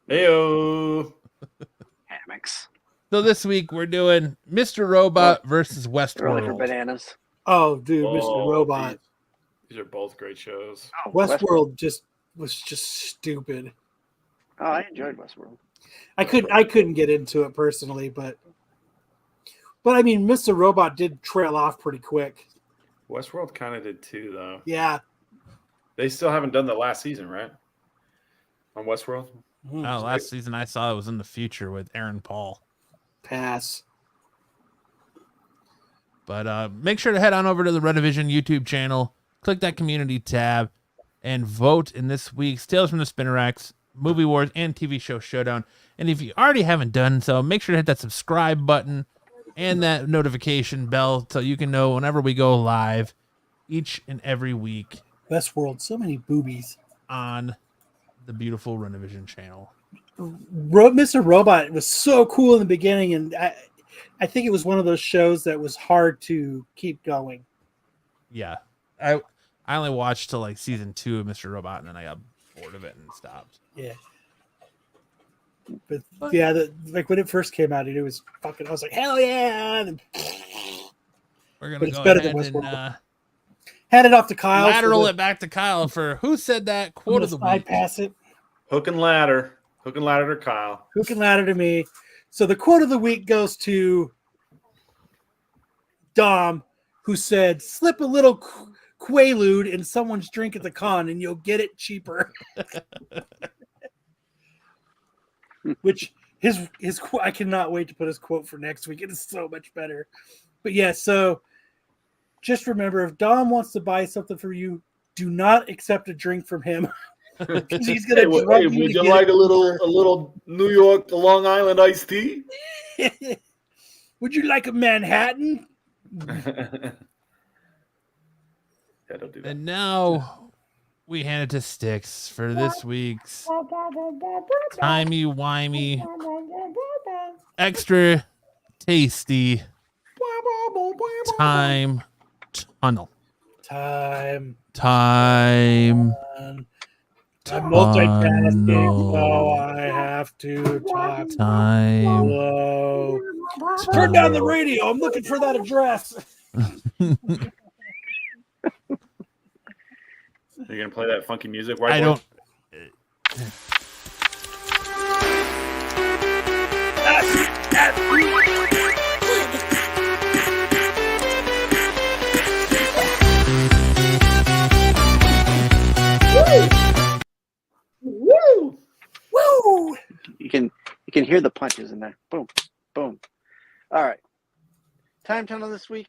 Heyo. Hammocks. So this week we're doing Mr. Robot versus They're only for Westworld. bananas. Oh, dude, Mr. Oh, Robot. These are both great shows. Oh, Westworld was just stupid. Oh, I enjoyed Westworld. I couldn't get into it personally, but I mean, Mr. Robot did trail off pretty quick. Westworld kind of did too, though. Yeah. They still haven't done the last season, right? On Westworld? Oh, last season I saw it was in the future with Aaron Paul. Pass. But make sure to head on over to the Renovision YouTube channel, click that community tab, and vote in this week's Tales from the Spinnerax, Movie Wars, and TV Show Showdown. And if you already haven't done so, make sure to hit that subscribe button and that notification bell so you can know whenever we go live each and every week Westworld, so many boobies. on the beautiful Renovision channel. Mr. Robot was so cool in the beginning, and I think it was one of those shows that was hard to keep going. Yeah. I only watched till like season 2 of Mr. Robot, and then I got bored of it and stopped. Yeah. But yeah, like when it first came out, it was fucking. I was like, hell yeah! And We're gonna But it's go better ahead than and Westworld. Hand it off to Kyle. lateral it back to Kyle for who said that quote of the week. Pass it. Hook and ladder. Hook and ladder to Kyle. Who can ladder to me? So the quote of the week goes to Dom, who said, "Slip a little Quaalude in someone's drink at the con, and you'll get it cheaper." Which his I cannot wait to put his quote for next week. It is so much better. But yeah, so just remember, if Dom wants to buy something for you, do not accept a drink from him. He's gonna drug you. Would you like a little New York to Long Island iced tea? Would you like a Manhattan? Yeah, don't do that. And now we hand it to Sticks for this week's timey-wimey, extra tasty time tunnel. Time. I'm multitasking, so I have to talk slow. Turn down the radio. I'm looking for that address. You're gonna play that funky music? I don't. Woo! Woo! You can hear the punches in there. Boom, boom. All right. Time tunnel this week.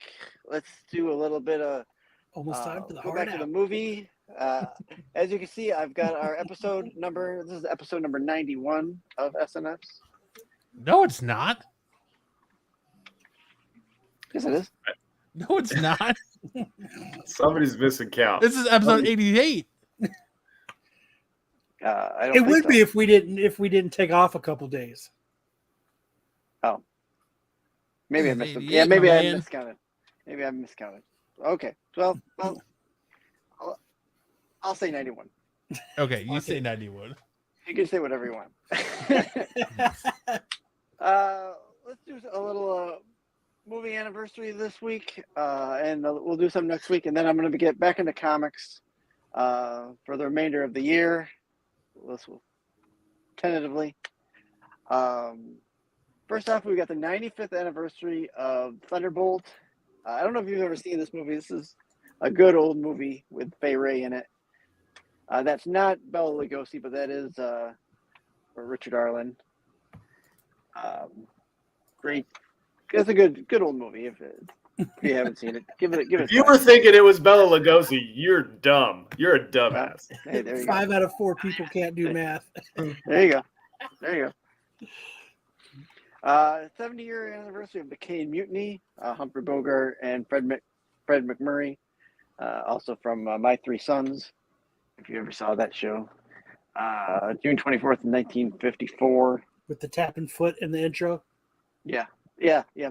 Let's do a little bit of Almost time for the go hard back to out. the movie. As you can see, I've got our episode number. This is episode number 91 of SNS. No, it's not. Yes, it is. No, it's not. Somebody's missing count. This is episode 88. I don't It think would so. be if we didn't take off a couple days. Oh, maybe I missed it. 88, Yeah, maybe my I man. miscounted. Maybe I miscounted. Okay, well, I'll say 91. Okay, you say 91. You can say whatever you want. Let's do a little movie anniversary this week, and we'll do some next week, and then I'm going to get back into comics for the remainder of the year. This will tentatively. First off, we got the 95th anniversary of Thunderbolt. I don't know if you've ever seen this movie. This is a good old movie with Fay Wray in it. That's not Bela Lugosi, but that is Richard Arlen. Great. It's a good old movie. If you haven't seen it, give it. If you were thinking it was Bela Lugosi, you're dumb. You're a dumbass. Hey, there you 5 out of 4 people can't do math. go. There you go. There you go. 70-year anniversary of the Kane Mutiny. Humphrey Bogart and Fred McMurray, also from My Three Sons. If you ever saw that show, June 24th, 1954. With the tapping foot in the intro. Yeah.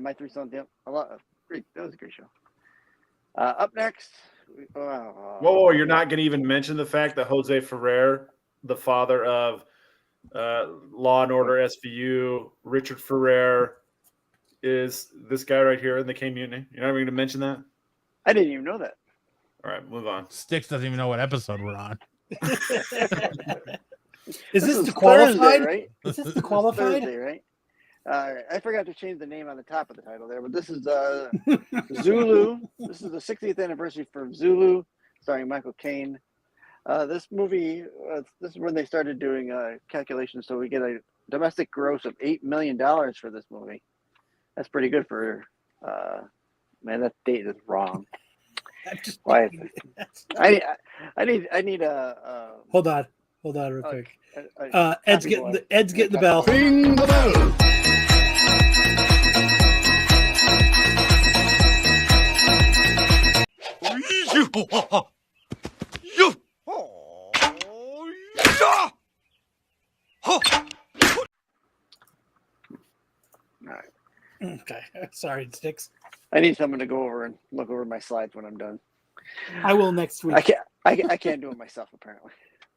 My Three Sons. Yep, great. That was a great show. Up next. Whoa, you're not going to even mention the fact that Jose Ferrer, the father of Law and Order SVU, Richard Ferrer, is this guy right here in the Kane Mutiny. You're not even going to mention that? I didn't even know that. All right, move on. Sticks doesn't even know what episode we're on. Is this is the qualified? Thursday, right? Is this the qualified? Thursday, right? I forgot to change the name on the top of the title there, but this is Zulu. This is the 60th anniversary for Zulu, starring Michael Caine. This movie, this is when they started doing calculations, so we get a domestic gross of $8 million for this movie. That's pretty good for. Man, that date is wrong. Why? I need a. Hold on real quick. Ed's getting the bell. Ring the bell. Okay, sorry, Sticks. I need someone to go over and look over my slides when I'm done. I will next week. I can't do it myself apparently.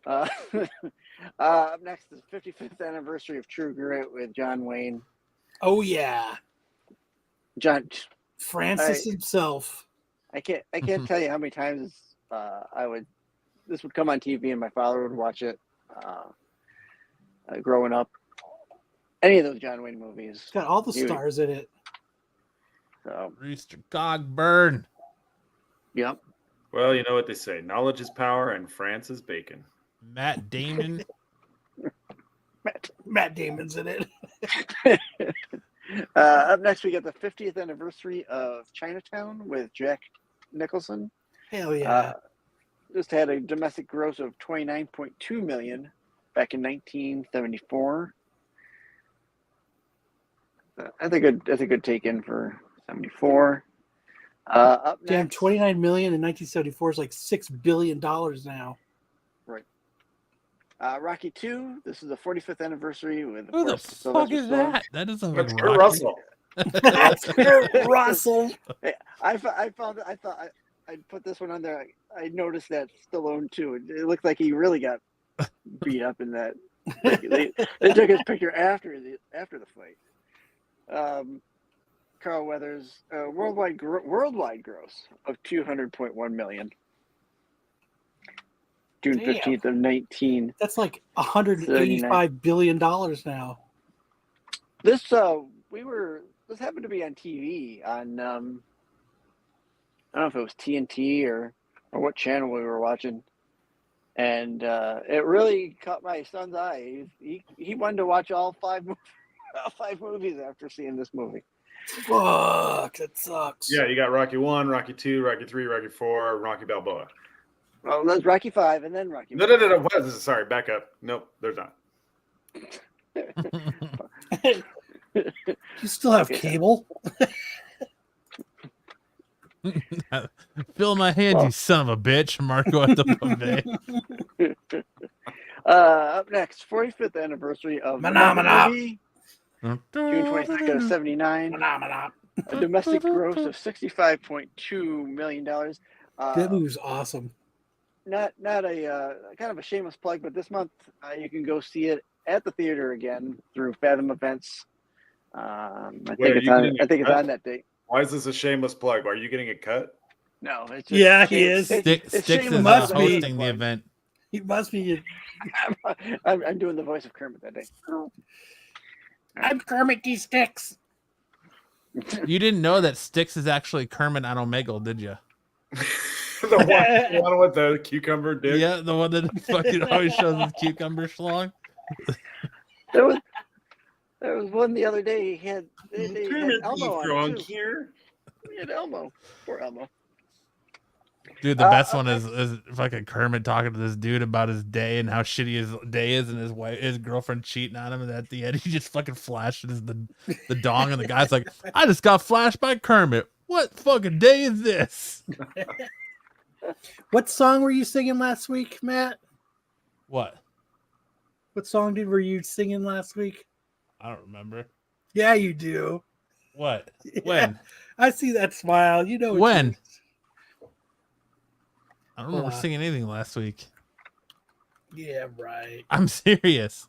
Up next is 55th anniversary of True Grit with John Wayne. Oh yeah, John Francis himself. I can't tell you how many times this would come on TV and my father would watch it growing up. Any of those John Wayne movies. It's got all the stars in it. So, Rooster Cogburn. yep. Well, you know what they say. Knowledge is power and France is bacon. Matt Damon. Matt Damon's in it. Up next, we got the 50th anniversary of Chinatown with Jack Nicholson. Hell yeah. Just had a domestic gross of $29.2 million back in 1974. That's a good take in for 74. Up next, Damn, 29 million in 1974 is like $6 billion now. right. Rocky 2. This is the 45th anniversry with. Who the fuck is that? That doesn't look That's right. Kurt Russell. That's Kurt Russell. Hey, I found. I thought I'd put this one on there. I noticed that Stallone too. It looked like he really got beat up in that. They took his picture after the fight. Carl Weathers, worldwide gross of $200.1 million. June 15th of 19. That's like $185 billion now. This happened to be on TV on I don't know if it was TNT or what channel we were watching, and it really caught my son's eye. He wanted to watch all five movies after seeing this movie. Fuck, that sucks. Yeah, you got Rocky 1, Rocky 2, Rocky 3, Rocky 4, Rocky Balboa. Well, that's Rocky 5 and then Rocky. No. What is this? Sorry, back up. Nope, there's not. You still have cable? Fill my hands, you son of a bitch. Marco at the buffet. Up next, 45th anniversary of Manamana. movie, June 22nd of 79. A domestic gross of $65.2 million. That movie's awesome. Not a kind of a shameless plug, but this month you can go see it at the theater again through Fathom Events. I think it's on that date. Why is this a shameless plug? Are you getting a cut? No, it's Yeah, he is. Sticks is must be. hosting the event. He must be. I'm doing the voice of Kermit that day. I'm Kermit D. Sticks. You didn't know that Sticks is actually Kermit on Omegle, did you? the one with the cucumber dick. Yeah, the one that fucking always shows his cucumber schlong. There was one the other day. He had Elmo on it too. Here. And Elmo. Poor Elmo. Dude, the best one is fucking Kermit talking to this dude about his day and how shitty his day is, and his girlfriend cheating on him, and at the end he just fucking flashes the dong, and the guy's like, "I just got flashed by Kermit. What fucking day is this?" What song were you singing last week, Matt? What? What song were you singing last week? I don't remember. Yeah, you do. What? Yeah, When? I see that smile. You know when? I don't remember singing anything last week. Yeah, right. I'm serious.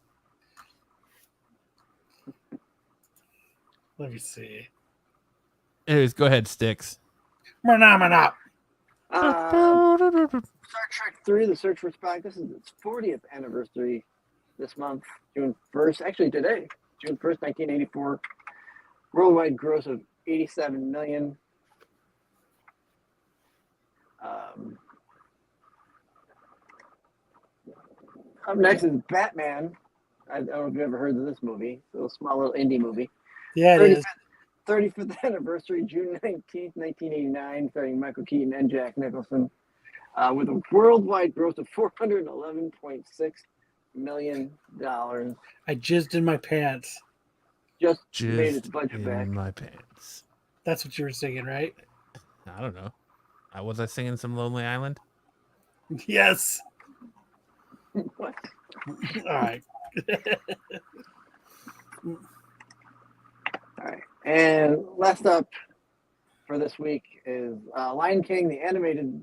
Let me see. Anyways, go ahead, Sticks. Manamana. Star Trek 3, The Search for Spock. This is its 40th anniversary this month, June 1st. Actually, today, June 1st, 1984. Worldwide gross of $87 million. Up next is Batman. I don't know if you've ever heard of this movie. It's a little small little indie movie. Yeah, it is. 35th anniversary, June 19th, 1989, starring Michael Keaton and Jack Nicholson, with a worldwide gross of $411.6 million. I jizzed in my pants. Just made its Jizzed budget in back. my pants. That's what you were singing, right? I don't know. Was I singing some Lonely Island? Yes. What? All right. All right. And last up for this week is Lion King, the animated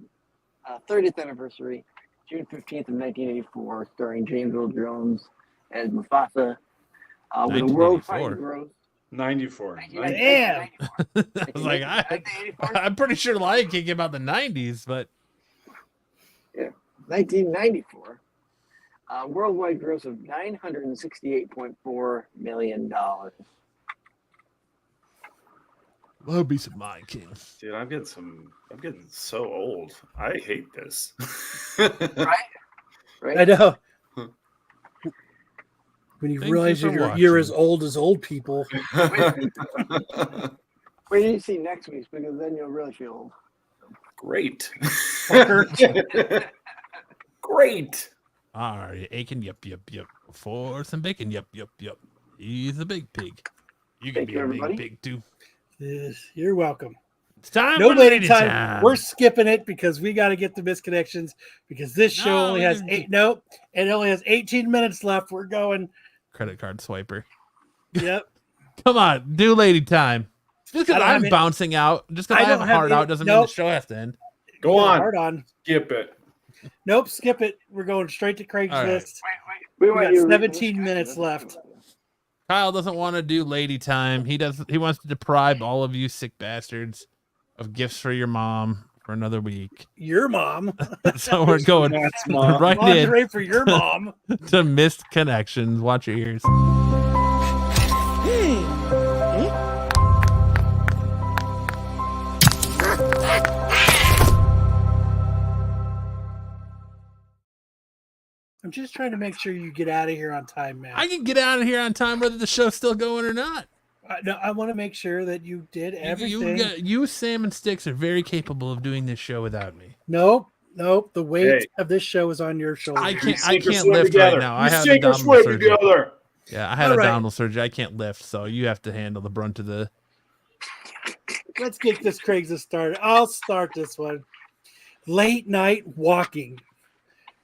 30th anniversary, June 15th of 1984, starring James Earl Jones as Mufasa, with a worldwide gross. 94. Damn. I was like, I'm pretty sure Lion King came out in the 90s, but yeah, 1994. Worldwide gross of $968.4 million. love me some Lion King. Dude, I'm getting so old. I hate this. Right? I know. When you Thank realize you for you're as watching. old as old people. Wait till you see next week's, because then you'll really feel old. Great. Fucker. Great. Are you aching? Yep. For some bacon? Yep. He's a big pig. You can Thank be you, a everybody. big pig too. Yes, you're welcome. It's time No for lady lady time. time. We're skipping it because we got to get the misconnections because this show No, only we has can- it only has 18 minutes left. We're going. Credit card swiper. Yep. Come on, do lady time. Just I because don't have I'm it. bouncing out, just because I I have don't a have heart any- out doesn't mean nope. the show has to end. Go You got a on. hard on. Skip it. Nope. Skip it. We're going straight to Craigslist. right. We got you to read 17 this. minutes left. Kyle doesn't want to do lady time. He wants to deprive all of you sick bastards of gifts for your mom for another week. Your mom. So we're going That's mom. right in Lingerie for your mom. to missed connections. Watch your ears. I'm just trying to make sure you get out of here on time, man. I can get out of here on time whether the show's still going or not. No, I want to make sure that you did everything. You, Sam, and Sticks are very capable of doing this show without me. Nope. The weight Hey. of this show is on your shoulders. I can't Sink or lift swim right together. now. You I have sink or abdominal swim surgery. together. Yeah, I had All right. abdominal surgery. I can't lift, so you have to handle the brunt of the. Let's get this Craigslist started. I'll start this one. Late night walking.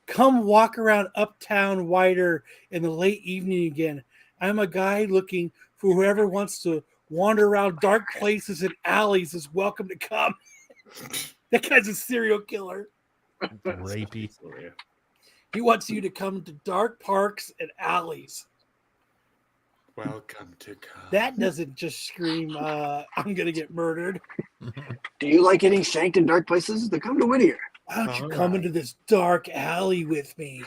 Come walk around Uptown Wider in the late evening again. I'm a guy looking for whoever wants to wander around dark places and alleys is welcome to come. That guy's a serial killer. Rapey. He wants you to come to dark parks and alleys. Welcome to come. That doesn't just scream, I'm going to get murdered. Do you like getting shanked in dark places? Then come to Whittier. Why don't you All come right. into this dark alley with me?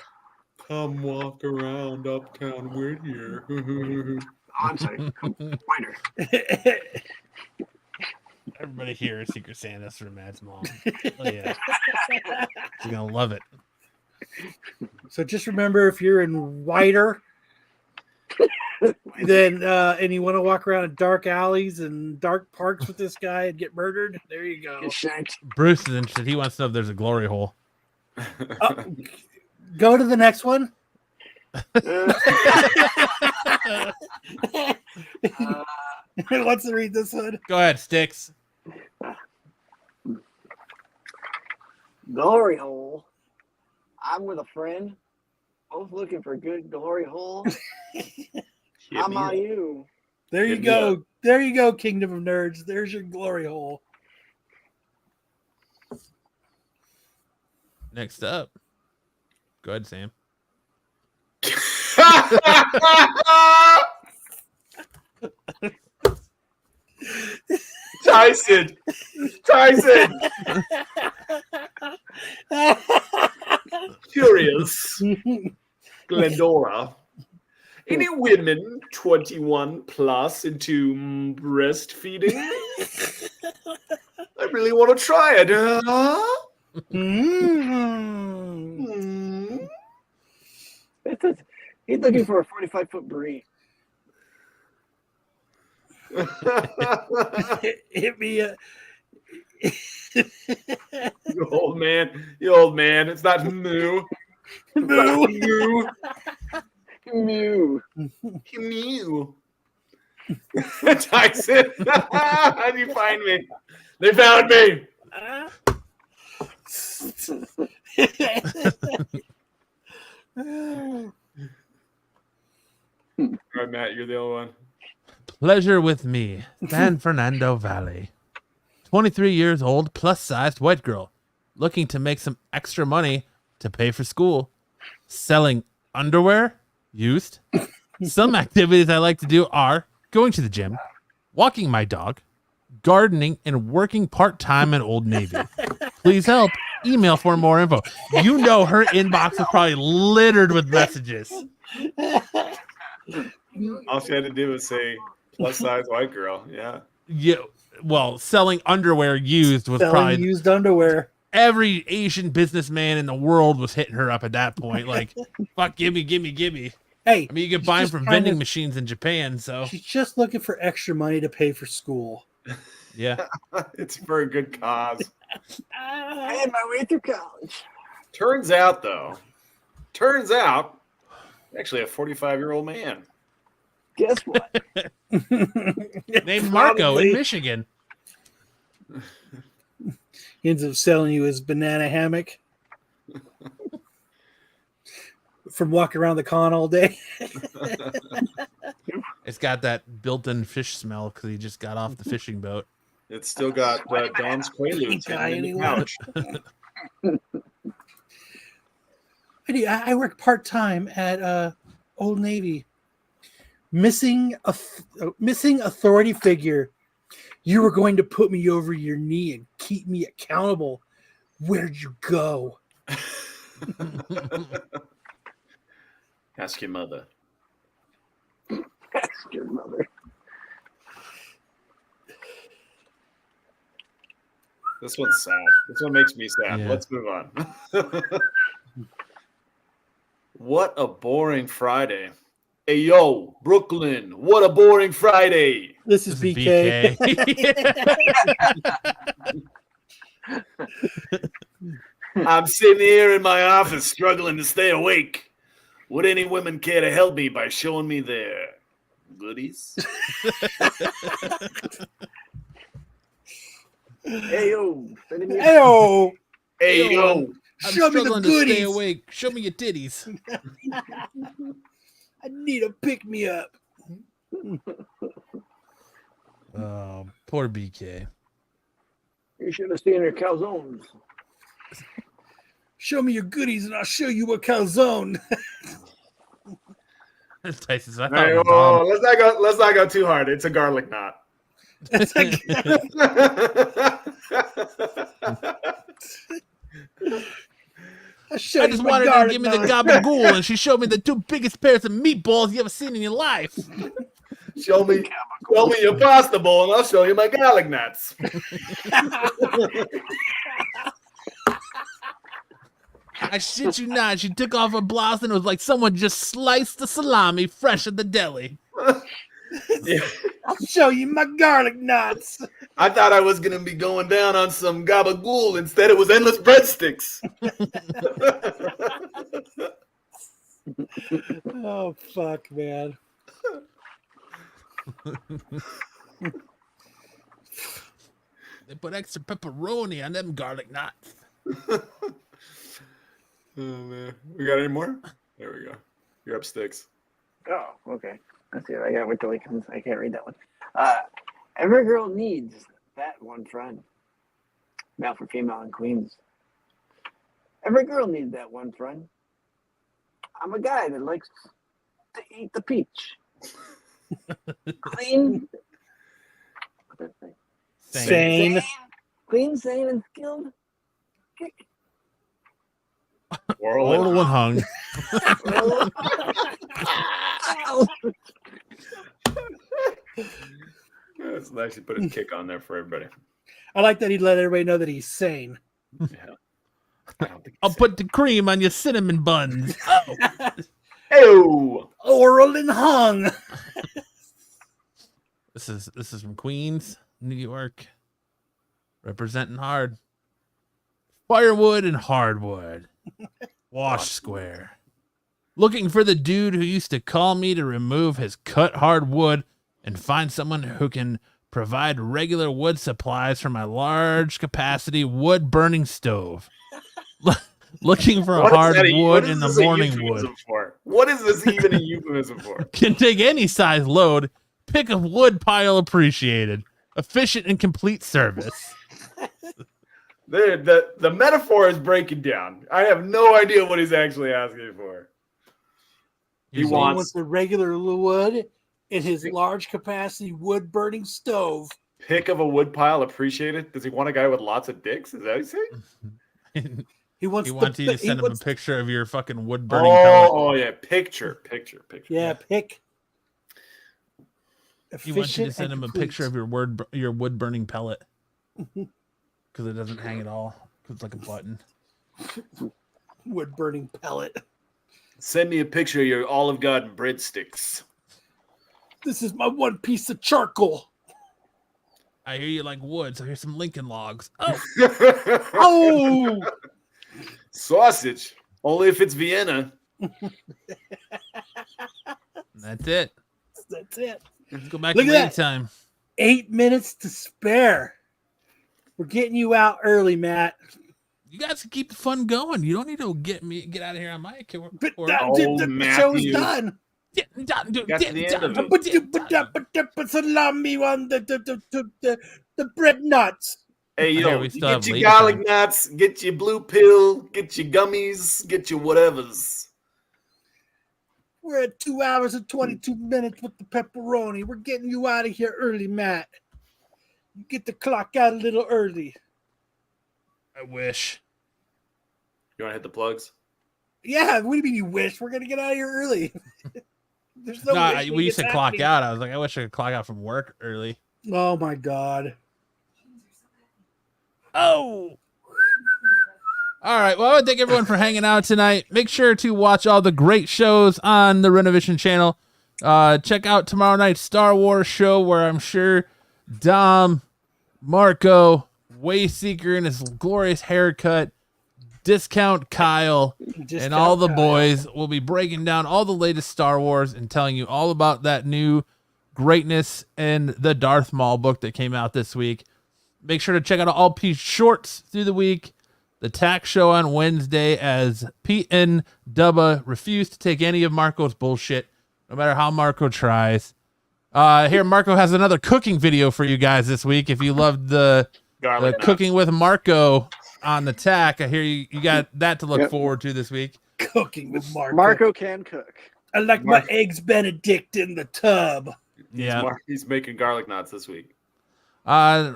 Come walk around Uptown Whittier. Oh, I'm sorry. Come Whittier. Everybody here is Secret Santa's for Matt's mom. Oh yeah, she's gonna love it. So just remember, if you're in Wider, Then and you want to walk around in dark alleys and dark parks with this guy and get murdered. There you go. Get shanked. Bruce is interested. He wants to know if there's a glory hole. Go to the next one. Who wants to read this one? Go ahead, Sticks. Glory hole. I'm with a friend, both looking for a good glory hole. How about you? There you go. There you go, Kingdom of Nerds. There's your glory hole. Next up. Go ahead, Sam. Tyson. Curious. Glendora. Any women 21 plus into breastfeeding? I really want to try it. He's looking for a 45-foot brie. Hit me. You old man. It's not moo. Moo. Mew. Mew. Tyson. How do you find me? They found me. All right, Matt, you're the only one. Pleasure with me, San Fernando Valley. 23 years old, plus-sized white girl, looking to make some extra money to pay for school. Selling underwear, used. Some activities I like to do are going to the gym, walking my dog, gardening, and working part-time in Old Navy. Please help. Email for more info. You know her inbox is probably littered with messages. All she had to do was say plus size white girl. Yeah. Yeah. Well, selling underwear used was Selling probably used underwear. every Asian businessman in the world was hitting her up at that point. Like, fuck, gimme. Hey, I mean, you can buy them from vending machines in Japan. So she's just looking for extra money to pay for school. yeah. It's for a good cause. I had my way through college. Turns out, actually a 45-year-old man. Guess what? Named Marco Probably. in Michigan. He ends up selling you his banana hammock from walking around the con all day. It's got that built-in fish smell because he just got off the fishing boat. It's still got Don's Quaaludes in the couch. I work part-time at Old Navy. Missing authority figure. You were going to put me over your knee and keep me accountable. Where'd you go? Ask your mother. Ask your mother. This one's sad. This one makes me sad. Yeah. Let's move on. What a boring Friday. Hey, yo, Brooklyn, what a boring Friday. This is BK. I'm sitting here in my office struggling to stay awake. Would any women care to help me by showing me their goodies? Hey, yo. Hey-o. Hey, yo. I'm Show me the struggling to stay goodies. awake. Show me your titties. I need a pick-me-up. Oh, poor BK. You should have seen her calzones. Show me your goodies and I'll show you a calzone. Tyson, I All right, thought whoa, let's not go too hard. It's a garlic knot. It's like, I'll show I you just my wanted her to garlic give me the knot. gabagool, and she showed me the two biggest pairs of meatballs you ever seen in your life. Show me your pasta bowl, and I'll show you my garlic nuts. I shit you not. She took off her blouse, and it was like someone just sliced the salami fresh at the deli. Yeah. I'll show you my garlic knots. I thought I was gonna be going down on some gabagool. Instead, it was endless breadsticks. Oh fuck, man. They put extra pepperoni on them garlic knots. Oh man, we got any more? There we go. You're up sticks. Oh, okay. Let's see what I got with the Lincolns. I can't read that one. Every girl needs that one friend. Male for female in Queens. Every girl needs that one friend. I'm a guy that likes to eat the peach. Clean. What's that say? Sane. Clean, sane, and skilled. Oral and hung. Let's actually put a kick on there for everybody. I like that he let everybody know that he's sane. Yeah. I don't think I'll put the cream on your cinnamon buns. Oh, Oral and hung. This is from Queens, New York. Representing hard. Firewood and hardwood. Wash square. Looking for the dude who used to call me to remove his cut hard wood and find someone who can provide regular wood supplies for my large capacity wood burning stove. Looking for What is hard that wood what is in the this a morning wood. euphemism for? What is this even a euphemism for? Can take any size load. Pick a wood pile appreciated. Efficient and complete service. The metaphor is breaking down. I have no idea what he's actually asking for. He He's- wants the regular wood in his large capacity wood burning stove. pick of a wood pile appreciated. Does he want a guy with lots of dicks? Is that what he's saying? He wants, You want you to send him a wants- picture of your fucking wood burning pellet. Oh yeah, picture. Yeah, pick. He wants you to Efficient send and him a complete. picture of your wood burning pellet. Because it doesn't hang at all. 'Cause it's like a button. wood burning pellet. Send me a picture of your Olive Garden breadsticks. This is my one piece of charcoal. I hear you like wood, so here's some Lincoln logs. Oh, Oh, Sausage. Only if it's Vienna. that's it. that's it. Let's go back Look to at lead that. time. 8 minutes to spare. We're getting you out early, Matt. You guys can keep the fun going. You don't need to get out of here on my account. But or- the show's done. Got to the end of it. Put salami on the bread nuts. Hey, Here yo, we you still get have your lady garlic time. nuts, get your blue pill, get your gummies, get your whatevers. We're at 2 hours and 22 minutes with the pepperoni. We're getting you out of here early, Matt. You get the clock out a little early. I wish. You want to hit the plugs? Yeah, what do you mean you wish? We're gonna get out of here early. There's no No, wishing we used to it's clock happening. out. I was like, I wish I could clock out from work early. Oh my god. Oh. All right. Well, I want to thank everyone for hanging out tonight. Make sure to watch all the great shows on the Renovision channel. Check out tomorrow night's Star Wars show, where I'm sure Dom, Marco, Wayseeker in his glorious haircut, Discount Kyle, and all the boys will be breaking down all the latest Star Wars and telling you all about that new greatness in the Darth Maul book that came out this week. Make sure to check out all Pete's shorts through the week. The tax show on Wednesday, as Pete and Dubba refuse to take any of Marco's bullshit, no matter how Marco tries. Here, Marco has another cooking video for you guys this week. If you loved the Garlic nuts. cooking with Marco on the tack, I hear you got that to look Yep. forward to this week. Cooking with Marco. Marco can cook. I like my eggs Benedict in the tub. Yeah. He's making garlic knots this week.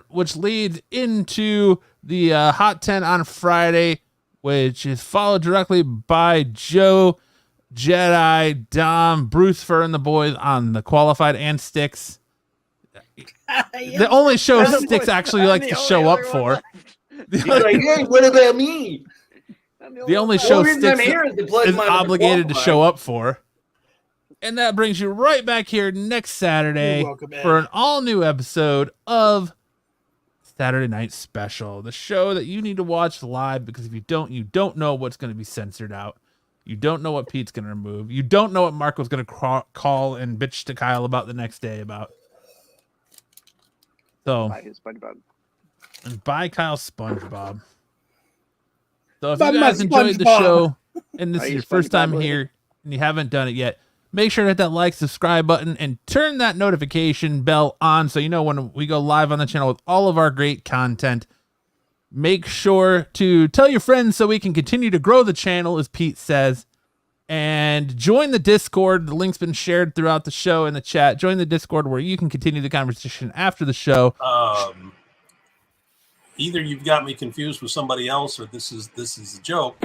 Which leads into the Hot 10 on Friday, which is followed directly by Joe, Jedi, Dom, Bruce Fur, and the boys on the Qualified and Sticks. The only show I'm the Sticks boy- actually I'm likes the to only show up other one for. left. He's like, hey, what about me? I'm The only one show The only reason I'm Sticks here is to plug is my obligated to Qualified. show up for. And that brings you right back here next Saturday You're welcome, Ed. for an all new episode of Saturday Night Special, the show that you need to watch live, because if you don't know what's going to be censored out. You don't know what Pete's going to remove. You don't know what Marco's going to call and bitch to Kyle about the next day about. So, Buy his SpongeBob. And buy Kyle SpongeBob. So if Buy you my guys enjoyed the SpongeBob. show and this Are is you your first time SpongeBob here and you haven't done it yet, make sure to hit that like, subscribe button, and turn that notification bell on so you know when we go live on the channel with all of our great content. Make sure to tell your friends so we can continue to grow the channel, as Pete says. And join the Discord. The link's been shared throughout the show in the chat. Join the Discord where you can continue the conversation after the show. Either you've got me confused with somebody else, or this is a joke.